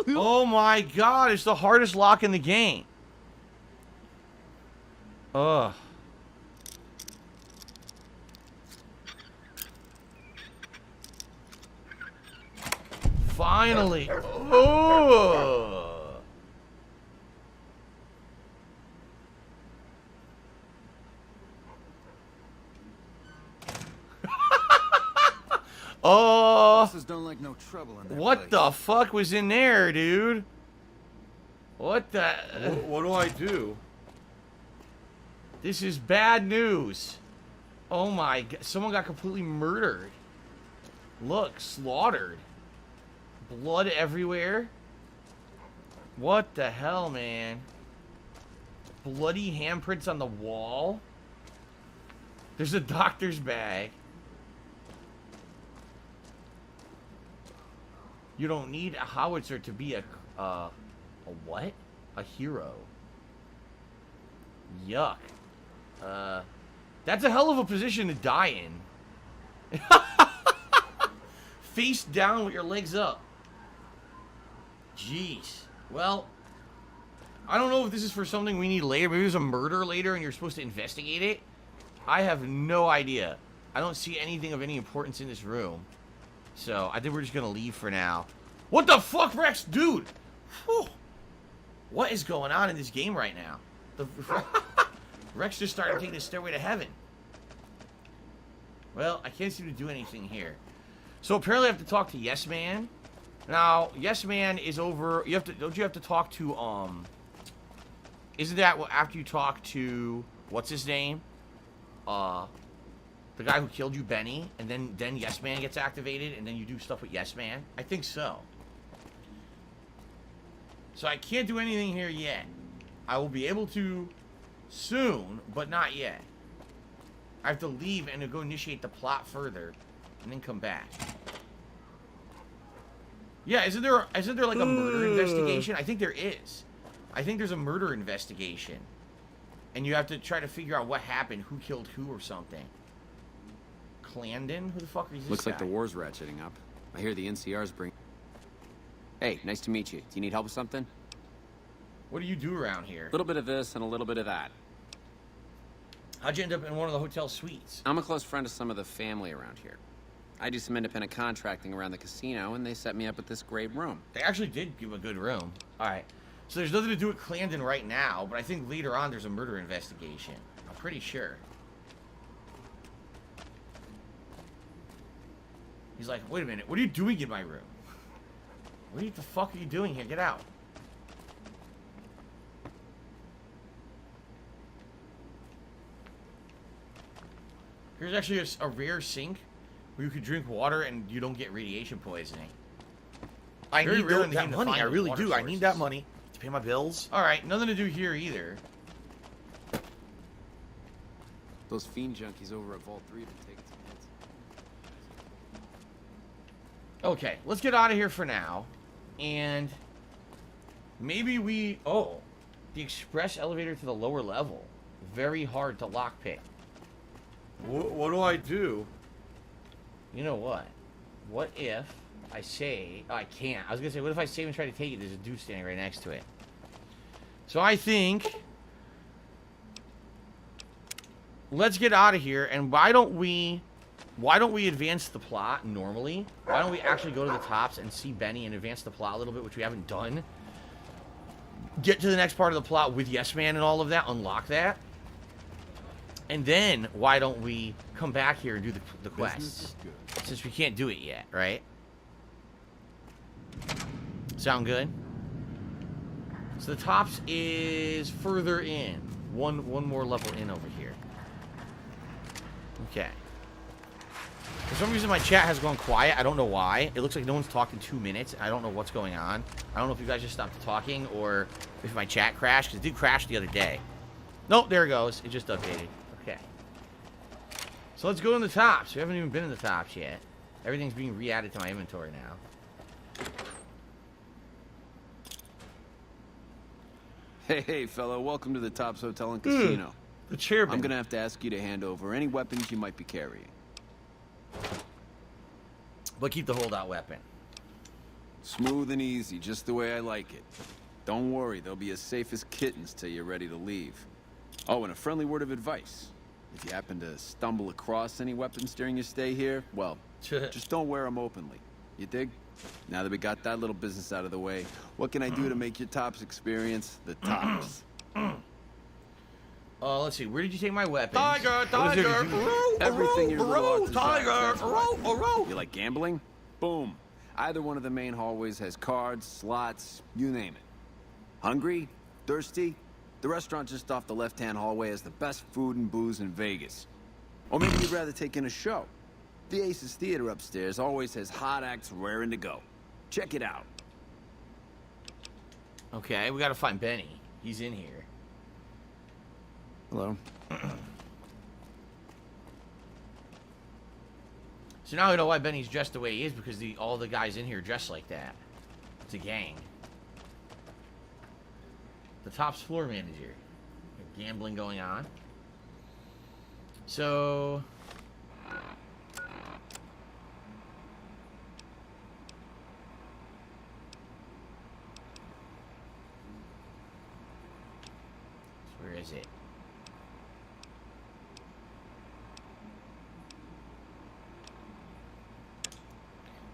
Oh my god, it's the hardest lock in the game. Ugh. Finally. Ugh. Oh, don't like no trouble in what the fuck was in there, dude? What the? What do I do? This is bad news. Oh my god, someone got completely murdered. Look, slaughtered. Blood everywhere. What the hell, man? Bloody handprints on the wall? There's a doctor's bag. You don't need a howitzer to be a what? A hero. Yuck. That's a hell of a position to die in. Face down with your legs up. Jeez. Well, I don't know if this is for something we need later. Maybe there's a murder later and you're supposed to investigate it. I have no idea. I don't see anything of any importance in this room. So, I think we're just gonna leave for now. What the fuck, Rex? Dude! Whew. What is going on in this game right now? Rex just started taking the stairway to heaven. Well, I can't seem to do anything here. So, apparently I have to talk to Yes Man. Now, Yes Man is over... Don't you have to talk to, Isn't that after you talk to... What's his name? The guy who killed you, Benny, and then Yes Man gets activated, and then you do stuff with Yes Man? I think so. So I can't do anything here yet. I will be able to soon, but not yet. I have to leave and to go initiate the plot further, and then come back. Yeah, isn't there like a murder investigation? I think there is. I think there's a murder investigation. And you have to try to figure out what happened, who killed who or something. Clandon? Who the fuck is this Looks guy? like the war's ratcheting up. I hear the NCR's bring... Hey, nice to meet you. Do you need help with something? What do you do around here? A little bit of this and a little bit of that. How'd you end up in one of the hotel suites? I'm a close friend of some of the family around here. I do some independent contracting around the casino, and they set me up with this great room. They actually did give a good room. Alright. So there's nothing to do with Clandon right now, but I think later on there's a murder investigation. I'm pretty sure. He's like, wait a minute, what are you doing in my room? What the fuck are you doing here? Get out. Here's actually a rare sink where you could drink water and you don't get radiation poisoning. I Very need rare in the that game to money. find I really water do. I need that sources. money To pay my bills. Alright, nothing to do here either. Those fiend junkies over at Vault 3 have been taking some hits. Okay, let's get out of here for now. And maybe we... Oh, the express elevator to the lower level. Very hard to lockpick. What do I do? You know what? What if I say... Oh, I can't. I was going to say, what if I save and try to take it? There's a dude standing right next to it. So I think... Let's get out of here, and why don't we advance the plot normally? Why don't we actually go to the tops and see Benny and advance the plot a little bit, which we haven't done? Get to the next part of the plot with Yes Man and all of that, unlock that. And then, why don't we come back here and do the quests? Since we can't do it yet, right? Sound good? So the tops is further in. One more level in over here. Okay. For some reason, my chat has gone quiet. I don't know why. It looks like no one's talked in 2 minutes. I don't know what's going on. I don't know if you guys just stopped talking or if my chat crashed. Because it did crash the other day. Nope, there it goes. It just updated. Okay. So let's go in the tops. We haven't even been in the tops yet. Everything's being re-added to my inventory now. Hey, fellow. Welcome to the Tops Hotel and Casino. The chairman. I'm gonna have to ask you to hand over any weapons you might be carrying. But keep the holdout weapon. Smooth and easy, just the way I like it. Don't worry, they'll be as safe as kittens till you're ready to leave. Oh, and a friendly word of advice. If you happen to stumble across any weapons during your stay here, well, just don't wear them openly. You dig? Now that we got that little business out of the way, what can I do to make your Tops experience the tops? Let's see. Where did you take my weapons? Tiger, tiger, Everything you're row, tiger, row. You like gambling? Boom. Either one of the main hallways has cards, slots, you name it. Hungry? Thirsty? The restaurant just off the left-hand hallway has the best food and booze in Vegas. Or maybe you'd rather take in a show. The Aces Theater upstairs always has hot acts raring to go. Check it out. Okay, we gotta find Benny. He's in here. Hello. So now we know why Benny's dressed the way he is, because all the guys in here dress like that. It's a gang. The top's floor manager. Gambling going on. So... where is it?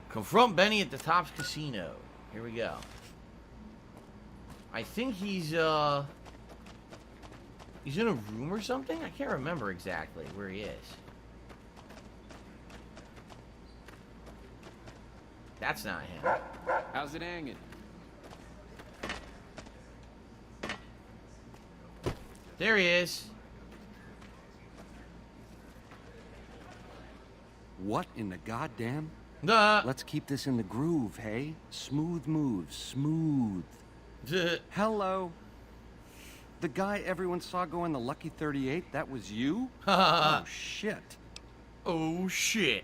Confront Benny at the Tops Casino. Here we go. I think he's in a room or something? I can't remember exactly where he is. That's not him. How's it hanging? There he is. What in the goddamn? Duh. Let's keep this in the groove, hey? Smooth moves, smooth. Duh. Hello. The guy everyone saw go in the Lucky 38, that was you? Oh, shit. Oh, shit.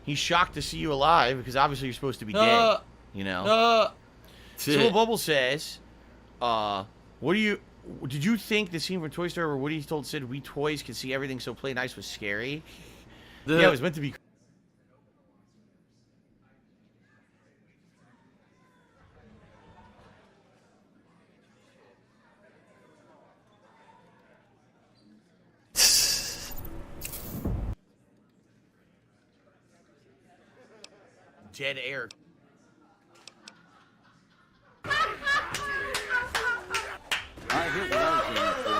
He's shocked to see you alive, because obviously you're supposed to be dead. You know? So Bubble says, what do you... Did you think the scene from Toy Story where Woody told Sid we toys could see everything, so play nice was scary? Yeah, it was meant to be... Dead air. I hear what I was aiming for.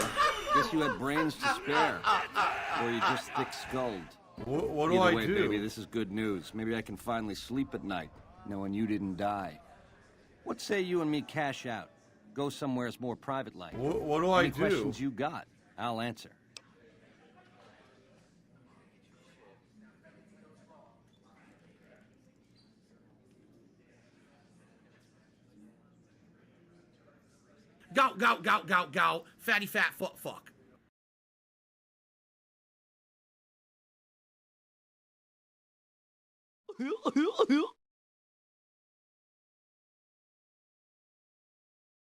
Guess you had brains to spare. Or you just thick-skulled. What do Either I way, do? baby, this is good news. Maybe I can finally sleep at night, knowing you didn't die. What say you and me cash out? Go somewhere more private-like. What do I Any do? questions you got, I'll answer. Go. Fatty fat fuck.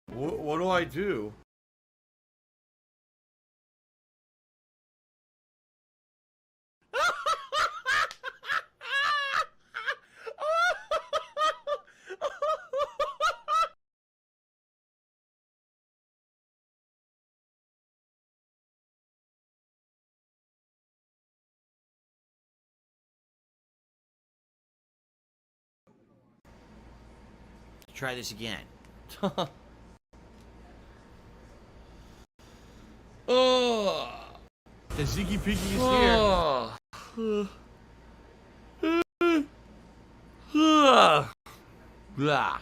What do I do? Try this again. Oh, the Ziggy Piggy is here. Blah.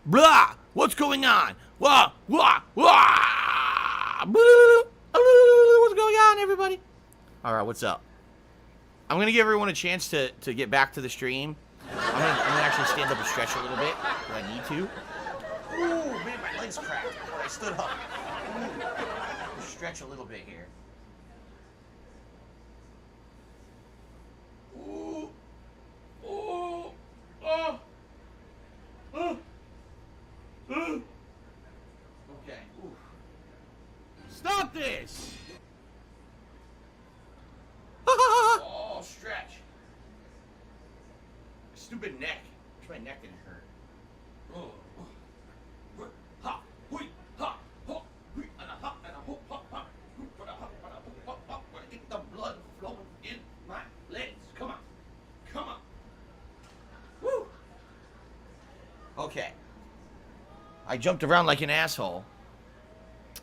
Blah. What's going on? What's going on, everybody? All right, what's up? I'm gonna give everyone a chance to get back to the stream. I'm gonna actually stand up and stretch a little bit if I need to. Ooh, man, my legs cracked when I stood up. Ooh. Stretch a little bit here. Ooh. Ooh. Oh. Okay. Ooh. Stop this! Oh, stretch. Stupid neck. My neck didn't hurt. Oh. Ha, hui, ha, ho, hui, and a ha, and a ho, ha, ha, hui, and a ha, and a ho, ha, ha. Wanna get the blood flowing in my legs. Come on. Woo. Okay. I jumped around like an asshole.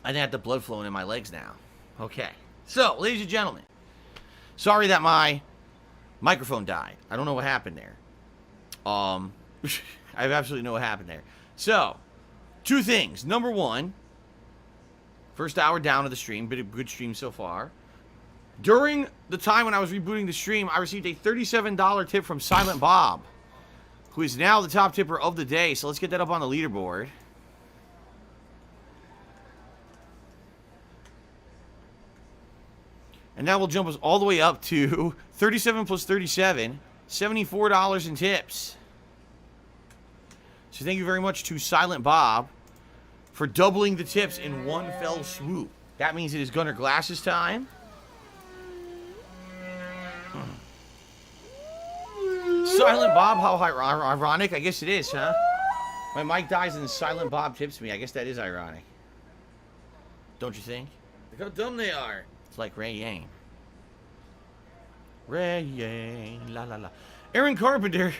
I think I have the blood flowing in my legs now. Okay. So, ladies and gentlemen, sorry that my microphone died. I don't know what happened there. I have absolutely no what happened there. So, two things. Number one, first hour down of the stream, been a good stream so far. During the time when I was rebooting the stream, I received a $37 tip from Silent Bob. who is now the top tipper of the day. So let's get that up on the leaderboard. And that will jump us all the way up to 37 plus 37, $74 in tips. So thank you very much to Silent Bob for doubling the tips in one fell swoop. That means it is Gunner Glasses time. Silent Bob, how ironic. I guess it is, huh? My mic dies and Silent Bob tips me. I guess that is ironic. Don't you think? Look how dumb they are. It's like Ray Yang. Ray Yang, la la la. Aaron Carpenter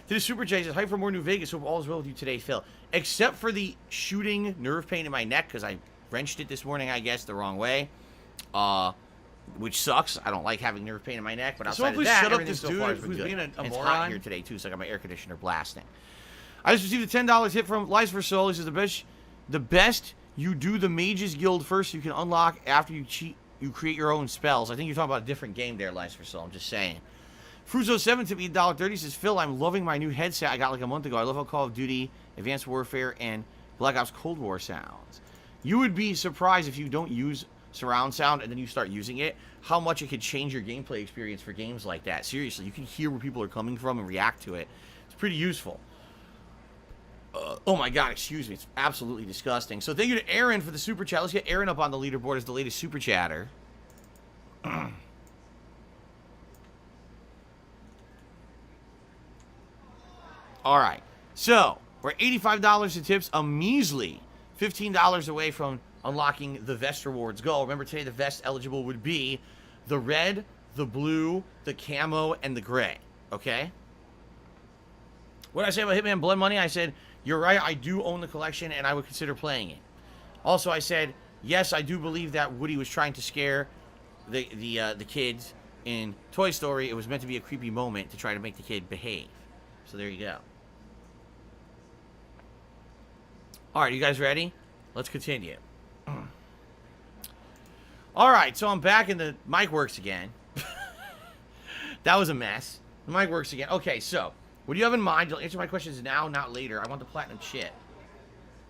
did a super chat. Says, hype for more New Vegas. Hope all is well with you today, Phil. Except for the shooting nerve pain in my neck because I wrenched it this morning, I guess, the wrong way. Which sucks. I don't like having nerve pain in my neck, but outside of that, shut up everything this so dude far has been who's good. being a And it's moron. hot here today too, so I got my air conditioner blasting. I just received a $10 hit from Lies for Soul. He says the best you do the Mages Guild first. You can unlock after you cheat. You create your own spells. I think you're talking about a different game there, Lies for Soul. I'm just saying. Fruzo7 to me $1.30 says, Phil, I'm loving my new headset I got like a month ago. I love how Call of Duty, Advanced Warfare, and Black Ops Cold War sounds. You would be surprised if you don't use surround sound and then you start using it, how much it could change your gameplay experience for games like that. Seriously, you can hear where people are coming from and react to it. It's pretty useful. Oh my god, excuse me. It's absolutely disgusting. So thank you to Aaron for the super chat. Let's get Aaron up on the leaderboard as the latest super chatter. Alright, so we're $85 in tips, a measly $15 away from unlocking the vest rewards goal. Remember today the vest eligible would be the red, the blue, the camo, and the gray. Okay? What did I say about Hitman Blood Money? I said, you're right, I do own the collection and I would consider playing it. Also, I said, yes, I do believe that Woody was trying to scare the kids in Toy Story. It was meant to be a creepy moment to try to make the kid behave. So there you go. Alright, you guys ready? Let's continue. Alright, so I'm back and the mic works again. That was a mess. The mic works again. Okay, so, what do you have in mind? You'll answer my questions now, not later. I want the platinum shit.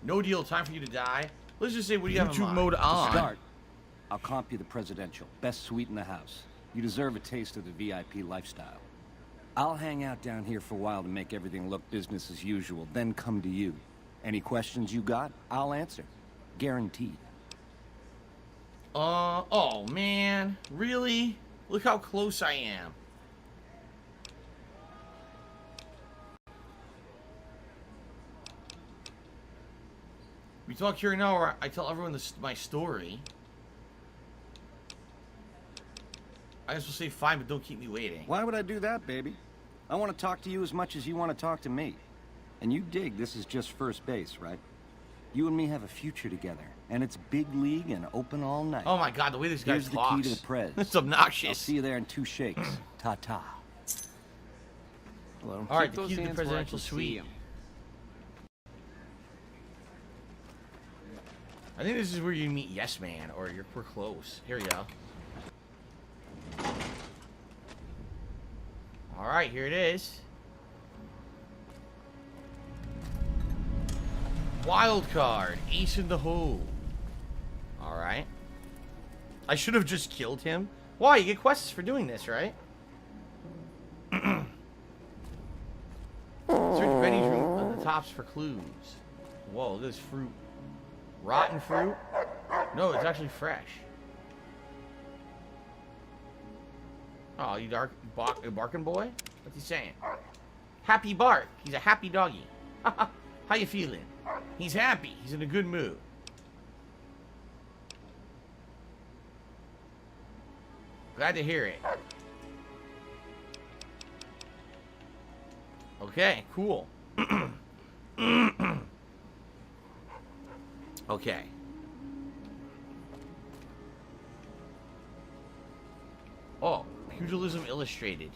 No deal, time for you to die. Let's just say, what do you have in YouTube mind? mode on. To start, I'll comp you the presidential. Best suite in the house. You deserve a taste of the VIP lifestyle. I'll hang out down here for a while to make everything look business as usual, then come to you. Any questions you got, I'll answer. Guaranteed. Oh man. Really? Look how close I am. We talk here now where I tell everyone my story. I guess we'll say fine, but don't keep me waiting. Why would I do that, baby? I want to talk to you as much as you want to talk to me. And you dig this is just first base, right? You and me have a future together, and it's big league and open all night. Oh my god, the way this guy Here's talks. the key to the prez. It's obnoxious. I'll see you there in 2 shakes. Ta-ta. Hello. Alright, the key to the presidential suite. I think this is where you meet Yes Man, or we're close. Here we go. Alright, here it is. Wild card, ace in the hole. Alright. I should have just killed him. Why? You get quests for doing this, right? Search Benny's room on the tops for clues. Whoa, look at this fruit. Rotten fruit? No, it's actually fresh. Oh, you barking boy? What's he saying? Happy bark. He's a happy doggy. How you feeling? He's happy. He's in a good mood. Glad to hear it. Okay, cool. Okay. Oh, Pugilism Illustrated.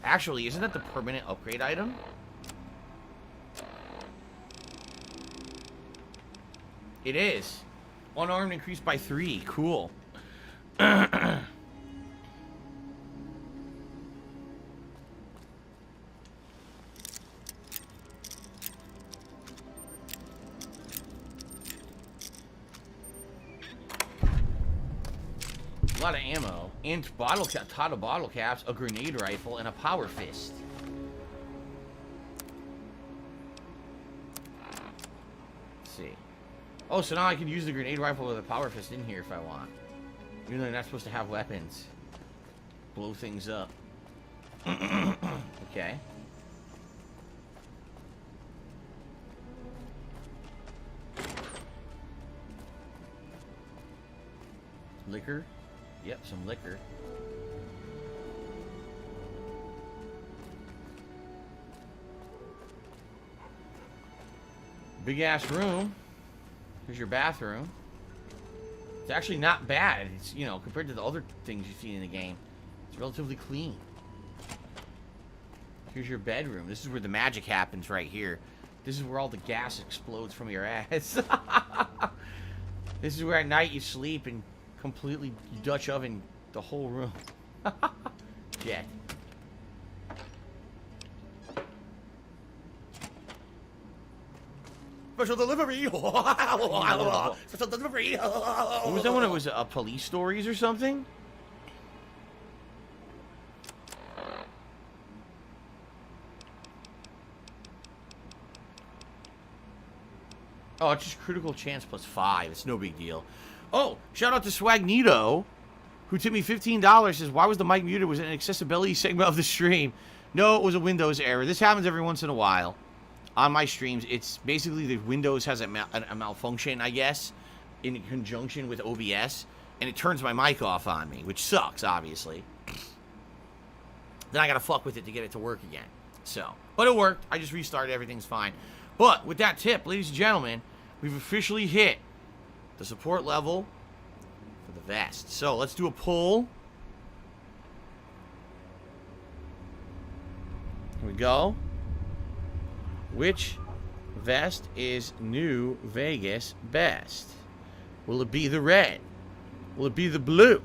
Actually, isn't that the permanent upgrade item? It is. Unarmed increased by 3. Cool. lot of ammo. And ton of bottle caps, a grenade rifle, and a power fist. Let's see. Oh, so now I can use the grenade rifle with a power fist in here if I want. Even though they're not supposed to have weapons. Blow things up. Okay. Liquor. Yep, some liquor. Big ass room. Here's your bathroom. It's actually not bad. It's, you know, compared to the other things you've seen in the game, it's relatively clean. Here's your bedroom. This is where the magic happens right here. This is where all the gas explodes from your ass. This is where at night you sleep and completely Dutch oven the whole room. Jet. Special delivery. Special delivery. What was that one? It was police stories or something? Oh, it's just critical chance +5. It's no big deal. Oh, shout out to Swagnito, who tipped me $15. Says, why was the mic muted? Was it an accessibility segment of the stream? No, it was a Windows error. This happens every once in a while on my streams. It's basically the Windows has a malfunction, I guess, in conjunction with OBS, and it turns my mic off on me, which sucks, obviously. Then I gotta fuck with it to get it to work again. So, but it worked. I just restarted. Everything's fine. But with that tip, ladies and gentlemen, we've officially hit the support level for the vest. So let's do a poll. Here we go. Which vest is New Vegas best? Will it be the red? Will it be the blue?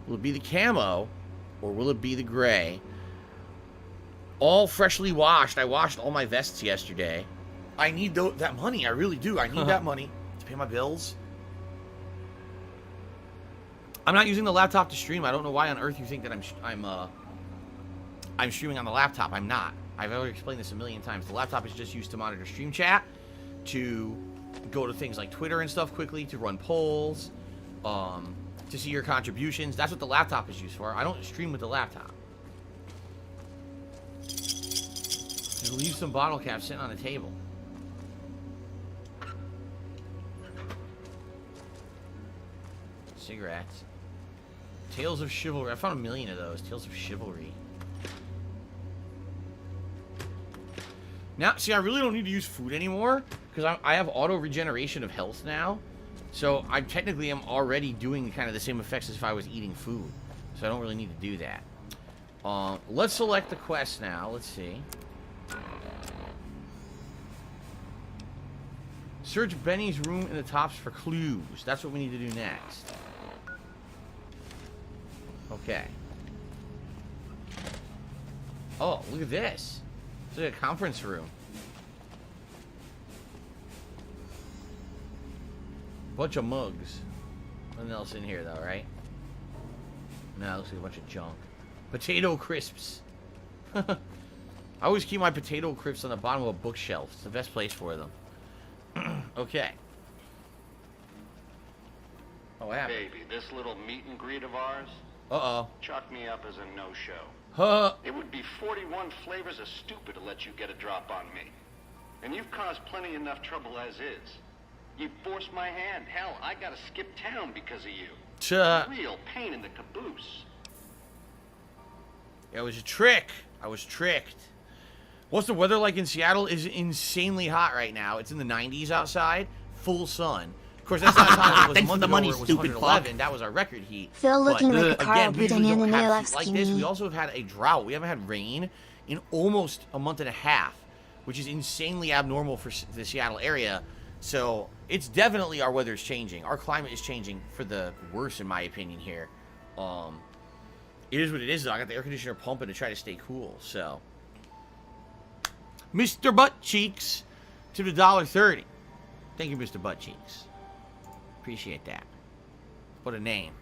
Will it be the camo? Or will it be the gray? All freshly washed. I washed all my vests yesterday. I need that money. I really do. I need that money to pay my bills. I'm not using the laptop to stream. I don't know why on earth you think that I'm streaming on the laptop. I'm not. I've already explained this a million times. The laptop is just used to monitor stream chat, to go to things like Twitter and stuff quickly, to run polls, to see your contributions. That's what the laptop is used for. I don't stream with the laptop. Just leave some bottle caps sitting on the table. Cigarettes. Tales of Chivalry. I found a million of those. Tales of Chivalry. Now, see, I really don't need to use food anymore, because I have auto regeneration of health now. So I technically am already doing kind of the same effects as if I was eating food. So I don't really need to do that. Let's select the quest now. Let's see. Search Benny's room in the tops for clues. That's what we need to do next. Okay. Oh, look at this. It's like a conference room. Bunch of mugs. Nothing else in here, though, right? No, it looks like a bunch of junk. Potato crisps. I always keep my potato crisps on the bottom of a bookshelf. It's the best place for them. Okay. Oh, what happened? Baby, this little meet and greet of ours? Uh-oh. Chalk me up as a no-show. Huh? It would be 41 flavors of stupid to let you get a drop on me. And you've caused plenty enough trouble as is. You forced my hand. Hell, I gotta skip town because of you. Real pain in the caboose. It was a trick. I was tricked. What's the weather like in Seattle? It's insanely hot right now. It's in the 90s outside. Full sun. Of course, that's not as hot as it was a month ago where it was 111. That was our record heat. Phil looking but, like a Carl again, we usually don't have Budanyan heat like this. We also have had a drought. We haven't had rain in almost a month and a half, which is insanely abnormal for the Seattle area. So it's definitely our weather is changing. Our climate is changing for the worse, in my opinion. Here, it is what it is. Though. I got the air conditioner pumping to try to stay cool. So, Mr. Butt Cheeks to the $1.30. Thank you, Mr. Butt Cheeks. Appreciate that. What a name.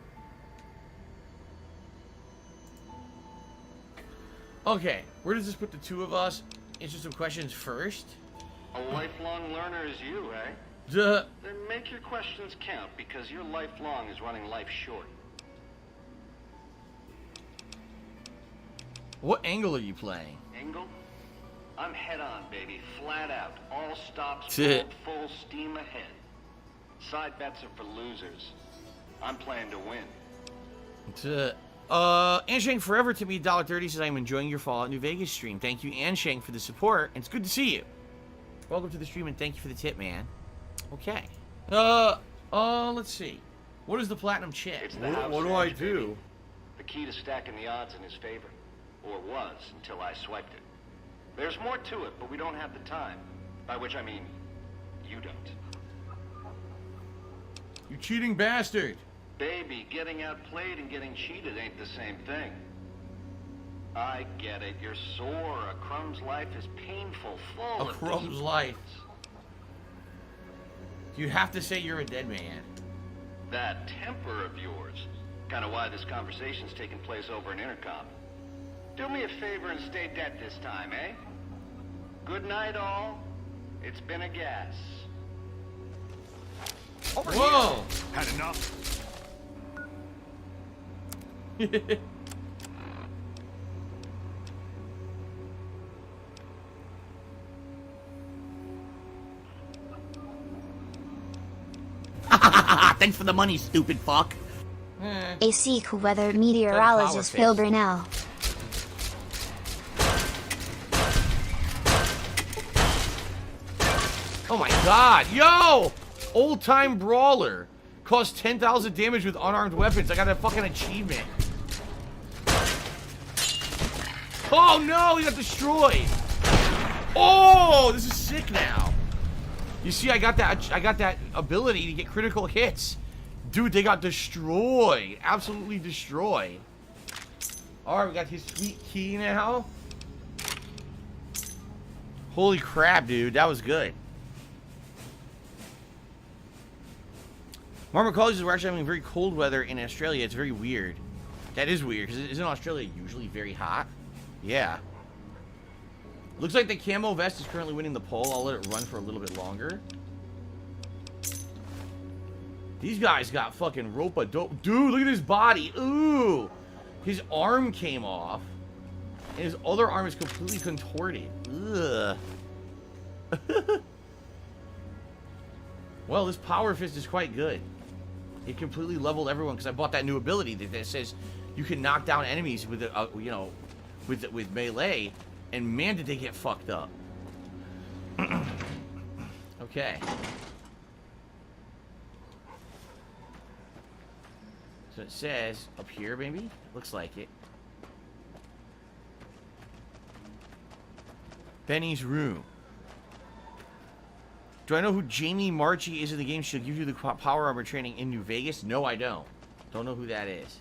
Okay, where does this put the two of us? Answer some questions first. A lifelong learner is you, eh? Duh. Then make your questions count, because your lifelong is running life short. What angle are you playing? Angle? I'm head on, baby. Flat out. All stops, Tit. full steam ahead. Side bets are for losers. I'm playing to win. Anshank Forever to me $1.30 says I'm enjoying your Fallout New Vegas stream. Thank you, Anshank, for the support, and it's good to see you. Welcome to the stream, and thank you for the tip, man. Okay. Let's see. What is the platinum chip? It's the house What do I edge, do? baby. The key to stacking the odds in his favor. Or was, until I swiped it. There's more to it, but we don't have the time. By which I mean, you don't. You cheating bastard. Baby, getting outplayed and getting cheated ain't the same thing. I get it. You're sore. A Crumb's life is painful, full A of Crumb's life. You have to say you're a dead man. That temper of yours. Kind of why this conversation's taking place over an intercom. Do me a favor and stay dead this time, eh? Good night, all. It's been a gas. Over Whoa! Here. Had enough? Thanks for the money, stupid fuck. AC cool weather meteorologist Phil Burnell. Oh my god, yo! Old time brawler. Costs 10,000 damage with unarmed weapons. I got a fucking achievement. Oh no, he got destroyed. Oh, this is sick now. You see, I got that ability to get critical hits. Dude, they got destroyed. Absolutely destroyed. Alright, we got his sweet key now. Holy crap, dude. That was good. Marmot College we're actually having very cold weather in Australia. It's very weird. That is weird, because isn't Australia usually very hot? Yeah. Looks like the camo vest is currently winning the poll. I'll let it run for a little bit longer. These guys got fucking rope-a-dope. Dude, look at his body. Ooh. His arm came off. And his other arm is completely contorted. Ugh. Well, this power fist is quite good. It completely leveled everyone because I bought that new ability that says you can knock down enemies with with melee, and man, did they get fucked up. Okay. So it says up here, maybe? Looks like it. Benny's room. Do I know who Jamie Marchi is in the game? She'll give you the power armor training in New Vegas? No, I don't. Don't know who that is.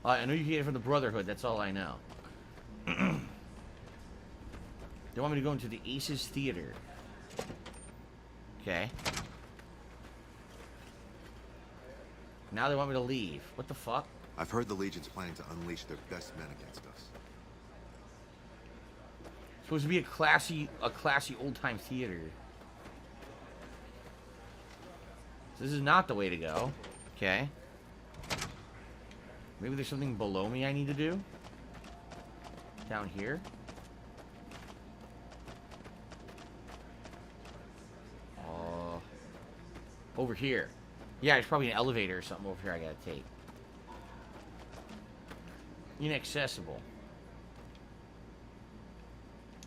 I know you get it from the Brotherhood. That's all I know. They want me to go into the Aces Theater. Okay. Now they want me to leave. What the fuck? I've heard the Legion's planning to unleash their best men against us. Supposed to be a classy old-time theater. So this is not the way to go. Okay. Maybe there's something below me I need to do. Down here. Over here. Yeah, there's probably an elevator or something over here I gotta take. Inaccessible.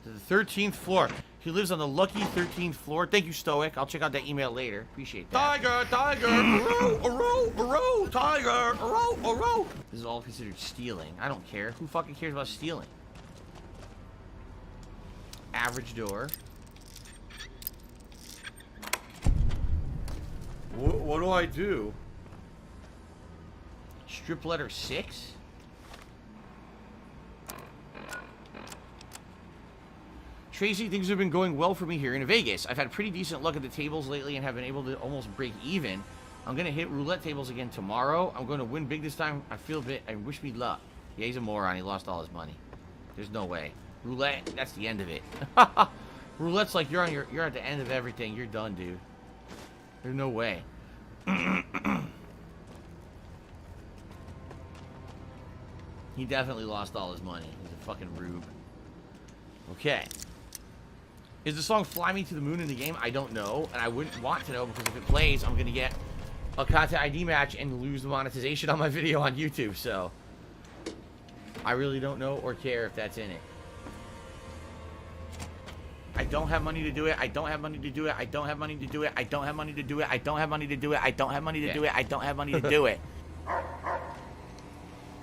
To the 13th floor. He lives on the lucky 13th floor. Thank you, Stoic. I'll check out that email later. Appreciate that. Tiger, tiger, aroo, tiger, aroo. This is all considered stealing. I don't care. Who fucking cares about stealing? Average door. What do I do? Strip letter 6? Tracy, things have been going well for me here in Vegas. I've had pretty decent luck at the tables lately and have been able to almost break even. I'm going to hit roulette tables again tomorrow. I'm going to win big this time. I feel a bit. I wish me luck. Yeah, he's a moron. He lost all his money. There's no way. Roulette, that's the end of it. Roulette's like you're at the end of everything. You're done, dude. There's no way. He definitely lost all his money. He's a fucking rube. Okay. Is the song Fly Me to the Moon in the game? I don't know, and I wouldn't want to know because if it plays, I'm going to get a content ID match and lose the monetization on my video on YouTube, so I really don't know or care if that's in it. I don't have money to do it. I don't have money to do it. I don't have money to do it. I don't have money to do it. I don't have money to do it. I don't have money to do it. I don't have money to do it.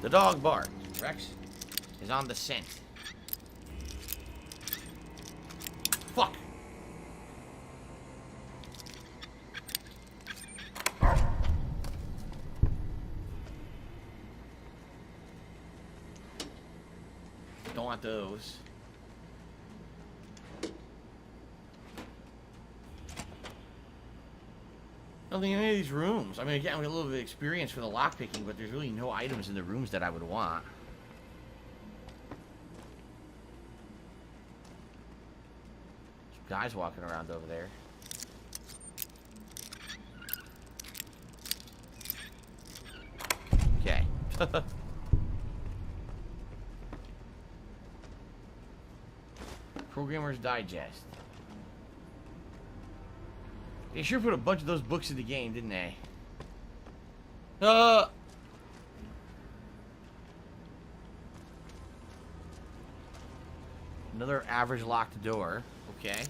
The dog barked. Rex is on the scent. Fuck. Don't want those. Nothing in any of these rooms. I mean, again, we get a little bit of experience for the lockpicking, but there's really no items in the rooms that I would want. Some guys walking around over there. Okay. Programmer's Digest. They sure put a bunch of those books in the game, didn't they? Another average locked door. Okay.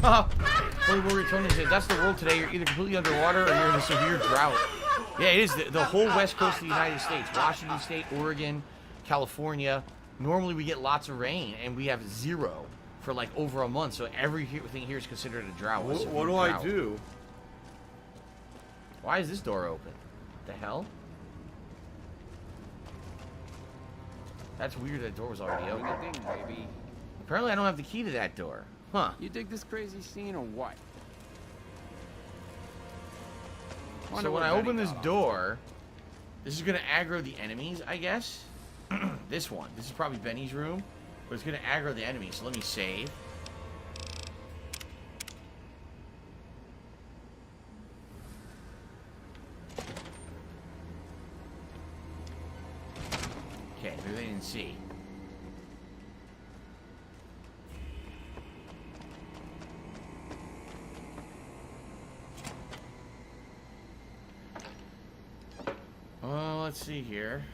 Holy Warrior Tony said, that's the world today. You're either completely underwater or you're in a severe drought. Yeah, it is. The whole west coast of the United States. Washington State, Oregon, California. Normally we get lots of rain, and we have zero for like over a month. So everything here is considered a drought. What do I do? Why is this door open? What the hell? That's weird. That door was already open. Baby. Apparently I don't have the key to that door. Huh. You dig this crazy scene or what? So when I open this door, this is going to aggro the enemies, I guess. This one. This is probably Benny's room. But it's going to aggro the enemies. So let me save. Okay, maybe they didn't see. Well, let's see here.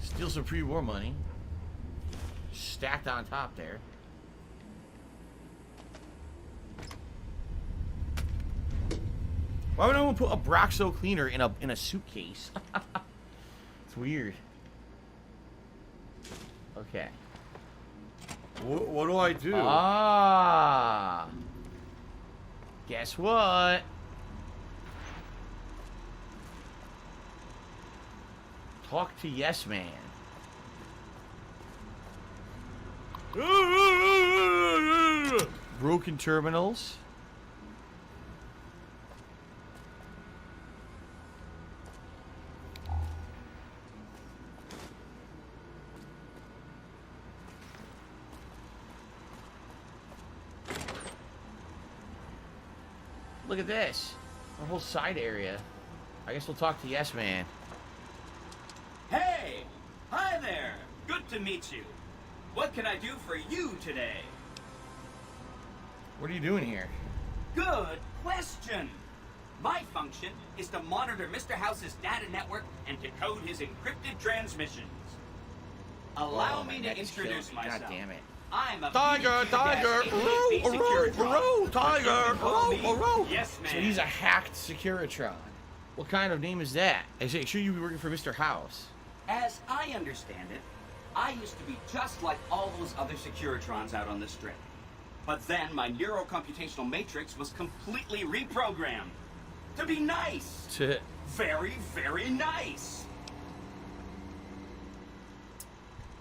Steal some pre-war money. Stacked on top there. Why would anyone put a Broxo cleaner in a suitcase? It's weird. Okay. What do I do? Ah. Guess what? Talk to Yes Man. Broken terminals. Look at this. Our whole side area. I guess we'll talk to Yes Man. Hey! Hi there! Good to meet you. What can I do for you today? What are you doing here? Good question! My function is to monitor Mr. House's data network and decode his encrypted transmissions. Allow me to introduce myself. God damn it. I'm a Tiger, tiger, tiger, Yes, man. So he's a hacked Securitron. What kind of name is that? I say, sure you be working for Mr. House. As I understand it, I used to be just like all those other Securitrons out on the strip. But then my neurocomputational matrix was completely reprogrammed. To be nice. Very, very nice.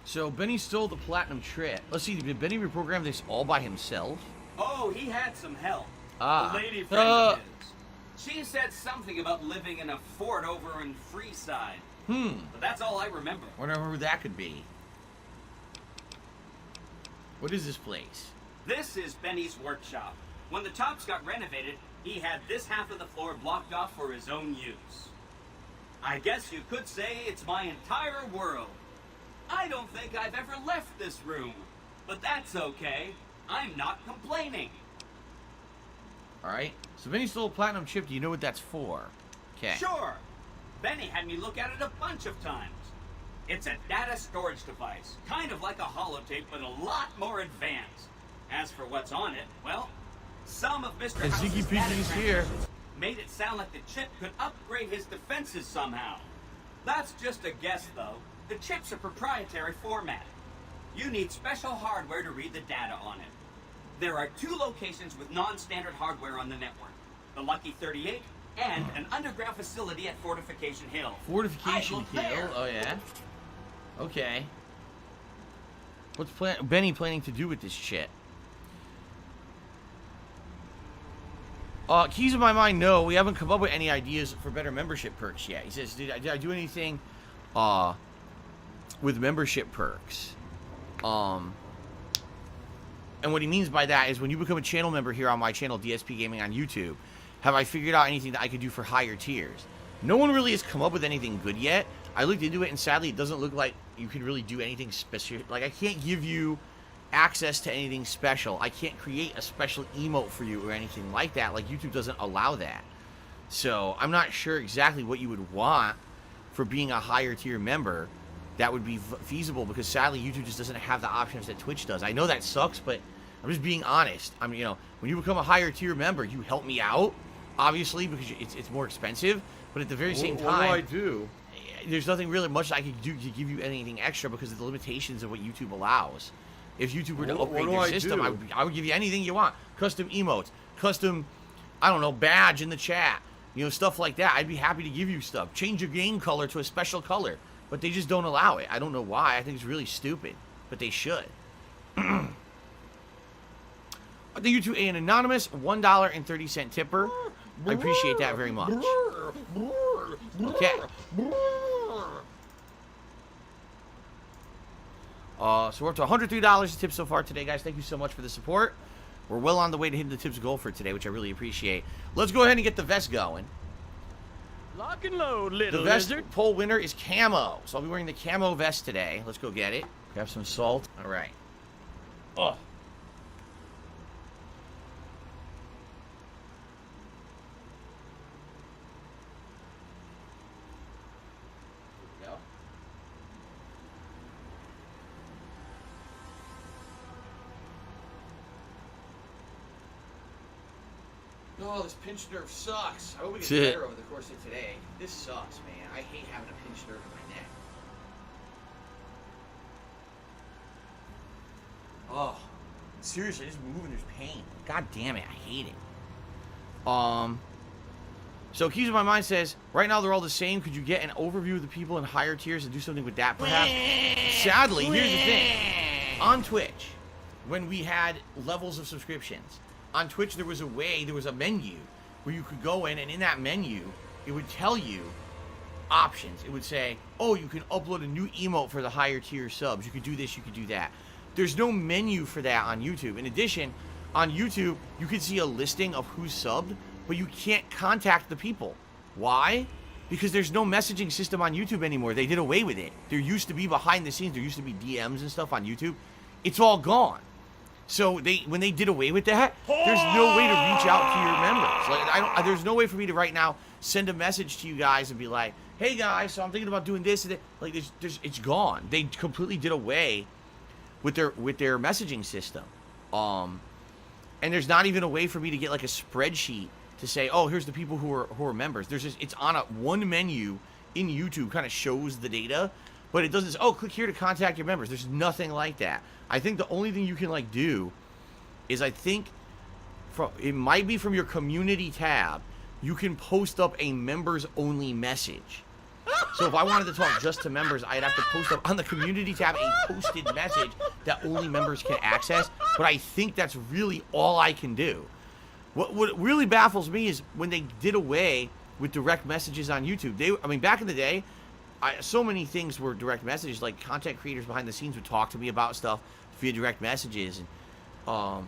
So Benny stole the platinum trip. Let's see, did Benny reprogram this all by himself? Oh, he had some help. A lady friend of his. She said something about living in a fort over in Freeside. But that's all I remember. Wonder who that could be. What is this place? This is Benny's workshop. When the Tops got renovated, he had this half of the floor blocked off for his own use. I guess you could say it's my entire world. I don't think I've ever left this room, but that's okay. I'm not complaining. Alright, so Benny stole a platinum chip. Do you know what that's for? Okay. Sure. Benny had me look at it a bunch of times. It's a data storage device, kind of like a holotape, but a lot more advanced. As for what's on it, well, some of Mr. House's data transmissions made it sound like the chip could upgrade his defenses somehow. That's just a guess, though. The chip's a proprietary format. You need special hardware to read the data on it. There are 2 locations with non-standard hardware on the network. The Lucky 38 and an underground facility at Fortification Hill. Fortification Hill? Oh, yeah? Okay. What's Benny planning to do with this shit? Keys in my mind, no. We haven't come up with any ideas for better membership perks yet. He says, did I do anything with membership perks? And what he means by that is when you become a channel member here on my channel, DSP Gaming on YouTube, have I figured out anything that I could do for higher tiers? No one really has come up with anything good yet. I looked into it, and sadly, it doesn't look like you can really do anything special. Like, I can't give you access to anything special. I can't create a special emote for you or anything like that. Like, YouTube doesn't allow that. So, I'm not sure exactly what you would want for being a higher tier member that would be feasible, because sadly, YouTube just doesn't have the options that Twitch does. I know that sucks, but I'm just being honest. I mean, you know, when you become a higher tier member, you help me out, obviously, because it's more expensive, but at the very same time, what do I do? There's nothing really much I could do to give you anything extra because of the limitations of what YouTube allows. If YouTube were to upgrade their system, I would give you anything you want. Custom emotes, custom, I don't know, badge in the chat, you know, stuff like that. I'd be happy to give you stuff. Change your game color to a special color, but they just don't allow it. I don't know why. I think it's really stupid, but they should. Thank you to an anonymous $1.30 tipper. I appreciate that very much. Okay. So we're up to $103 in tips so far today, guys. Thank you so much for the support. We're well on the way to hitting the tips goal for today, which I really appreciate. Let's go ahead and get the vest going. Lock and load, little The vest lizard. poll winner is camo. So I'll be wearing the camo vest today. Let's go get it. Grab some salt. All right. Oh. Oh, this pinched nerve sucks. I hope we get better over the course of today. This sucks, man. I hate having a pinched nerve in my neck. Oh, seriously, just moving, there's pain. God damn it, I hate it. So Keys in My Mind says, right now they're all the same. Could you get an overview of the people in higher tiers and do something with that, perhaps? Sadly, here's the thing. On Twitch, when we had levels of subscriptions, on Twitch there was a menu where you could go in, and in that menu, it would tell you options. It would say, oh, you can upload a new emote for the higher tier subs. You could do this, you could do that. There's no menu for that on YouTube. In addition, on YouTube, you could see a listing of who's subbed, but you can't contact the people. Why? Because there's no messaging system on YouTube anymore. They did away with it. There used to be behind the scenes, there used to be DMs and stuff on YouTube. It's all gone. So when they did away with that, there's no way to reach out to your members. Like there's no way for me to right now send a message to you guys and be like, hey guys, so I'm thinking about doing this and that. Like it's gone. They completely did away with their messaging system. And there's not even a way for me to get like a spreadsheet to say, oh, here's the people who are members. It's on one menu in YouTube, kind of shows the data, but it doesn't say, oh, click here to contact your members. There's nothing like that. I think the only thing you can like do is it might be from your community tab, you can post up a members only message. So if I wanted to talk just to members, I'd have to post up on the community tab a posted message that only members can access. But I think that's really all I can do. What really baffles me is when they did away with direct messages on YouTube. I mean, back in the day, so many things were direct messages. Like content creators behind the scenes would talk to me about stuff via direct messages. And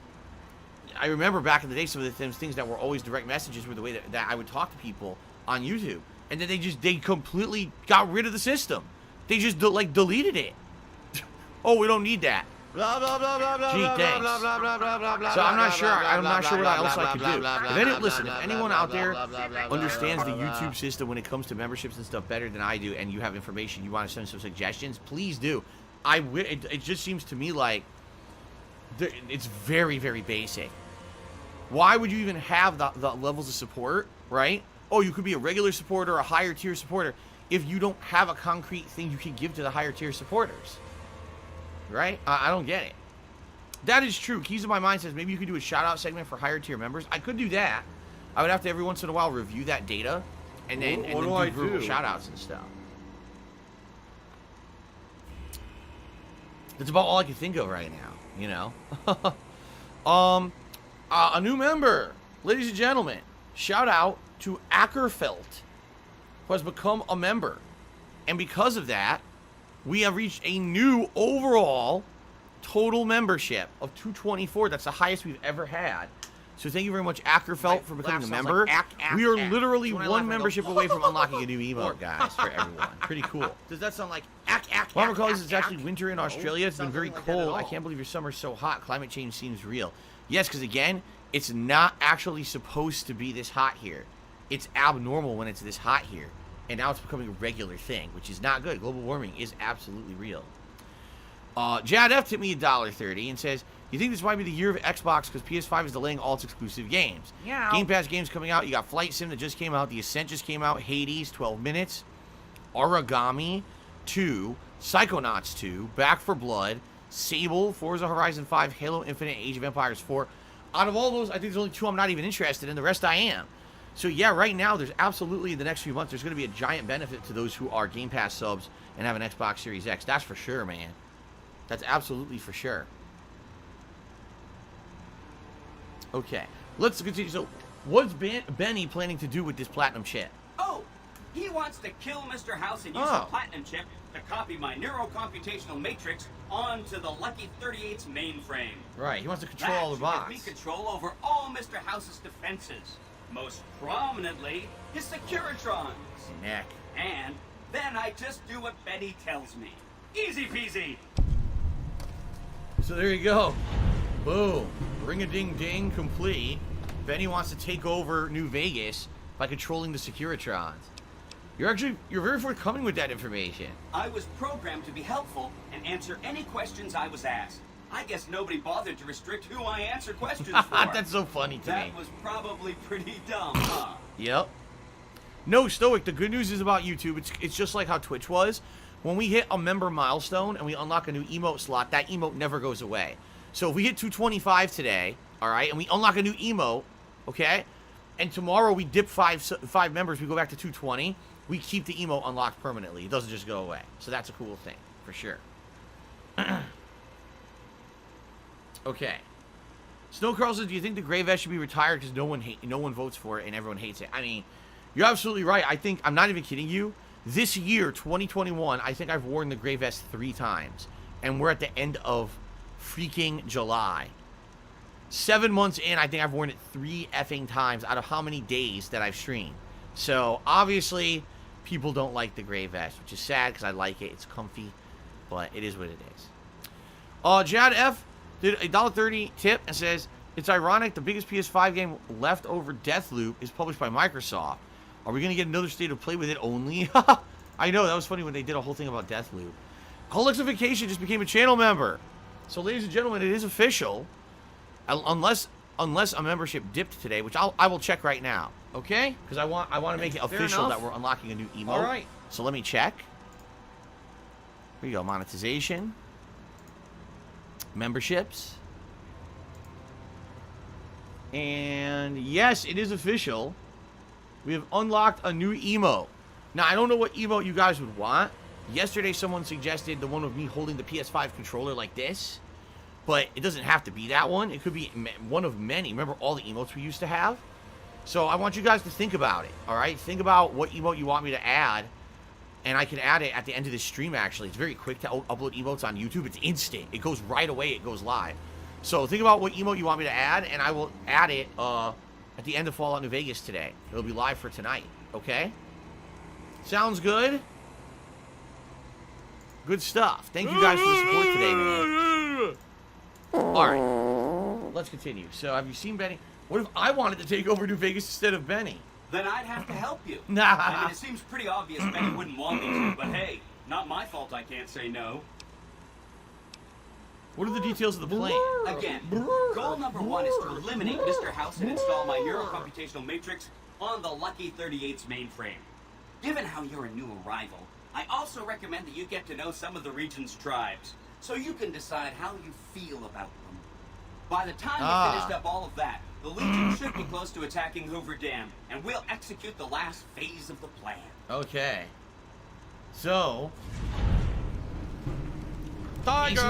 I remember back in the day, some of the things that were always direct messages were the way that I would talk to people on YouTube. And then they completely got rid of the system. They just deleted it. Oh, we don't need that. Blah blah blah blah blah. Gee, thanks. Blah, blah, blah, blah, blah, blah, So I'm not blah, sure. blah, I'm not blah, sure what blah, else blah, I could blah, do. blah, If blah, any, blah, listen, blah, if blah, anyone blah, out blah, there blah, blah, blah, blah, understands the blah, blah. YouTube system when it comes to memberships and stuff better than I do, and you have information you want to send some suggestions, please do. It just seems to me like it's very, very basic. Why would you even have the levels of support, right? Oh, you could be a regular supporter, a higher tier supporter, if you don't have a concrete thing you can give to the higher tier supporters, right? I don't get it. That is true. Keys of My Mind says maybe you could do a shout-out segment for higher tier members. I could do that. I would have to every once in a while review that data and then, What do verbal shout-outs and stuff. That's about all I can think of right now, you know? A new member. Ladies and gentlemen, shout out to Ackerfelt, who has become a member. And because of that, we have reached a new overall total membership of 224. That's the highest we've ever had. So thank you very much, Ackerfelt, for becoming a member. We are literally one membership away from unlocking a new emote, guys, for everyone. Pretty cool. Does that sound like Mama calls it's actually winter in Australia. It's been very cold. I can't believe your summer's so hot. Climate change seems real. Yes, because again, it's not actually supposed to be this hot here. It's abnormal when it's this hot here. And now it's becoming a regular thing, which is not good. Global warming is absolutely real. Jad F tipped me $1.30 and says, you think this might be the year of Xbox because PS5 is delaying all its exclusive games? Yeah. Game Pass games coming out. You got Flight Sim that just came out. The Ascent just came out. Hades, 12 minutes. Origami 2. Psychonauts 2. Back 4 Blood. Sable. Forza Horizon 5. Halo Infinite. Age of Empires 4. Out of all those, I think there's only 2 I'm not even interested in. The rest I am. So yeah, right now, there's absolutely, in the next few months, there's going to be a giant benefit to those who are Game Pass subs and have an Xbox Series X. That's for sure, man. That's absolutely for sure. Okay, let's continue. So, what's Benny planning to do with this platinum chip? Oh, he wants to kill Mr. House and use the platinum chip to copy my neurocomputational matrix onto the Lucky 38's mainframe. Right, he wants to control all the bots. That should give me control over all Mr. House's defenses. Most prominently, his Securitrons. Neck. And then I just do what Betty tells me. Easy peasy. So there you go. Boom. Ring-a-ding-ding complete. Benny wants to take over New Vegas by controlling the Securitrons. You're very forthcoming with that information. I was programmed to be helpful and answer any questions I was asked. I guess nobody bothered to restrict who I answer questions for. That's so funny to me. That was probably pretty dumb, huh? Yep. No, Stoic, the good news is about YouTube, it's just like how Twitch was. When we hit a member milestone and we unlock a new emote slot, that emote never goes away. So if we hit 225 today, all right, and we unlock a new emote, okay, and tomorrow we dip five members, we go back to 220, we keep the emote unlocked permanently. It doesn't just go away. So that's a cool thing, for sure. Okay. Snowcurl says, do you think the gray vest should be retired because no one votes for it and everyone hates it? I mean, you're absolutely right. I think, I'm not even kidding you, this year, 2021, I think I've worn the gray vest 3 times. And we're at the end of freaking July. 7 months in, I think I've worn it 3 effing times out of how many days that I've streamed. So, obviously, people don't like the gray vest, which is sad because I like it. It's comfy, but it is what it is. Jad F did a $1.30 tip and says, it's ironic the biggest PS5 game left over, Deathloop, is published by Microsoft. Are we going to get another state of play with it only? I know, that was funny when they did a whole thing about Deathloop. Holixification just became a channel member. So, ladies and gentlemen, it is official. Unless a membership dipped today, which I will check right now. Okay? Because I want to make it official that we're unlocking a new emote. All right. So let me check. Here you go. Monetization. Memberships. And yes, it is official. We have unlocked a new emote. Now, I don't know what emote you guys would want. Yesterday, someone suggested the one with me holding the PS5 controller like this. But it doesn't have to be that one. It could be one of many. Remember all the emotes we used to have? So I want you guys to think about it, all right? Think about what emote you want me to add, and I can add it at the end of this stream, actually. It's very quick to upload emotes on YouTube. It's instant. It goes right away. It goes live. So think about what emote you want me to add, and I will add it at the end of Fallout New Vegas today. It'll be live for tonight, okay? Sounds good? Good stuff. Thank you guys for the support today, man. Alright. Let's continue. So, have you seen Benny? What if I wanted to take over New Vegas instead of Benny? Then I'd have to help you. Nah. I mean, it seems pretty obvious Benny wouldn't want me to, but hey, not my fault I can't say no. What are the details of the plan? Again, goal number 1 is to eliminate Mr. House and install my neurocomputational matrix on the Lucky 38's mainframe. Given how you're a new arrival, I also recommend that you get to know some of the region's tribes, so you can decide how you feel about them. By the time you finished up all of that, the Legion should be close to attacking Hoover Dam, and we'll execute the last phase of the plan. Okay. So... Tiger,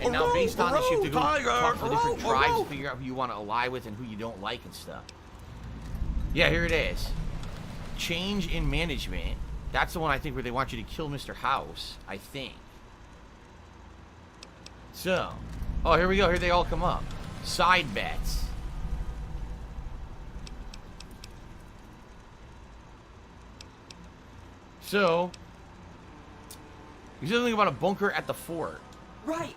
and now based on this, you have to go talk to the different tribes and figure out who you want to ally with and who you don't like and stuff. Yeah, here it is. Change in management. That's the one I think where they want you to kill Mr. House, I think. So, oh, here we go. Here they all come up. Side bets. So, you said something about a bunker at the fort. Right.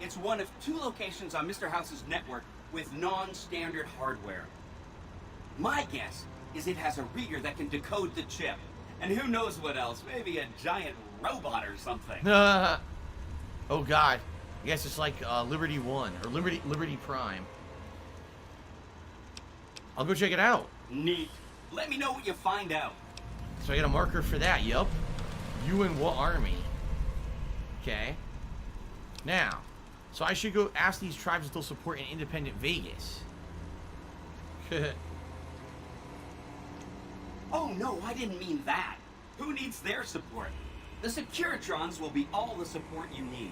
It's one of 2 locations on Mr. House's network with non-standard hardware. My guess is it has a reader that can decode the chip. And who knows what else? Maybe a giant robot or something. Oh, God. I guess it's like Liberty 1 or Liberty Prime. I'll go check it out. Neat. Let me know what you find out. So I got a marker for that. Yup. You and what army? Okay. Now, so I should go ask these tribes if they'll support an independent Vegas. Oh, no, I didn't mean that. Who needs their support? The Securitrons will be all the support you need.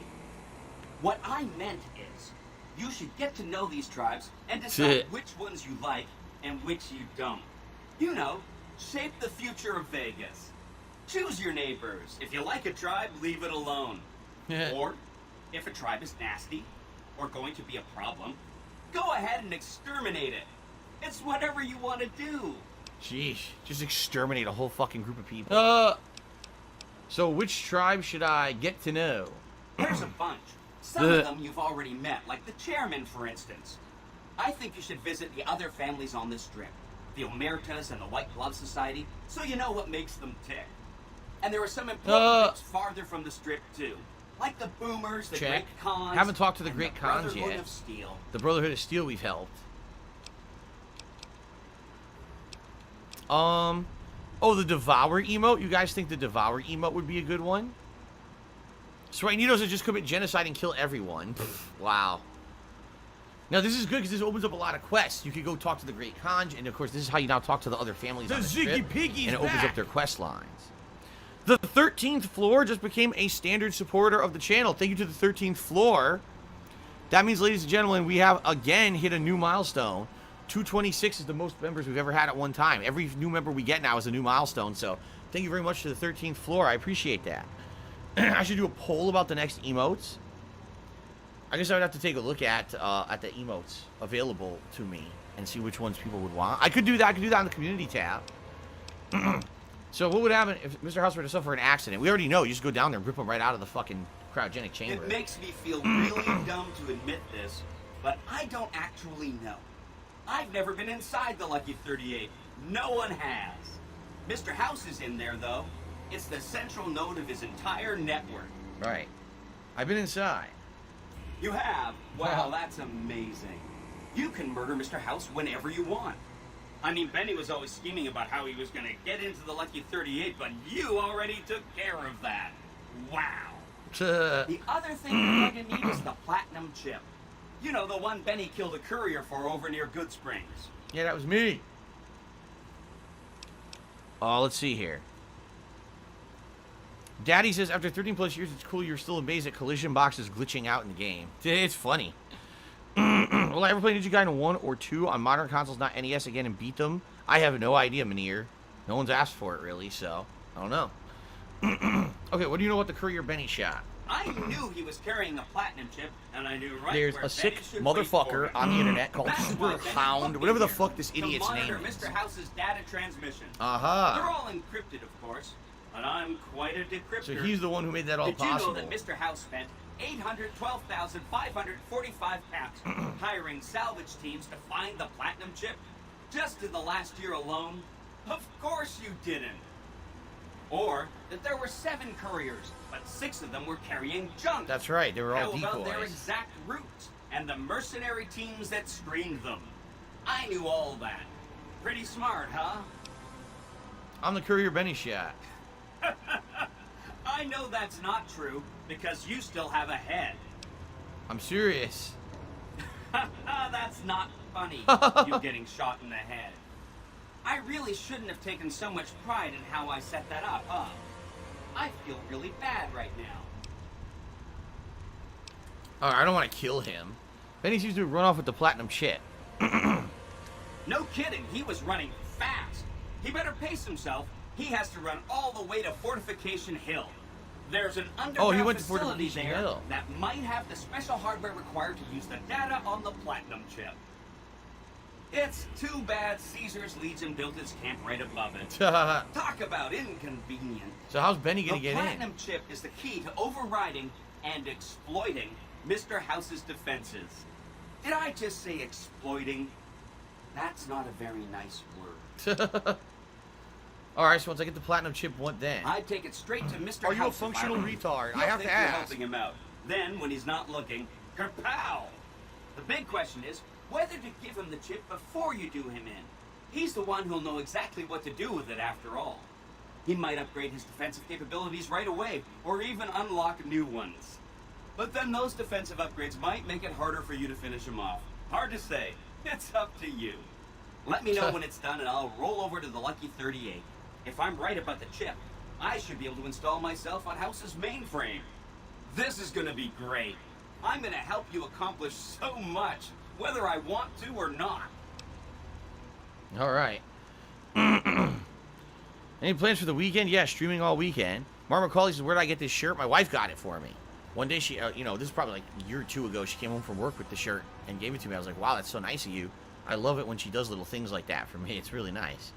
What I meant is, you should get to know these tribes and decide which ones you like and which you don't. You know, shape the future of Vegas. Choose your neighbors. If you like a tribe, leave it alone. Or, if a tribe is nasty, or going to be a problem, go ahead and exterminate it. It's whatever you want to do. Sheesh. Just exterminate a whole fucking group of people. So which tribe should I get to know? There's a bunch. Some of them you've already met, like the chairman, for instance. I think you should visit the other families on this strip. The Omertas and the White Glove Society, so you know what makes them tick. And there are some important groups farther from the strip, too. Like the Boomers, the Great Khans. Haven't talked to the Great Khans Brotherhood yet. of Steel. The Brotherhood of Steel we've helped. Oh, the Devour emote? You guys think the Devour emote would be a good one? Swagnitos would just commit genocide and kill everyone. Wow. Now, this is good because this opens up a lot of quests. You could go talk to the Great Khans, and of course, this is how you now talk to the other families on the strip, and it opens up their quest lines. The 13th floor just became a standard supporter of the channel. Thank you to the 13th floor. That means, ladies and gentlemen, we have again hit a new milestone. 226 is the most members we've ever had at one time. Every new member we get now is a new milestone. So thank you very much to the 13th floor. I appreciate that. I should do a poll about the next emotes. I guess I would have to take a look at the emotes available to me and see which ones people would want. I could do that. I could do that on the community tab. So what would happen if Mr. House were to suffer an accident? We already know. You just go down there and rip him right out of the fucking cryogenic chamber. It makes me feel really dumb to admit this, but I don't actually know. I've never been inside the Lucky 38. No one has. Mr. House is in there, though. It's the central node of his entire network. Right. I've been inside. You have? Wow, that's amazing. You can murder Mr. House whenever you want. I mean, Benny was always scheming about how he was going to get into the Lucky 38, but you already took care of that. Wow. The other thing you're going to need is the platinum chip. You know, the one Benny killed a courier for over near Good Springs. Yeah, that was me. Let's see here. Daddy says, after 13 plus years, it's cool you're still amazed at collision boxes glitching out in the game. It's funny. Will I ever play Ninja Gaiden 1 or 2 on modern consoles, not NES again, and beat them? I have no idea, Manir. No one's asked for it, really, so I don't know. Okay, what do you know about the Courier Benny shot? I knew he was carrying a platinum chip, and I knew right There's where a sick Benny should motherfucker wait for on the him. internet called That's Super why Benny's Hound, looking whatever the here, fuck this to idiot's name monitor is. Mr. House's data transmission. Aha. They're all encrypted, of course, but I'm quite a decryptor. So he's the one who made that all possible. Did you know that Mr. House spent 812,545 caps hiring salvage teams to find the platinum chip? Just in the last year alone? Of course you didn't. Or that there were 7 couriers, but 6 of them were carrying junk. That's right, they were all How about their decoys. exact routes and the mercenary teams that screened them? I knew all that. Pretty smart, huh? I'm the Courier Benny shot. I know that's not true, because you still have a head. I'm serious. That's not funny, you getting shot in the head. I really shouldn't have taken so much pride in how I set that up, huh? I feel really bad right now. Alright, I don't want to kill him. Benny seems to run off with the platinum chip. No kidding, he was running fast. He better pace himself. He has to run all the way to Fortification Hill. There's an underground went to facility Fortification there Hill. that might have the special hardware required to use the data on the platinum chip. It's too bad Caesar's Legion built its camp right above it. Talk about inconvenient. So how's Benny gonna The get in? platinum chip is the key to overriding and exploiting Mr. House's defenses. Did I just say exploiting? That's not a very nice word. Alright, so once I get the platinum chip, what then? I take it straight to Mr. Are you a House if functional were you. retard? I He'll have to think you're ask. helping him out. Then, when he's not looking, kerpow! The big question is whether to give him the chip before you do him in. He's the one who'll know exactly what to do with it after all. He might upgrade his defensive capabilities right away, or even unlock new ones. But then those defensive upgrades might make it harder for you to finish him off. Hard to say. It's up to you. Let me know when it's done and I'll roll over to the Lucky 38. If I'm right about the chip, I should be able to install myself on House's mainframe. This is gonna be great. I'm gonna help you accomplish so much, whether I want to or not. Alright. Any plans for the weekend? Yeah, streaming all weekend. Mark McCauley says, where did I get this shirt? My wife got it for me. One day she, you know, this is probably like a year or two ago, she came home from work with the shirt and gave it to me. I was like, wow, that's so nice of you. I love it when she does little things like that for me. It's really nice.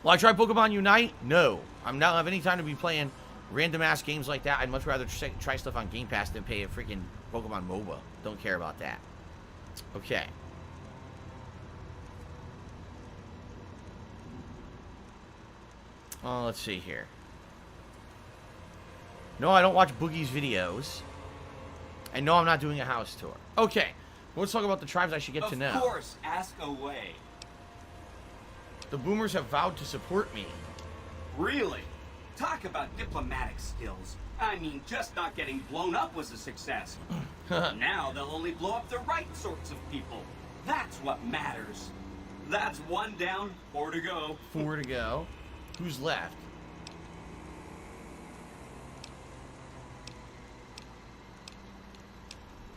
Will I try Pokemon Unite? No. I'm not have any time to be playing random ass games like that. I'd much rather try stuff on Game Pass than pay a freaking Pokemon MOBA. Don't care about that. Okay. Let's see here. No, I don't watch Boogie's videos. And no, I'm not doing a house tour. Okay. Let's talk about the tribes I should get to know. Of course, ask away. The boomers have vowed to support me. Really? Talk about diplomatic skills. I mean, just not getting blown up was a success. Now they'll only blow up the right sorts of people. That's what matters. That's 1 down, 4 to go. 4 to go. Who's left?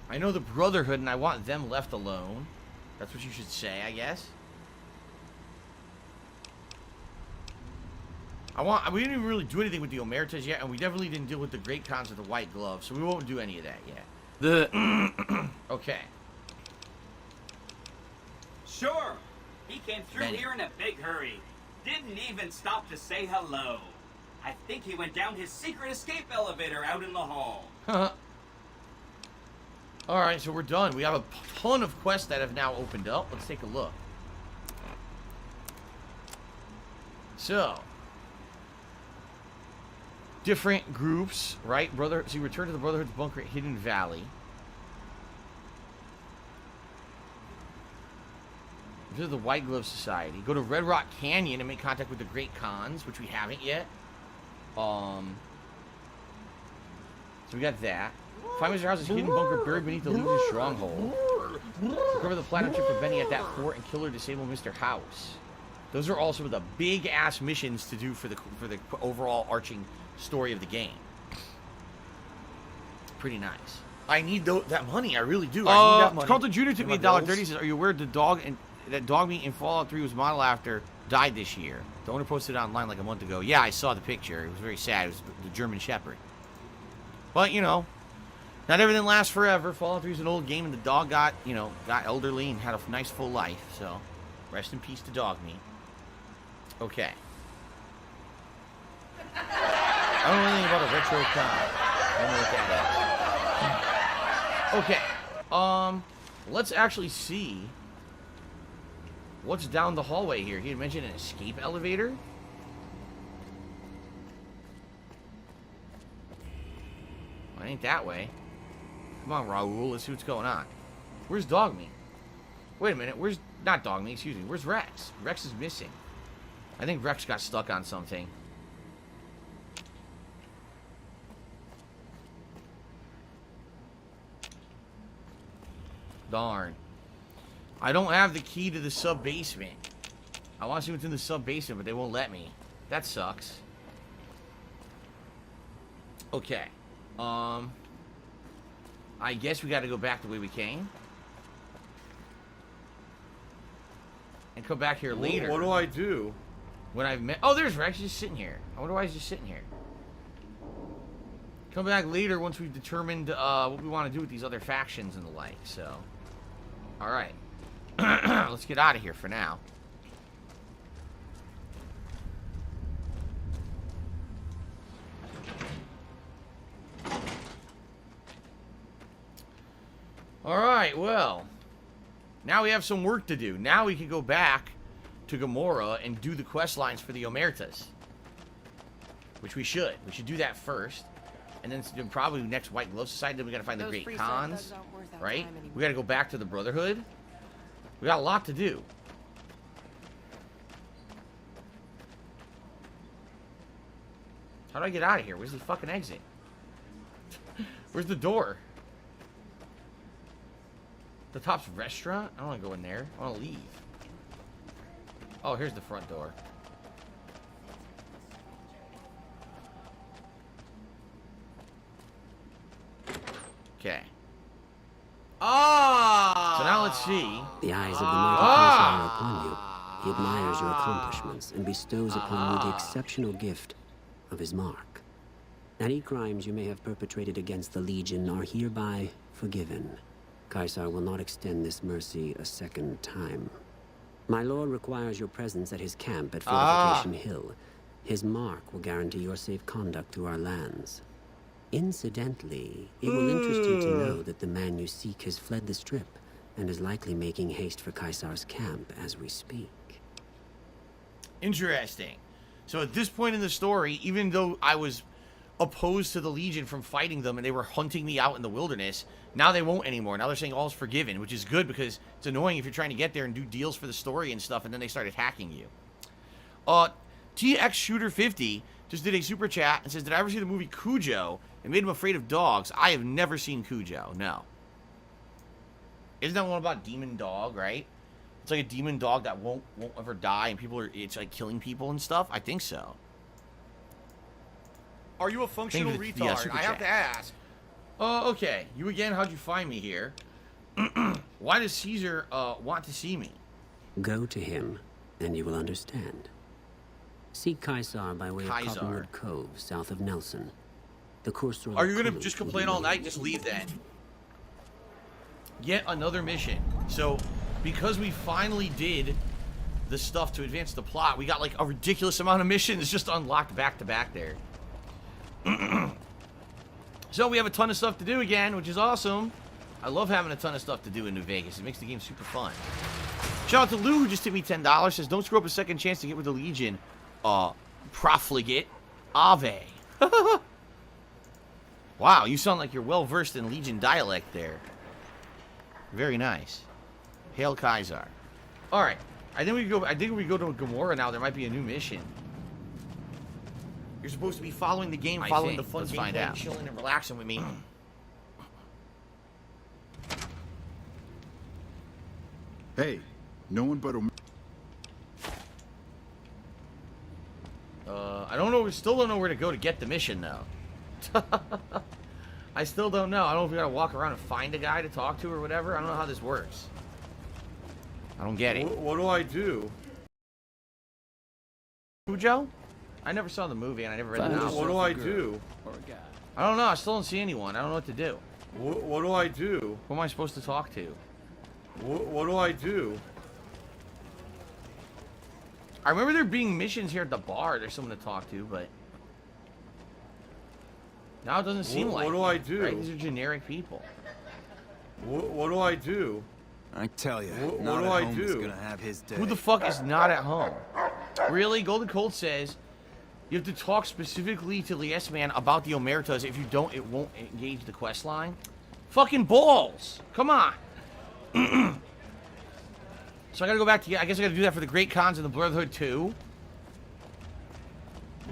I know the Brotherhood and I want them left alone. That's what you should say, I guess. We didn't even really do anything with the Omertas yet, and we definitely didn't deal with the Great Khans of the White Glove, so we won't do any of that yet. Okay. Sure. He came through Benny. here in a big hurry. Didn't even stop to say hello. I think he went down his secret escape elevator out in the hall. Alright, so we're done. We have a ton of quests that have now opened up. Let's take a look. So, different groups, right? So you return to the Brotherhood's bunker at Hidden Valley. Visit the White Glove Society. Go to Red Rock Canyon and make contact with the Great Khans, which we haven't yet. So we got that. Find Mr. House's hidden bunker buried beneath the Legion stronghold. Recover the platinum chip for Benny at that fort and kill or disable Mr. House. Those are also the big ass missions to do for the overall arching story of the game. Pretty nice. I need that money. I really do. I need that money. Carlton Jr. took me $1.30. Says, "Are you aware the dog and that dog meat in Fallout 3 was modeled after died this year? The owner posted it online like a month ago." Yeah, I saw the picture. It was very sad. It was the German Shepherd. But you know, not everything lasts forever. Fallout 3 is an old game, and the dog got elderly and had a nice full life. So, rest in peace to dog meat. Okay. I don't know anything about a retro con. I don't know what that is. Okay. Let's actually see what's down the hallway here. He had mentioned an escape elevator. Well, it ain't that way. Come on, Raoul. Let's see what's going on. Where's Dogmeat? Wait a minute. Where's... Not Dogmeat, excuse me. Where's Rex? Rex is missing. I think Rex got stuck on something. Darn. I don't have the key to the sub-basement. I want to see what's in the sub-basement, but they won't let me. That sucks. Okay. I guess we got to go back the way we came. And come back here later. What do I do? When I've met... Oh, there's Rex. He's just sitting here. I wonder why he's just sitting here. Come back later once we've determined what we want to do with these other factions and the like, so... Alright. Let's get out of here for now. Alright, well. Now we have some work to do. Now we can go back to Gamora and do the quest lines for the Omertas. Which we should. We should do that first. And then probably next White Glove Society, then we gotta find the Great Khans. Right? We gotta go back to the Brotherhood. We got a lot to do. How do I get out of here? Where's the fucking exit? Where's the door? The top's restaurant? I don't want to go in there. I want to leave. Oh, here's the front door. Okay. Ah! So now let's see. The eyes of the mighty Kaiser are upon you. He admires your accomplishments and bestows upon you the exceptional gift of his mark. Any crimes you may have perpetrated against the Legion are hereby forgiven. Kaiser will not extend this mercy a second time. My lord requires your presence at his camp at Fortification Hill. His mark will guarantee your safe conduct through our lands. Incidentally, it will interest you to know that the man you seek has fled the Strip and is likely making haste for Kaiser's camp as we speak. Interesting. So at this point in the story, even though I was opposed to the Legion from fighting them and they were hunting me out in the wilderness, now they won't anymore. Now they're saying all's forgiven, which is good because it's annoying if you're trying to get there and do deals for the story and stuff and then they start attacking you. TX Shooter 50 just did a super chat and says, did I ever see the movie Cujo? It made him afraid of dogs. I have never seen Cujo. No. Isn't that one about demon dog, right? It's like a demon dog that won't ever die and it's like killing people and stuff? I think so. Are you a functional retard? I have to ask. Okay. You again, how'd you find me here? Why does Caesar want to see me? Go to him, and you will understand. Seek Kaiser by way of Cottonwood Cove, south of Nelson. The course. Are you gonna just complain all night and just leave then? Yet another mission. So, because we finally did the stuff to advance the plot, we got like a ridiculous amount of missions just unlocked back to back there. So we have a ton of stuff to do again, which is awesome. I love having a ton of stuff to do in New Vegas. It makes the game super fun. Shout out to Lou, who just tipped me $10. Says, don't screw up a second chance to get with the Legion. Profligate. Ave. Wow, you sound like you're well-versed in Legion dialect there. Very nice. Hail Kaiser. Alright. I think we go to Gamora now. There might be a new mission. You're supposed to be following the game, following the fun gameplay, chilling and relaxing with me. Hey, no one but know. We still don't know where to go to get the mission, though. I still don't know. I don't know if we gotta walk around and find a guy to talk to or whatever. I don't know how this works. I don't get it. What do I do? Who, Joe? I never saw the movie and I never read the novel. What do I do? I don't know. I still don't see anyone. I don't know what to do. What do I do? Who am I supposed to talk to? What do I do? I remember there being missions here at the bar. There's someone to talk to, but now it doesn't seem like. What do I do? Right? These are generic people. What do I do? I tell you, what do I do? Gonna have his day. Who the fuck is not at home? Really? Golden Colt says you have to talk specifically to the S-Man about the Omertas. If you don't, it won't engage the quest line. Fucking balls! Come on. So I gotta go back to. I guess I gotta do that for the Great Khans and the Brotherhood too.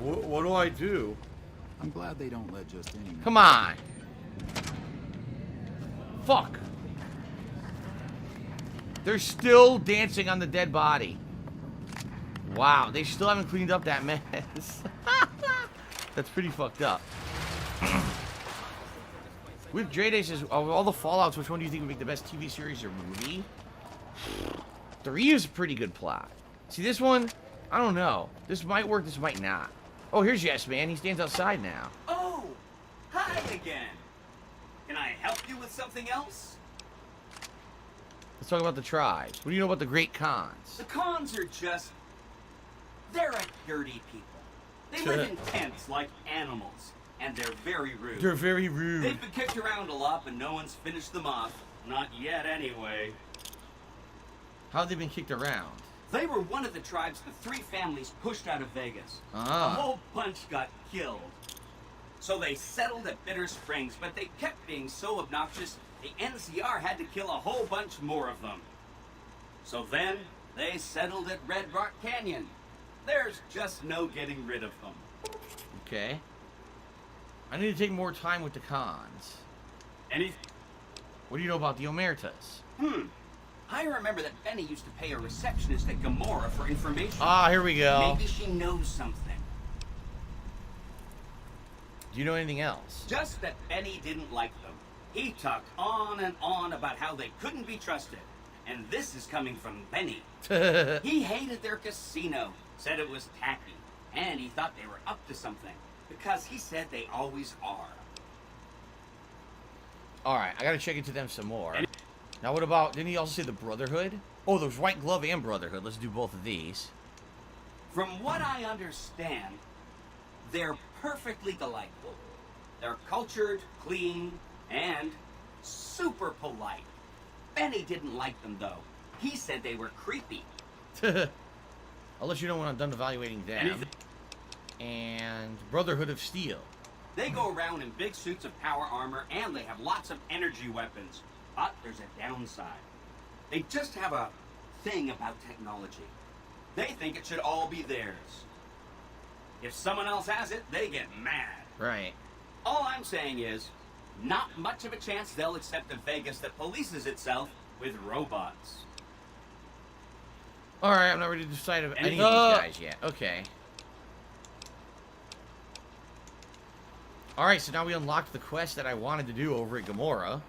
What do I do? I'm glad they don't let just any. Come on. Fuck. They're still dancing on the dead body. Wow, they still haven't cleaned up that mess. That's pretty fucked up. With Drede says, of all the Fallouts, which one do you think would make the best TV series or movie? 3 is a pretty good plot. See, this one, I don't know. This might work, this might not. Oh, here's Yes Man. He stands outside now. Oh, hi again. Can I help you with something else? Let's talk about the tribes. What do you know about the Great Khans? The Khans are just... they're a dirty people. They live in tents like animals, and they're very rude. They're very rude. They've been kicked around a lot, but no one's finished them off. Not yet, anyway. How have they been kicked around? They were one of the tribes the 3 families pushed out of Vegas. Ah. A whole bunch got killed. So they settled at Bitter Springs, but they kept being so obnoxious, the NCR had to kill a whole bunch more of them. So then, they settled at Red Rock Canyon. There's just no getting rid of them. Okay. I need to take more time with the Khans. What do you know about the Omertas? I remember that Benny used to pay a receptionist at Gamora for information. Ah, here we go. Maybe she knows something. Do you know anything else? Just that Benny didn't like them. He talked on and on about how they couldn't be trusted. And this is coming from Benny. He hated their casino, said it was tacky, and he thought they were up to something, because he said they always are. Alright, I gotta check into them some more. Now what about, didn't he also say the Brotherhood? Oh, there's White Glove and Brotherhood. Let's do both of these. From what I understand, they're perfectly delightful. They're cultured, clean, and super polite. Benny didn't like them, though. He said they were creepy. I'll let you know when I'm done evaluating them. And Brotherhood of Steel. They go around in big suits of power armor, and they have lots of energy weapons. But there's a downside. They just have a thing about technology. They think it should all be theirs. If someone else has it, they get mad. Right. All I'm saying is, not much of a chance they'll accept a Vegas that polices itself with robots. Alright, I'm not ready to decide of any of these guys yet. Okay. Alright, so now we unlocked the quest that I wanted to do over at Gamora.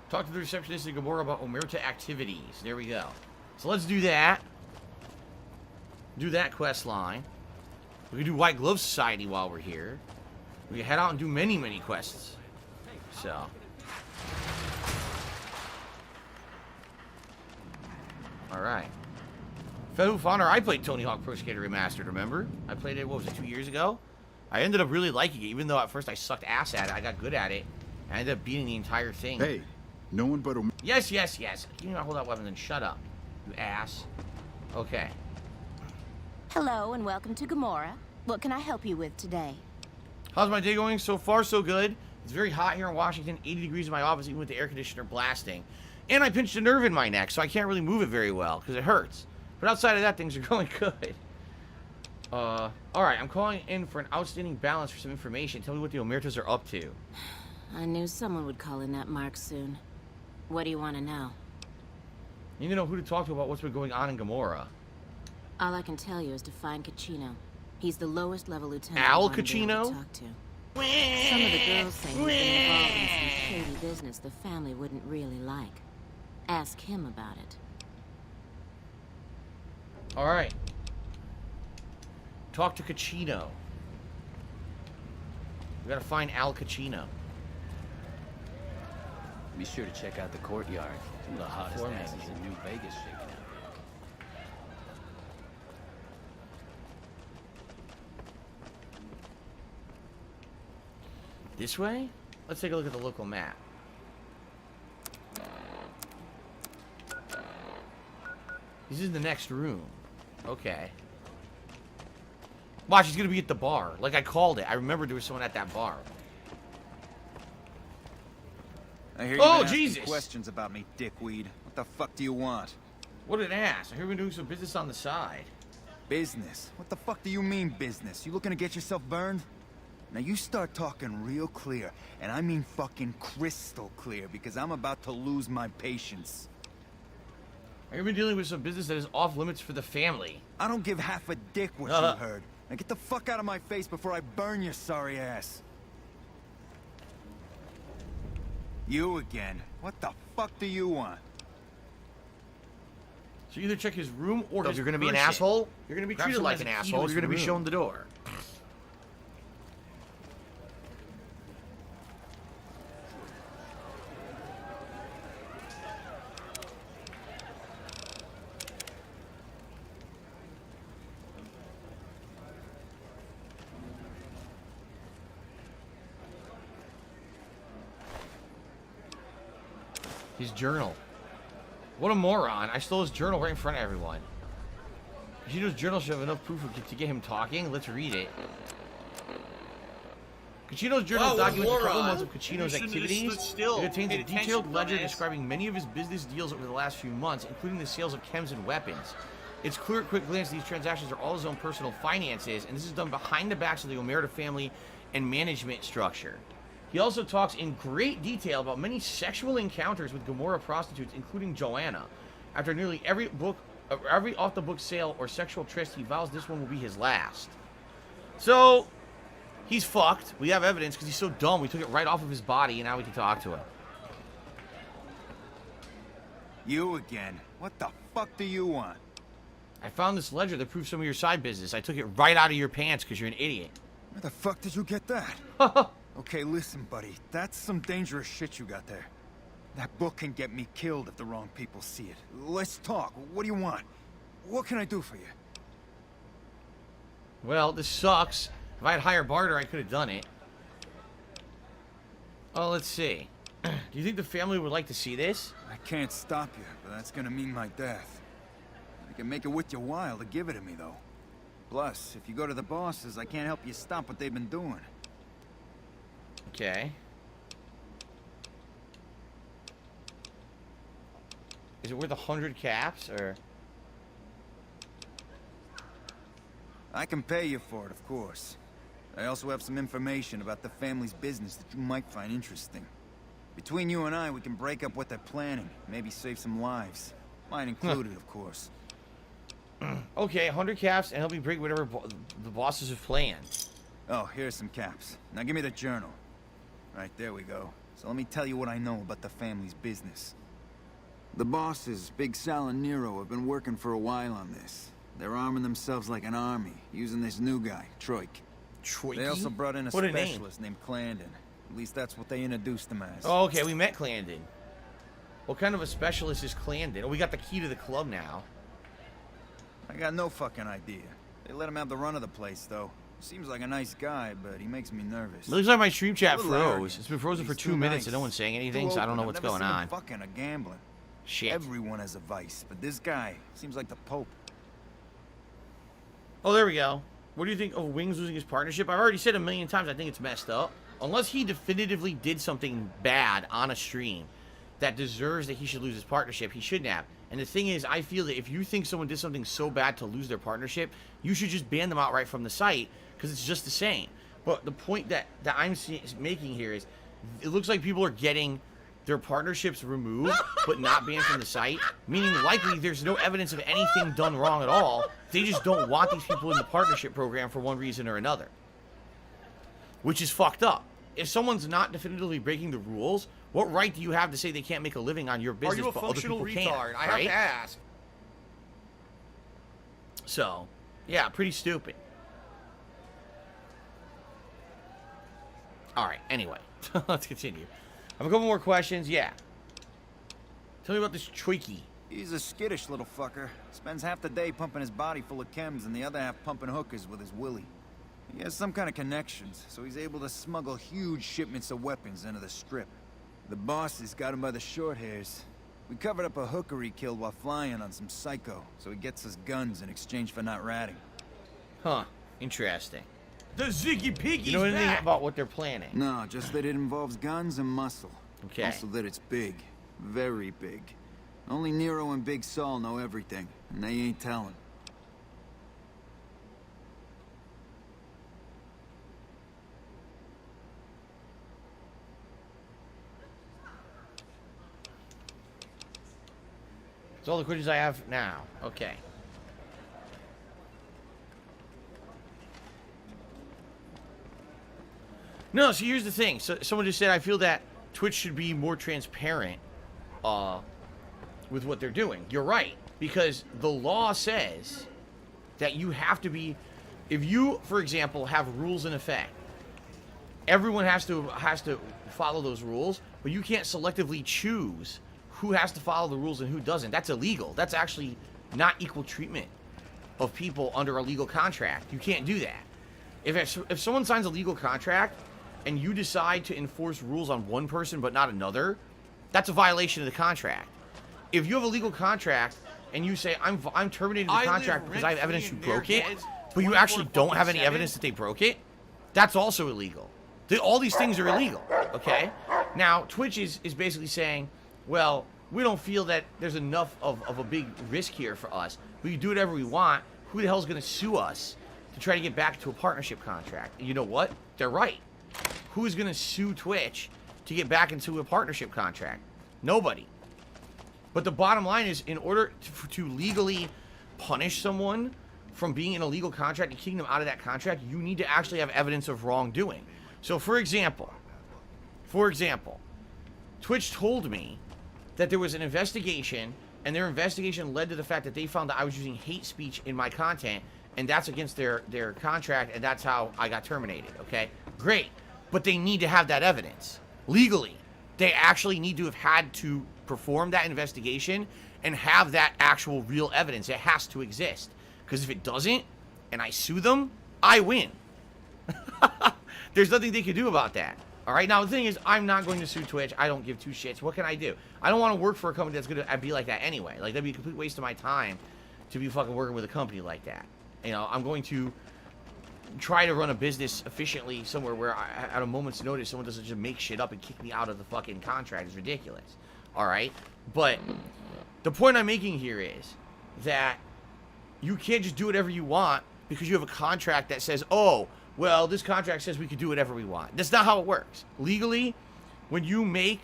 Talk to the receptionist at Gamora about Omerta activities. There we go. So let's do that. Do that quest line. We can do White Glove Society while we're here. We can head out and do many, many quests. So. Alright. Fellow Honor, I played Tony Hawk Pro Skater Remastered, remember? I played it, what was it, 2 years ago? I ended up really liking it, even though at first I sucked ass at it. I got good at it. I ended up beating the entire thing. Hey, no one but Yes, yes, yes. Can you not hold that weapon and shut up, you ass? Okay. Hello and welcome to Gamora. What can I help you with today? How's my day going? So far, so good. It's very hot here in Washington, 80 degrees in my office, even with the air conditioner blasting. And I pinched a nerve in my neck, so I can't really move it very well, because it hurts. But outside of that, things are going good. Alright, I'm calling in for an outstanding balance for some information. Tell me what the Omertas are up to. I knew someone would call in that mark soon. What do you want to know? You need to know who to talk to about what's been going on in Gamora. All I can tell you is to find Caccino. He's the lowest level lieutenant Al I wanna be able Caccino? to talk to. Some of the girls say he's been involved in some shady business the family wouldn't really like. Ask him about it. All right. Talk to Caccino. We gotta find Al Caccino. Be sure to check out the courtyard. Some of the hottest Foreman. asses in New Vegas shaking out. This way? Let's take a look at the local map. This is the next room. Okay. Watch, he's gonna be at the bar. Like I called it. I remember there was someone at that bar. I hear Oh, been asking Jesus. questions about me, dickweed. What the fuck do you want? What an ass. I hear we're doing some business on the side. Business? What the fuck do you mean business? You looking to get yourself burned? Now you start talking real clear, and I mean fucking crystal clear, because I'm about to lose my patience. I hear we're dealing with some business that is off limits for the family. I don't give half a dick what you heard. Now get the fuck out of my face before I burn your sorry ass. You again. What the fuck do you want? So either check his room or So his if you're gonna be an person. asshole, You're gonna be grab treated someone like an as a key to asshole. his You're gonna be room. shown the door. His journal. What a moron. I stole his journal right in front of everyone. Caccino's journal should have enough proof to get him talking. Let's read it. Caccino's journal documents the couple months of Caccino's activities. It contains a detailed ledger describing many of his business deals over the last few months, including the sales of chems and weapons. It's clear at quick glance these transactions are all his own personal finances, and this is done behind the backs of the Omerta family and management structure. He also talks in great detail about many sexual encounters with Gomorrah prostitutes, including Joanna. After nearly every off-the-book sale or sexual tryst, he vows this one will be his last. So, he's fucked. We have evidence because he's so dumb. We took it right off of his body, and now we can talk to him. You again. What the fuck do you want? I found this ledger that proves some of your side business. I took it right out of your pants because you're an idiot. Where the fuck did you get that? Okay, listen, buddy. That's some dangerous shit you got there. That book can get me killed if the wrong people see it. Let's talk. What do you want? What can I do for you? Well, this sucks. If I had higher barter, I could have done it. Oh, let's see. Do you think the family would like to see this? I can't stop you, but that's gonna mean my death. I can make it worth your while to give it to me, though. Plus, if you go to the bosses, I can't help you stop what they've been doing. Okay. Is it worth 100 caps, or? I can pay you for it, of course. I also have some information about the family's business that you might find interesting. Between you and I, we can break up what they're planning, maybe save some lives. Mine included, of course. Okay, 100 caps, and help me break whatever the bosses have planned. Oh, here's some caps. Now give me the journal. Right, there we go. So let me tell you what I know about the family's business. The bosses, Big Sal and Nero, have been working for a while on this. They're arming themselves like an army, using this new guy, Troik. Troik? They also brought in a What a name. specialist named Clandon. At least that's what they introduced him as. Oh, okay, we met Clandon. What kind of a specialist is Clandon? Oh, we got the key to the club now. I got no fucking idea. They let him have the run of the place, though. Seems like a nice guy, but he makes me nervous. It looks like my stream chat A little froze. arrogant. It's been frozen for He's 2 too minutes nice. and no one's saying Too anything, so I don't open. know I've what's never going seen him on. fucking or gambling. Shit. Everyone has a vice, but this guy seems like the Pope. Oh, there we go. What do you think of Wings losing his partnership? I've already said a million times I think it's messed up. Unless he definitively did something bad on a stream that deserves that he should lose his partnership, he shouldn't have. And the thing is, I feel that if you think someone did something so bad to lose their partnership, you should just ban them outright from the site, because it's just the same. But the point that I'm making here is, it looks like people are getting their partnerships removed, but not banned from the site, meaning likely there's no evidence of anything done wrong at all. They just don't want these people in the partnership program for one reason or another. Which is fucked up. If someone's not definitively breaking the rules, what right do you have to say they can't make a living on your business? Are you a but other functional people retard? can't, I right? have to ask. So, yeah, pretty stupid. Alright, anyway. Let's continue. I have a couple more questions. Yeah. Tell me about this Tricky. He's a skittish little fucker. Spends half the day pumping his body full of chems and the other half pumping hookers with his willy. He has some kind of connections, so he's able to smuggle huge shipments of weapons into the Strip. The boss has got him by the short hairs. We covered up a hooker he killed while flying on some psycho, so he gets us guns in exchange for not ratting. Huh. Interesting. The Ziggy Piggy's You know anything back. about what they're planning? No, just that it involves guns and muscle. Okay. Also that it's big. Very big. Only Nero and Big Saul know everything, and they ain't telling. That's all the questions I have now. Okay. No, so here's the thing. So someone just said, I feel that Twitch should be more transparent with what they're doing. You're right. Because the law says that you have to be... If you, for example, have rules in effect, everyone has to follow those rules, but you can't selectively choose who has to follow the rules and who doesn't. That's illegal. That's actually not equal treatment of people under a legal contract. You can't do that. If someone signs a legal contract and you decide to enforce rules on one person but not another, that's a violation of the contract. If you have a legal contract and you say, I'm terminating the contract because I have evidence you broke it, but you actually don't have any evidence that they broke it, that's also illegal. All these things are illegal, okay? Now, Twitch is basically saying, well, we don't feel that there's enough of a big risk here for us. We can do whatever we want. Who the hell is going to sue us to try to get back to a partnership contract? And you know what? They're right. Who is going to sue Twitch to get back into a partnership contract? Nobody. But the bottom line is, in order to legally punish someone from being in a legal contract and kicking them out of that contract, you need to actually have evidence of wrongdoing. So, for example, Twitch told me that there was an investigation, and their investigation led to the fact that they found that I was using hate speech in my content, and that's against their contract, and that's how I got terminated, okay? Great. But they need to have that evidence. Legally. They actually need to have had to perform that investigation and have that actual real evidence. It has to exist. Because if it doesn't, and I sue them, I win. There's nothing they can do about that. Alright, now the thing is, I'm not going to sue Twitch. I don't give two shits. What can I do? I don't want to work for a company that's going to be like that anyway. Like, that'd be a complete waste of my time to be fucking working with a company like that. You know, I'm going to try to run a business efficiently somewhere where at a moment's notice, someone doesn't just make shit up and kick me out of the fucking contract. It's ridiculous. Alright? But the point I'm making here is that you can't just do whatever you want because you have a contract that says, oh, well, this contract says we can do whatever we want. That's not how it works. Legally, when you make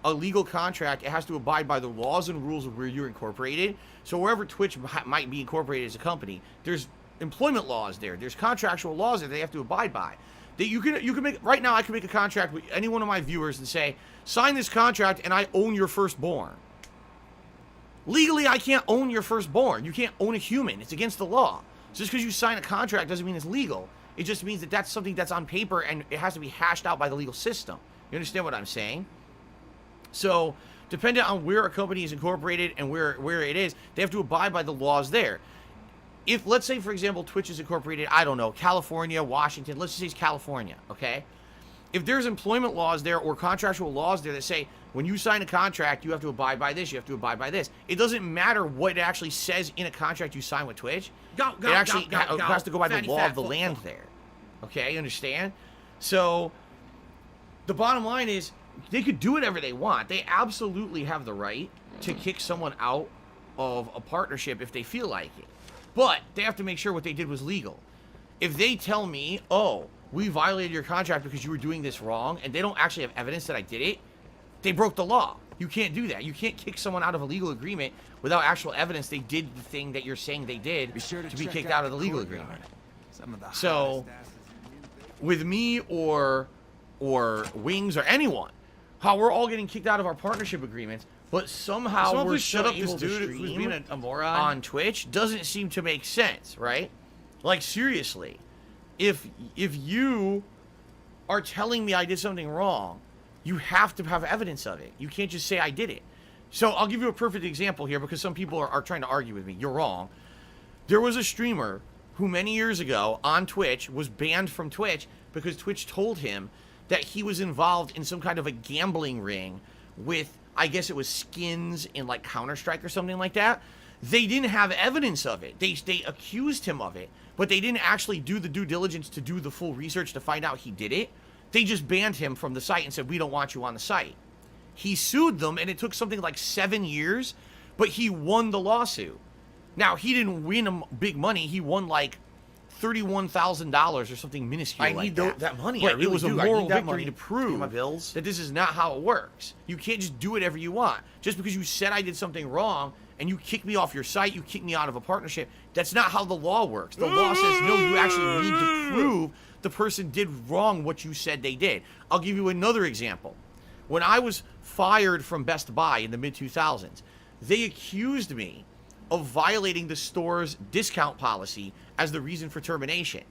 a legal contract, it has to abide by the laws and rules of where you're incorporated. So wherever Twitch might be incorporated as a company, there's employment laws there. There's contractual laws that they have to abide by. That you can make, right now I can make a contract with any one of my viewers and say, sign this contract and I own your firstborn. Legally, I can't own your firstborn. You can't own a human. It's against the law. Just because you sign a contract doesn't mean it's legal. It just means that that's something that's on paper and it has to be hashed out by the legal system. You understand what I'm saying? So, depending on where a company is incorporated and where it is, they have to abide by the laws there. If, let's say, for example, Twitch is incorporated, I don't know, California, Washington, let's just say it's California, okay? If there's employment laws there or contractual laws there that say, when you sign a contract, you have to abide by this, you have to abide by this. It doesn't matter what it actually says in a contract you sign with Twitch. It actually has to go by the law of the land there. Okay, you understand? So, the bottom line is, they could do whatever they want. They absolutely have the right to kick someone out of a partnership if they feel like it. But they have to make sure what they did was legal. If they tell me, oh, we violated your contract because you were doing this wrong, and they don't actually have evidence that I did it, They broke the law. You can't do that. You can't kick someone out of a legal agreement without actual evidence they did the thing that you're saying they did to be kicked out of the legal agreement. So, with me or Wings or anyone, how we're all getting kicked out of our partnership agreements, but somehow we're still able to stream a moron on Twitch doesn't seem to make sense, right? Like, seriously, if you are telling me I did something wrong, you have to have evidence of it. You can't just say I did it. So I'll give you a perfect example here because some people are trying to argue with me. You're wrong. There was a streamer who many years ago on Twitch was banned from Twitch because Twitch told him that he was involved in some kind of a gambling ring with, I guess it was skins in like Counter-Strike or something like that. They didn't have evidence of it. They accused him of it, but they didn't actually do the due diligence to do the full research to find out he did it. They just banned him from the site and said, we don't want you on the site. He sued them, and it took something like 7 years, but he won the lawsuit. Now, he didn't win big money. He won like $31,000 or something minuscule like that. that money. But I really it was a do. I moral need that victory money to pay prove my bills. that this is not how it works. You can't just do whatever you want. Just because you said I did something wrong and you kick me off your site, you kick me out of a partnership, that's not how the law works. The law says, no, you actually need to prove the person did wrong what you said they did. I'll give you another example. When I was fired from Best Buy in the mid-2000s, they accused me of violating the store's discount policy as the reason for termination.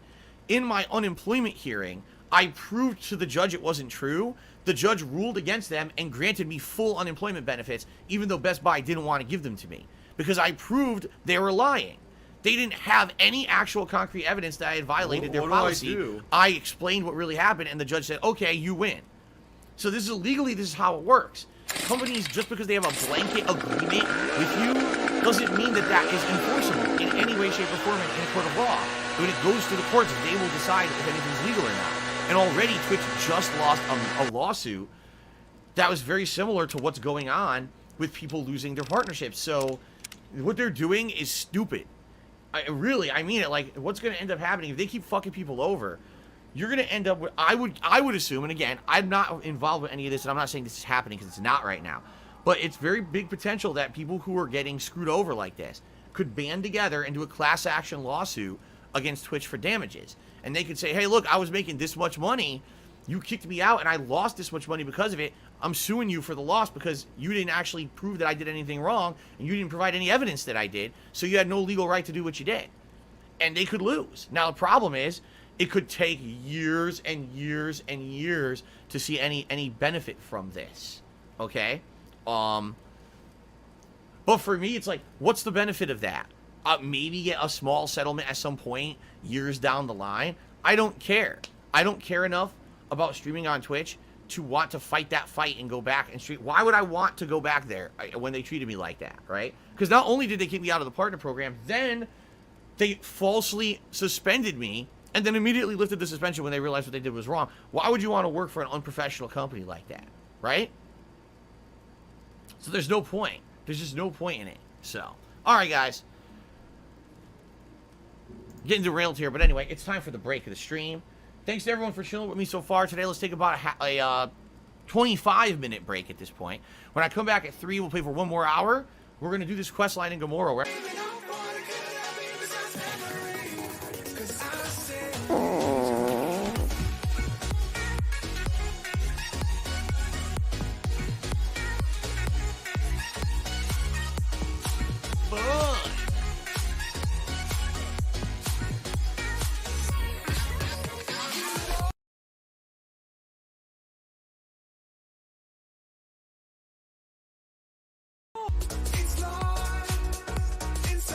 In my unemployment hearing, I proved to the judge it wasn't true. The judge ruled against them and granted me full unemployment benefits, even though Best Buy didn't want to give them to me, because I proved they were lying. They didn't have any actual concrete evidence that I had violated their policy. I explained what really happened, and the judge said, okay, you win. So this is how it works. Companies, just because they have a blanket agreement with you, doesn't mean that that is enforceable in any way, shape, or form in a court of law. When it goes to the courts, they will decide if anything's legal or not. And already Twitch just lost a lawsuit that was very similar to what's going on with people losing their partnerships. So what they're doing is stupid. I mean it. Like, what's going to end up happening if they keep fucking people over? You're going to end up with, I would assume, and again, I'm not involved with any of this, and I'm not saying this is happening because it's not right now, but it's very big potential that people who are getting screwed over like this could band together and do a class action lawsuit against Twitch for damages. And they could say, hey, look, I was making this much money, you kicked me out, and I lost this much money because of it. I'm suing you for the loss because you didn't actually prove that I did anything wrong, and you didn't provide any evidence that I did, so you had no legal right to do what you did. And they could lose. Now, the problem is, it could take years and years and years to see any benefit from this, okay? But for me, it's like, what's the benefit of that? Maybe get a small settlement at some point, years down the line. I don't care. I don't care enough about streaming on Twitch to want to fight that fight and go back and stream. Why would I want to go back there when they treated me like that, right? Because not only did they kick me out of the partner program, then they falsely suspended me and then immediately lifted the suspension when they realized what they did was wrong. Why would you want to work for an unprofessional company like that, right? So there's no point. There's just no point in it. So, all right, guys. Getting derailed here, but anyway, it's time for the break of the stream. Thanks to everyone for chilling with me so far today. Let's take about a 25-minute break at this point. When I come back at 3, we'll play for 1 more hour. We're going to do this quest line in Gomorrah. It's live inside.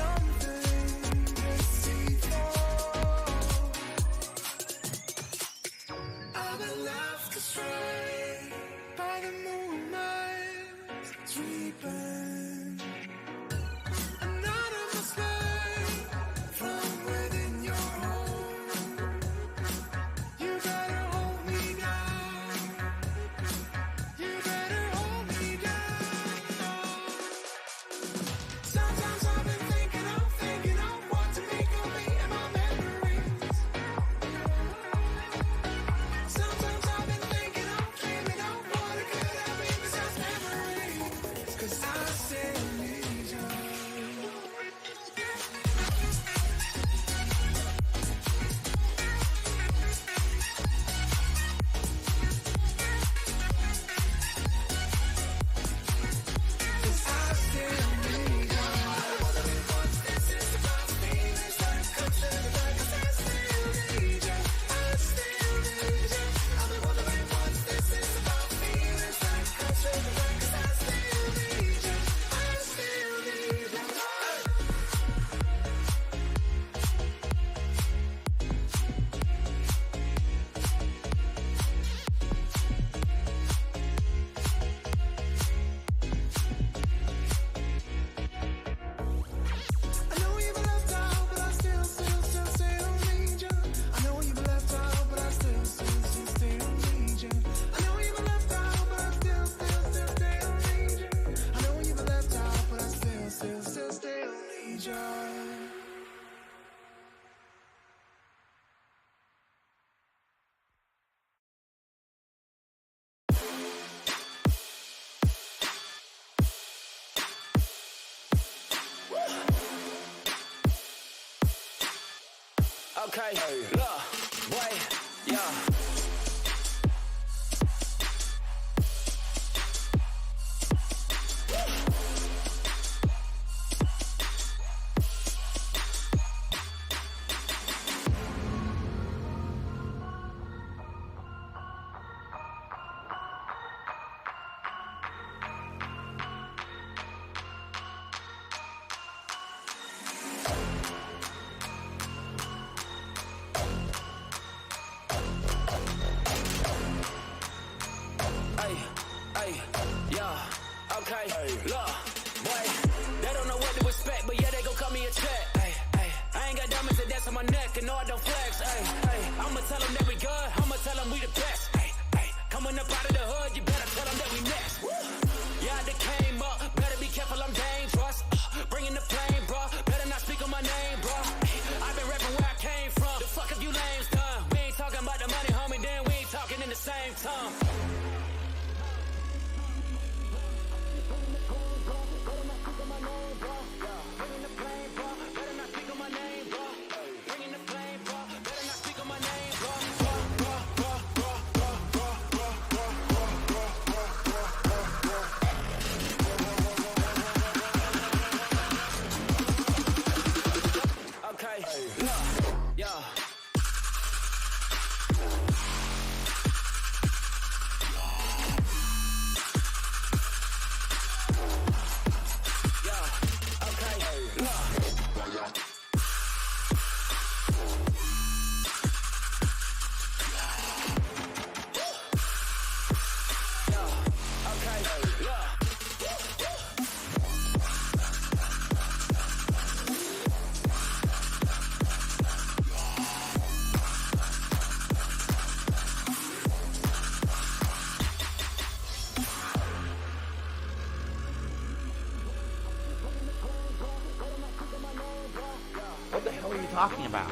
shine. Okay, look, wait, yeah. Okay, look, boy, they don't know what to expect, but yeah, they gon' cut me a check. I ain't got diamonds and dance on my neck, and no, I don't flex. I'ma tell them that we good, I'ma tell them we the best. Coming up out of the hood, you better tell them that we next. Yeah, I done came up, better be careful, I'm dangerous. Bringing the flame, bro, better not speak on my name, bro. I've been rapping where I came from. The fuck have you lames done? We ain't talking about the money, homie, then we ain't talking in the same tongue. What the hell are you talking about?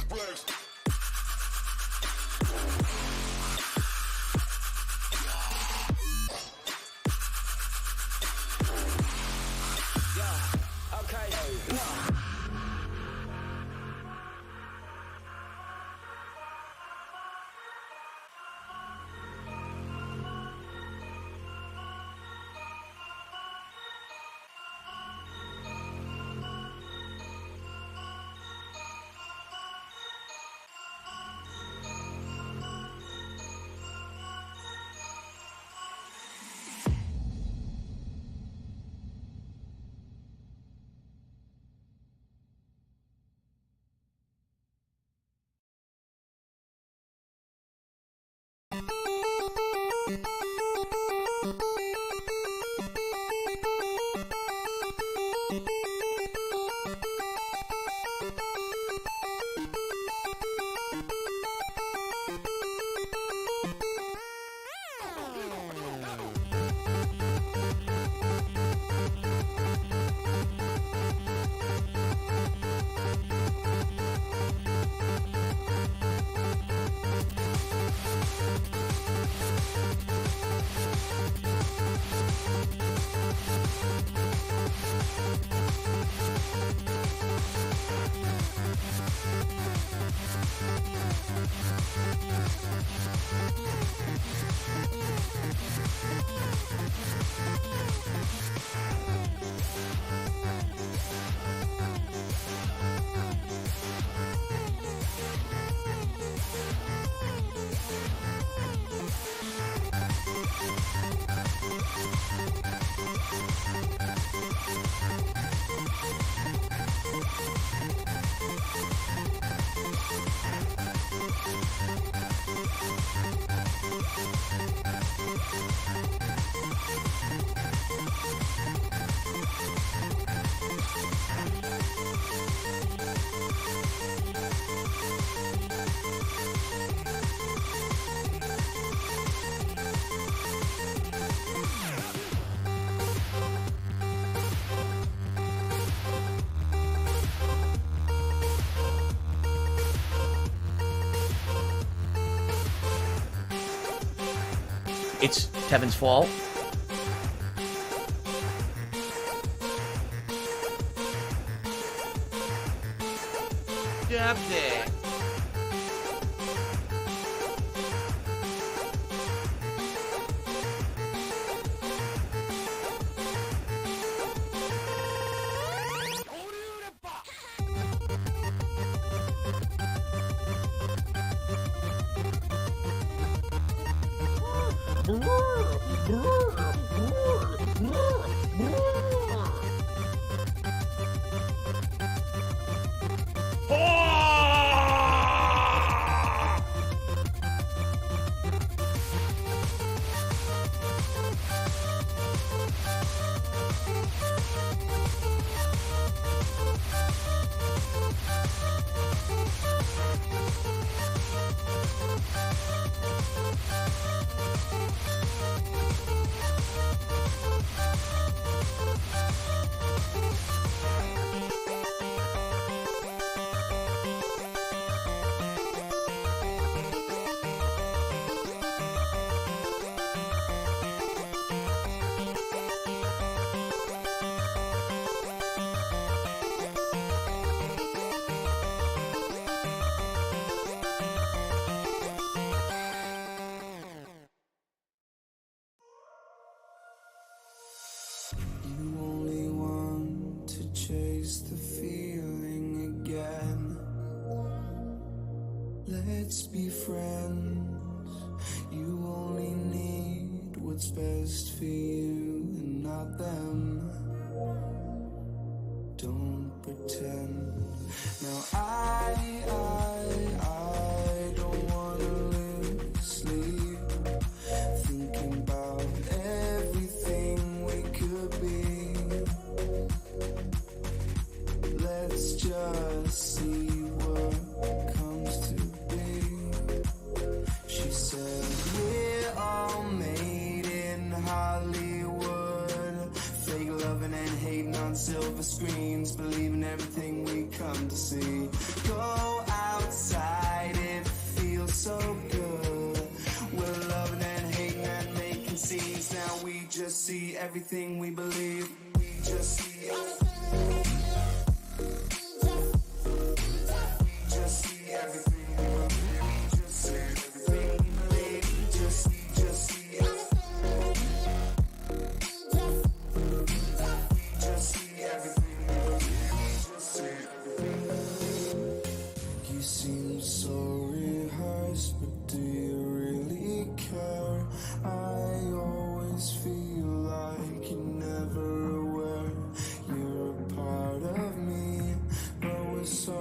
Flex. it's Tevin's fault. Stop that. You only want to chase the feeling again. Let's be friends. You only need what's best for you and not them. Don't pretend. Now I don't wanna lose sleep, thinking about everything we could be. Let's just see what comes to be. She said we're all made in Hollywood, fake loving and hating on silver screens, believing everything we come to see. Go outside, it feels so good. We're loving and hating and making scenes. Now we just see everything we believe. We just see everything. We just see everything we believe. We just see everything we believe. We just see everything. We just see everything we believe. We just see everything. You seem so rehearsed, but do you really care? I always feel like you're never aware. You're a part of me, but we're so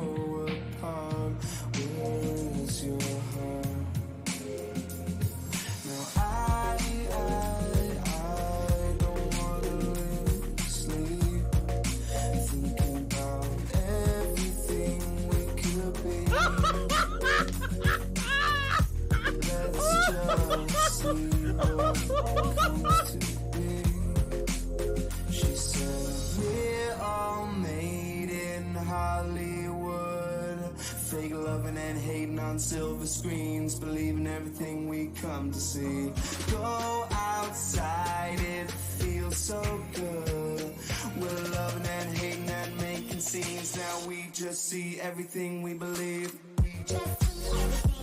apart. Where is your heart? Now I don't wanna lose sleep, thinking about everything we could be. Let's just see what comes to be. She said we're all made in Hollywood, fake loving and hating on silver screens, believing everything we come to see. Go outside, it feels so good. We're loving and hating and making scenes. Now we just see everything we believe. We just see everything.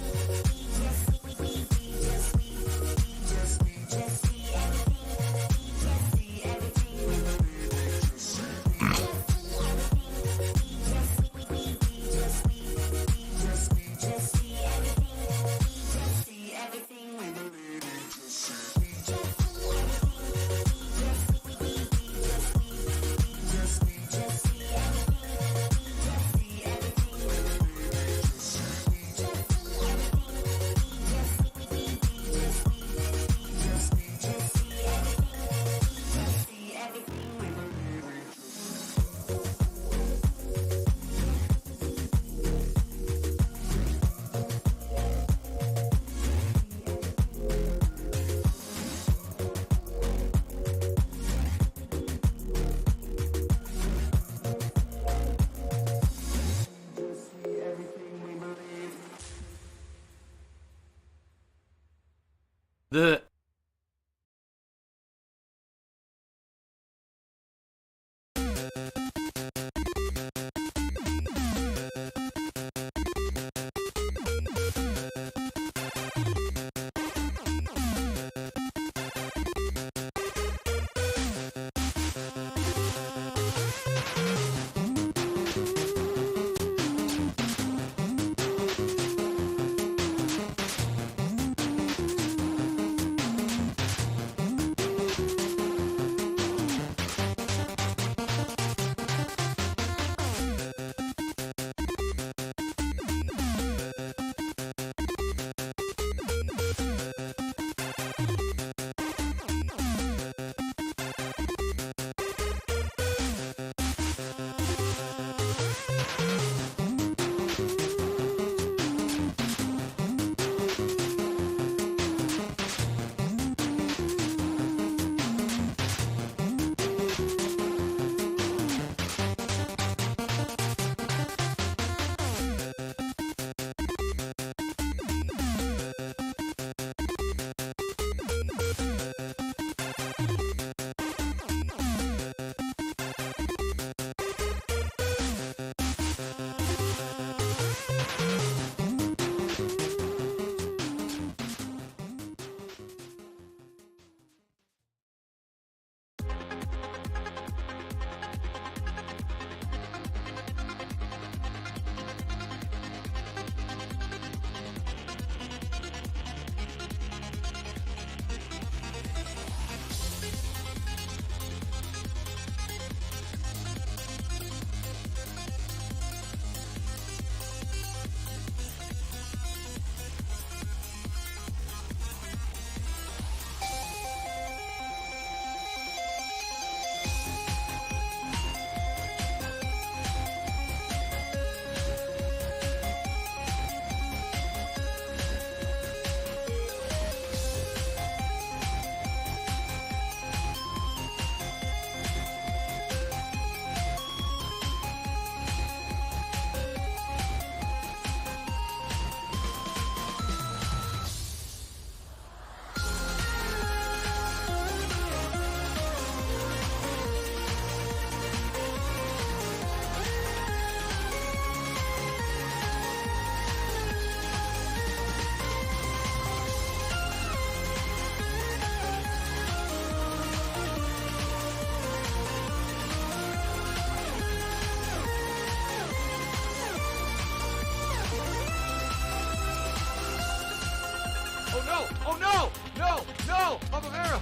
no! Oh no! No! No! Papa Vera!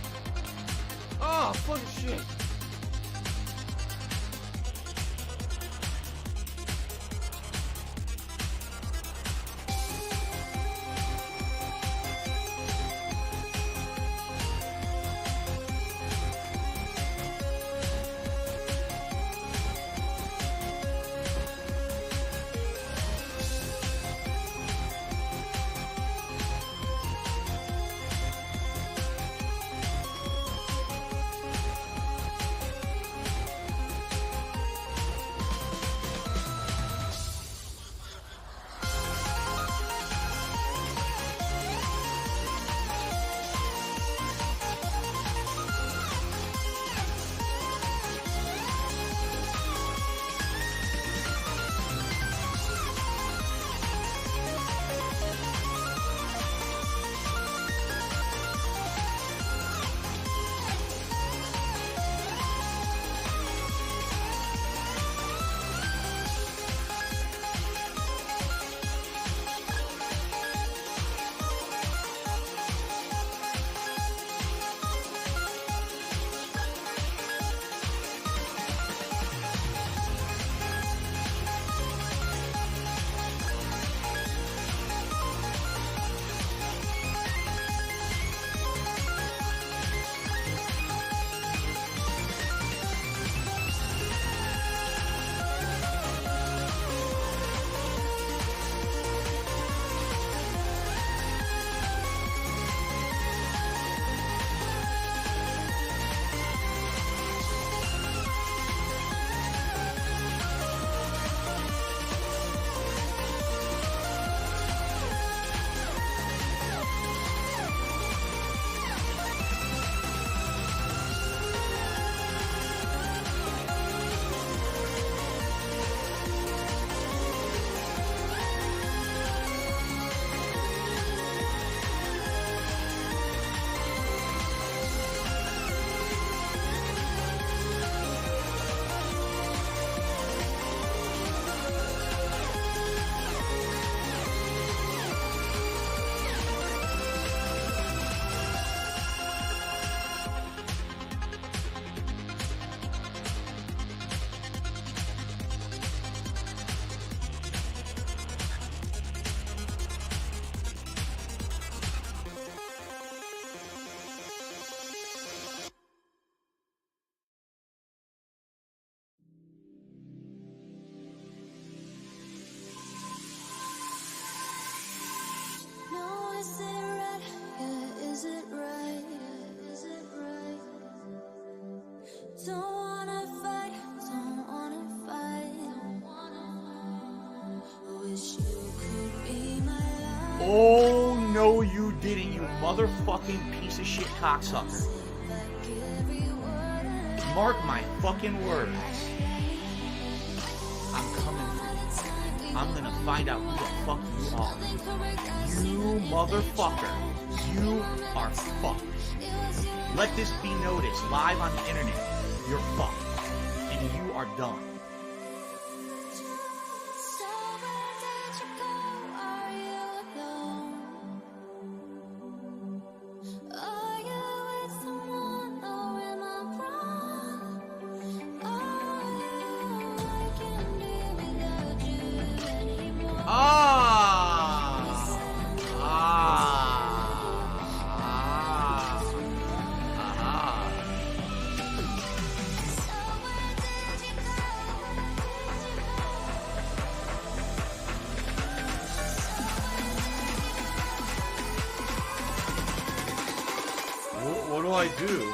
Oh, fucking shit. Oh, no, you didn't, you motherfucking piece of shit cocksucker. Mark my fucking words. I'm coming for you. I'm gonna find out who the fuck you are. You motherfucker. You are fucked. Let this be noticed live on the internet. You're fucked. And you are done. What do I do?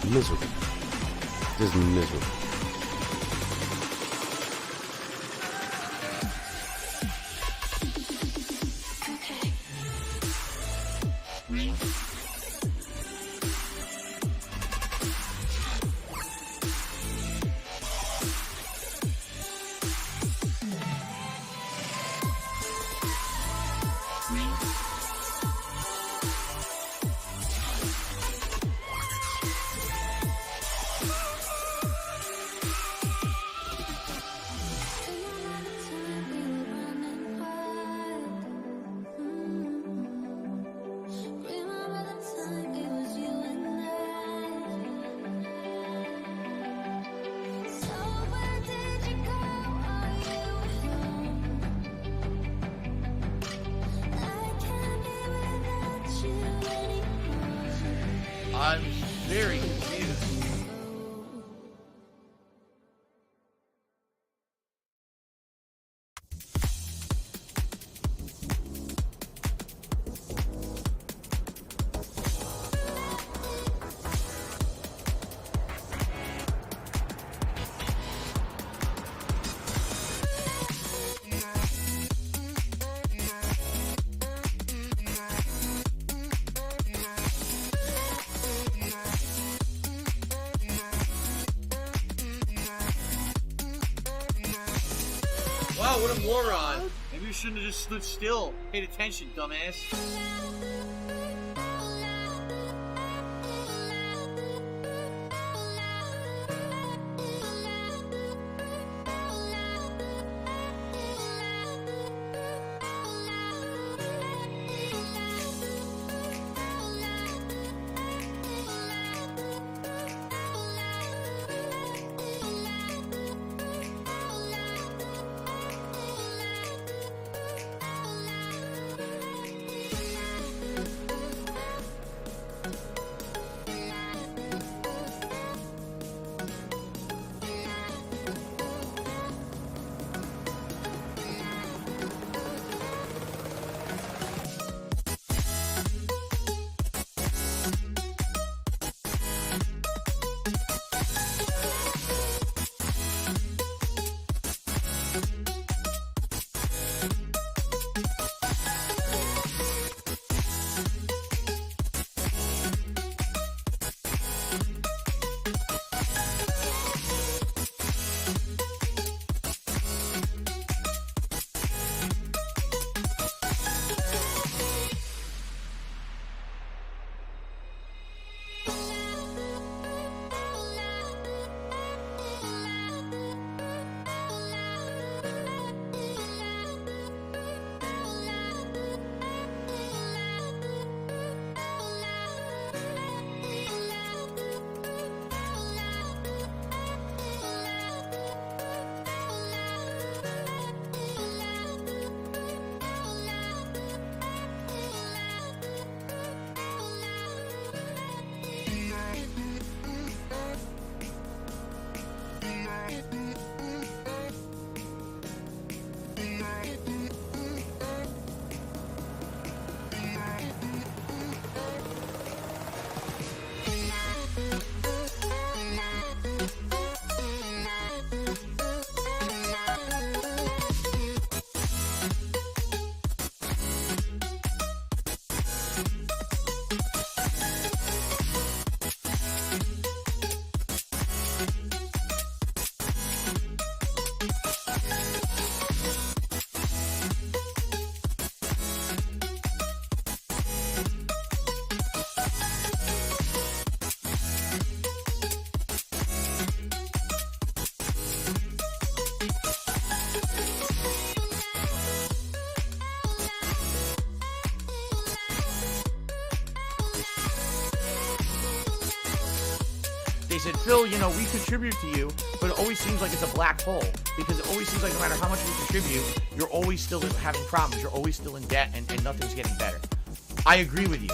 Miserable. Just miserable. I'm very confused. Wow, what a moron. Maybe you shouldn't have just stood still. Paid attention, dumbass. They said, Phil, you know, we contribute to you, but it always seems like it's a black hole. Because it always seems like no matter how much we contribute, you're always still having problems. You're always still in debt, and nothing's getting better. I agree with you.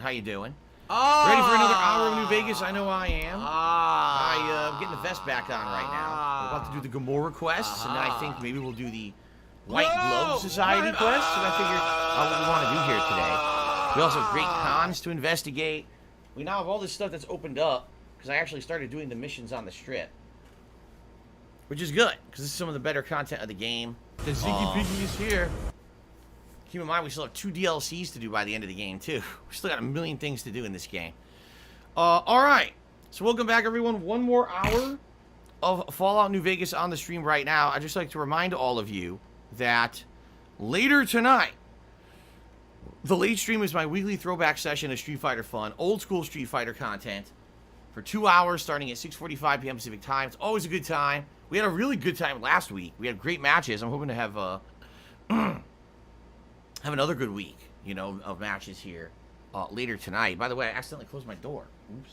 How you doing? Ready for another hour of New Vegas? I know I am. I'm getting the vest back on right now. We're about to do the Gamora quests, and then I think maybe we'll do the White Glove Society quests. And I figured what we want to do here today. We also have great cons to investigate. We now have all this stuff that's opened up because I actually started doing the missions on the strip, which is good because this is some of the better content of the game. The Ziggy Piggy is here. Keep in mind, we still have 2 DLCs to do by the end of the game, too. We still got a million things to do in this game. Alright. So welcome back, everyone. One more hour of Fallout New Vegas on the stream right now. I'd just like to remind all of you that later tonight, the late stream is my weekly throwback session of Street Fighter fun. Old school Street Fighter content for 2 hours starting at 6:45 p.m. Pacific time. It's always a good time. We had a really good time last week. We had great matches. I'm hoping to have have another good week, you know, of matches here later tonight. By the way, I accidentally closed my door. Oops.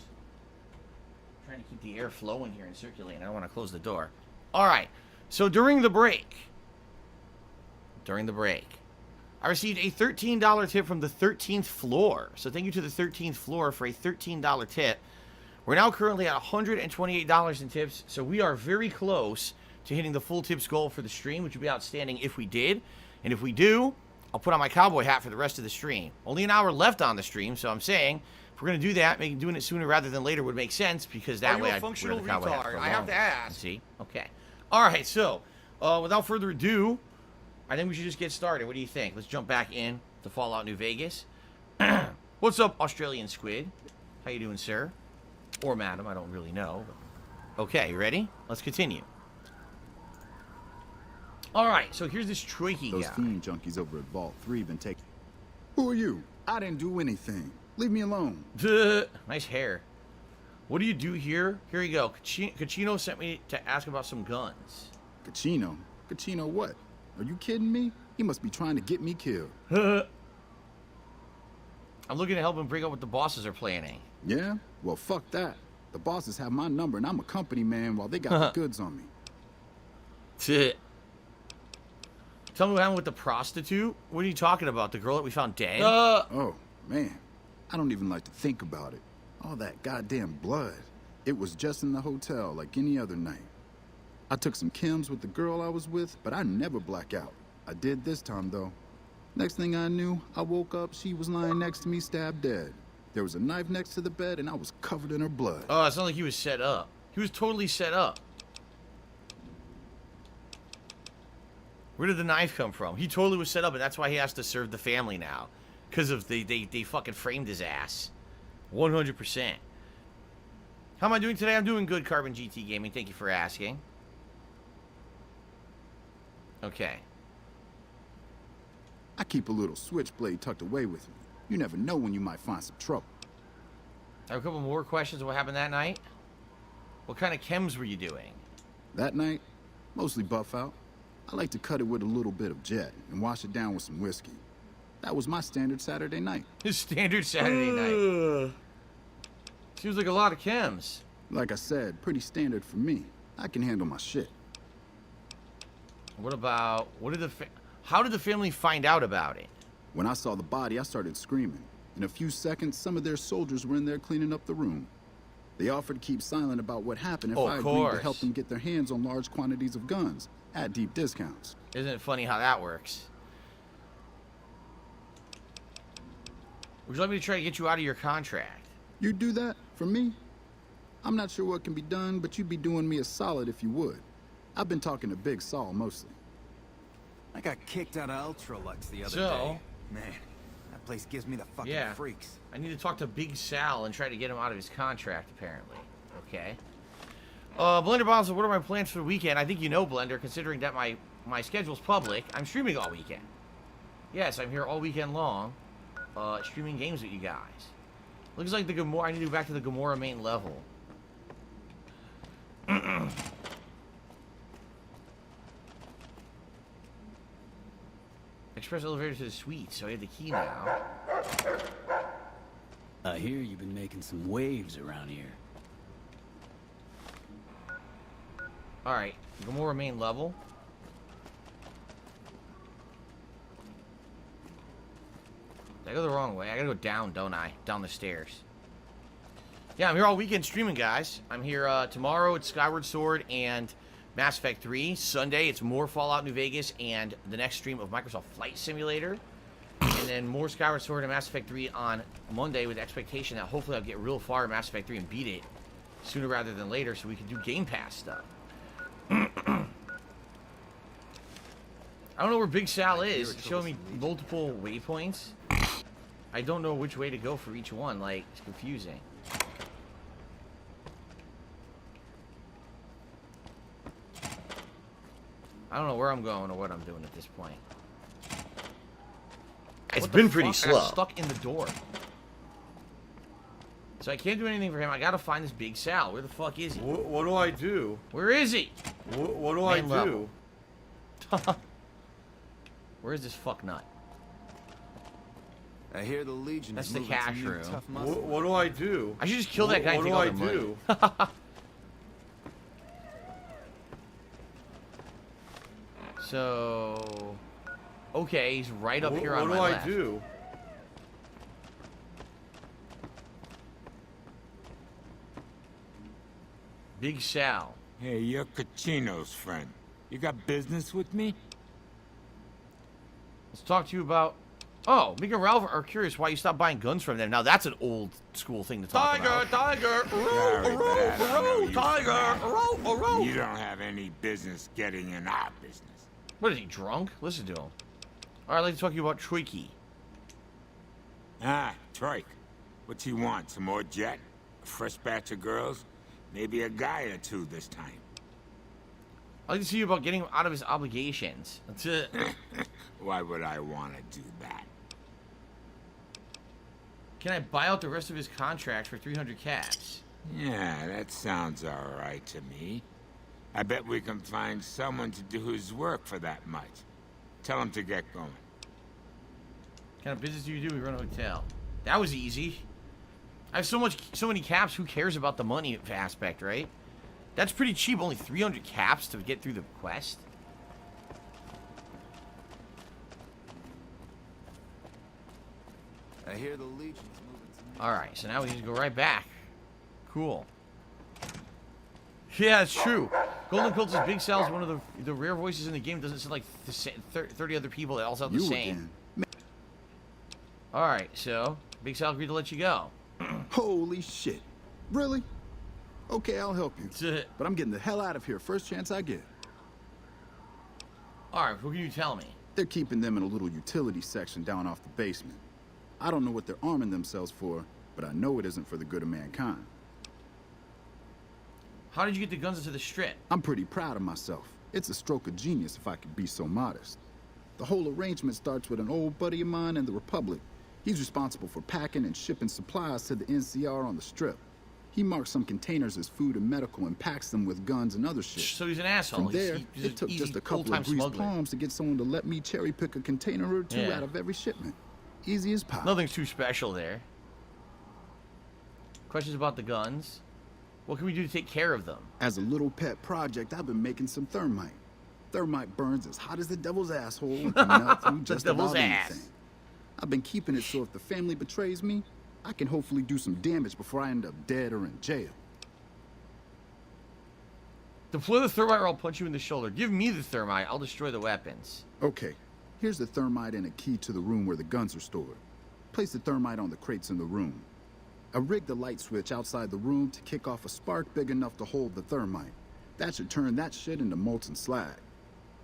I'm trying to keep the air flowing here and circulating. I don't want to close the door. All right. So during the break, I received a $13 tip from the 13th floor. So thank you to the 13th floor for a $13 tip. We're now currently at $128 in tips. So we are very close to hitting the full tips goal for the stream, which would be outstanding if we did. And if we do, I'll put on my cowboy hat for the rest of the stream. Only an hour left on the stream, so I'm saying if we're going to do that, maybe doing it sooner rather than later would make sense because that way I'd wear the cowboy hat for I have to ask. See? Okay. All right, so without further ado, I think we should just get started. What do you think? Let's jump back in to Fallout New Vegas. What's up, Australian Squid? How you doing, sir? Or madam, I don't really know. Okay, you ready? Let's continue. Alright, so here's this Troiki Those guy. fiend junkies over at Vault 3 been taking... Who are you? I didn't do anything. Leave me alone. Duh. Nice hair. What do you do here? Here you go. Cachino sent me to ask about some guns. Cachino? Cachino what? Are you kidding me? He must be trying to get me killed. I'm looking to help him break up what the bosses are planning. Yeah? Well, fuck that. The bosses have my number and I'm a company man while they got the goods on me. Tell me what happened with the prostitute. What are you talking about? The girl that we found dead? Oh, man. I don't even like to think about it. All that goddamn blood. It was just in the hotel like any other night. I took some chems with the girl I was with, but I never black out. I did this time, though. Next thing I knew, I woke up, she was lying next to me, stabbed dead. There was a knife next to the bed, and I was covered in her blood. Oh, it's not like he was set up. He was totally set up. Where did the knife come from? He totally was set up, and that's why he has to serve the family now. Because of they fucking framed his ass. 100%. How am I doing today? I'm doing good, Carbon GT Gaming. Thank you for asking. Okay. I keep a little switchblade tucked away with me. You never know when you might find some trouble. I have a couple more questions of what happened that night. What kind of chems were you doing? That night, mostly buff out. I like to cut it with a little bit of jet and wash it down with some whiskey. That was my standard Saturday night. His standard Saturday night. Seems like a lot of chems. Like I said, pretty standard for me. I can handle my shit. What about, how did the family find out about it? When I saw the body, I started screaming. In a few seconds, some of their soldiers were in there cleaning up the room. They offered to keep silent about what happened if I agreed to help them get their hands on large quantities of guns at deep discounts. Isn't it funny how that works? Would you like me to try to get you out of your contract? You'd do that for me? I'm not sure what can be done, but you'd be doing me a solid if you would. I've been talking to Big Saul mostly. I got kicked out of Ultralux the other day. Man, that place gives me the fucking freaks. I need to talk to Big Sal and try to get him out of his contract, apparently. Okay. Blender Bombs, what are my plans for the weekend? I think you know, Blender, considering that my schedule's public. I'm streaming all weekend. Yes, I'm here all weekend long, streaming games with you guys. Looks like the Gamora, I need to go back to the Gamora main level. Express elevator to the suite, so I have the key now. I hear you've been making some waves around here. Alright, Gamora main level. Did I go the wrong way? I gotta go down, don't I? Down the stairs. Yeah, I'm here all weekend streaming, guys. I'm here tomorrow at Skyward Sword and Mass Effect 3. Sunday, it's more Fallout New Vegas and the next stream of Microsoft Flight Simulator. And then more Skyward Sword and Mass Effect 3 on Monday with the expectation that hopefully I'll get real far in Mass Effect 3 and beat it sooner rather than later so we can do Game Pass stuff. I don't know where Big Sal is. It's showing me multiple waypoints. I don't know which way to go for each one. Like, it's confusing. I don't know where I'm going or what I'm doing at this point. It's been pretty slow. I'm stuck in the door. So I can't do anything for him. I gotta find this Big Sal. Where the fuck is he? What do I do? Where is he? What do I do? Where is this fuck nut? I hear the Legion. That's the cash room. What do I do? I should just kill that guy and take all their money. So, okay, he's right up here on my left. What do I do? Big Sal. Hey, you're Kachino's friend. You got business with me? Let's talk to you about... Oh, Mika and Ralph are curious why you stopped buying guns from them. Now, that's an old school thing to talk about. Tiger! Tiger! You don't have any business getting in our business. What is he, drunk? Listen to him. All right, I'd like to talk to you about Troiki. Ah, Troik. What's he want? Some more jet? A fresh batch of girls? Maybe a guy or two this time. I'd like to see you about getting him out of his obligations. Why would I want to do that? Can I buy out the rest of his contract for 300 caps? Yeah, that sounds all right to me. I bet we can find someone to do his work for that much. Tell him to get going. What kind of business do you do? We run a hotel. That was easy. I have so many caps. Who cares about the money aspect, right? That's pretty cheap. Only 300 caps to get through the quest. I hear the Legion's moving. All right, so now we need to go right back. Cool. Yeah, it's true. Golden Cult's Big Sal's one of the rare voices in the game. It doesn't sound like the 30 other people that all sound the same. All right, so Big Sal agreed to let you go. Holy shit. Really? Okay, I'll help you. But I'm getting the hell out of here first chance I get. All right, who can you tell me? They're keeping them in a little utility section down off the basement. I don't know what they're arming themselves for, but I know it isn't for the good of mankind. How did you get the guns into the strip? I'm pretty proud of myself. It's a stroke of genius if I could be so modest. The whole arrangement starts with an old buddy of mine in the Republic. He's responsible for packing and shipping supplies to the NCR on the strip. He marks some containers as food and medical and packs them with guns and other shit. So he's an asshole. From there, he's it took just a couple of greased palms to get someone to let me cherry pick a container or two out of every shipment. Easy as pie. Nothing's too special there. Questions about the guns? What can we do to take care of them? As a little pet project, I've been making some thermite. Thermite burns as hot as the devil's asshole and can melt through just about anything. I've been keeping it so if the family betrays me, I can hopefully do some damage before I end up dead or in jail. Deploy the thermite or I'll punch you in the shoulder. Give me the thermite. I'll destroy the weapons. Okay, here's the thermite and a key to the room where the guns are stored. Place the thermite on the crates in the room. I rigged the light switch outside the room to kick off a spark big enough to hold the thermite. That should turn that shit into molten slag.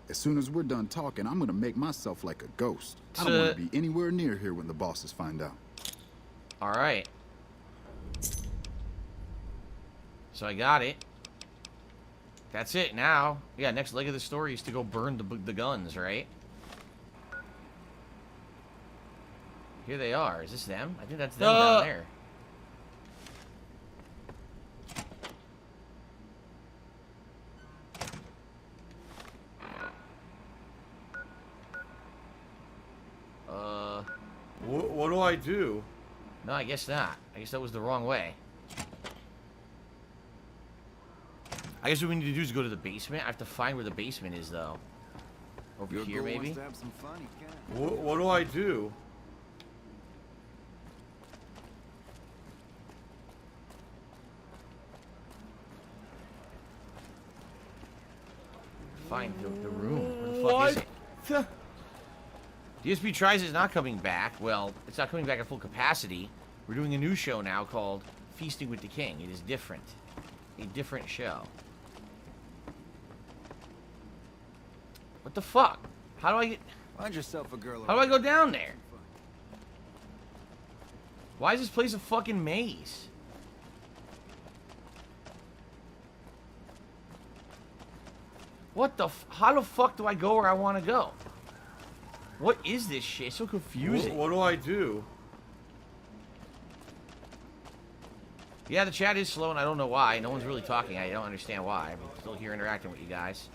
As soon as we're done talking, I'm gonna make myself like a ghost. I don't want to be anywhere near here when the bosses find out. All right. So I got it. That's it now. Yeah, next leg of the story is to go burn the guns, right? Here they are. Is this them? I think that's them down there. What do I do? No, I guess not. I guess that was the wrong way. I guess what we need to do is go to the basement. I have to find where the basement is, though. Over here, maybe? Wants to have some fun, he can. What do I do? Find the room. Where the fuck is it? DSP tries is not coming back. Well, it's not coming back at full capacity. We're doing a new show now called Feasting with the King. It is different. A different show. What the fuck? How do I get... Find yourself a girl. How do I go down there? Why is this place a fucking maze? What the how the fuck do I go where I want to go? What is this shit? It's so confusing. What do I do? Yeah, the chat is slow and I don't know why. No one's really talking. I don't understand why. I'm still here interacting with you guys.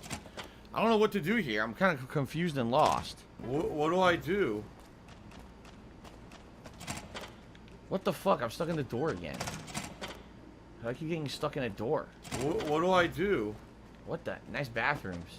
I don't know what to do here. I'm kind of confused and lost. What do I do? What the fuck? I'm stuck in the door again. How do I keep getting stuck in a door? What do I do? What the? Nice bathrooms.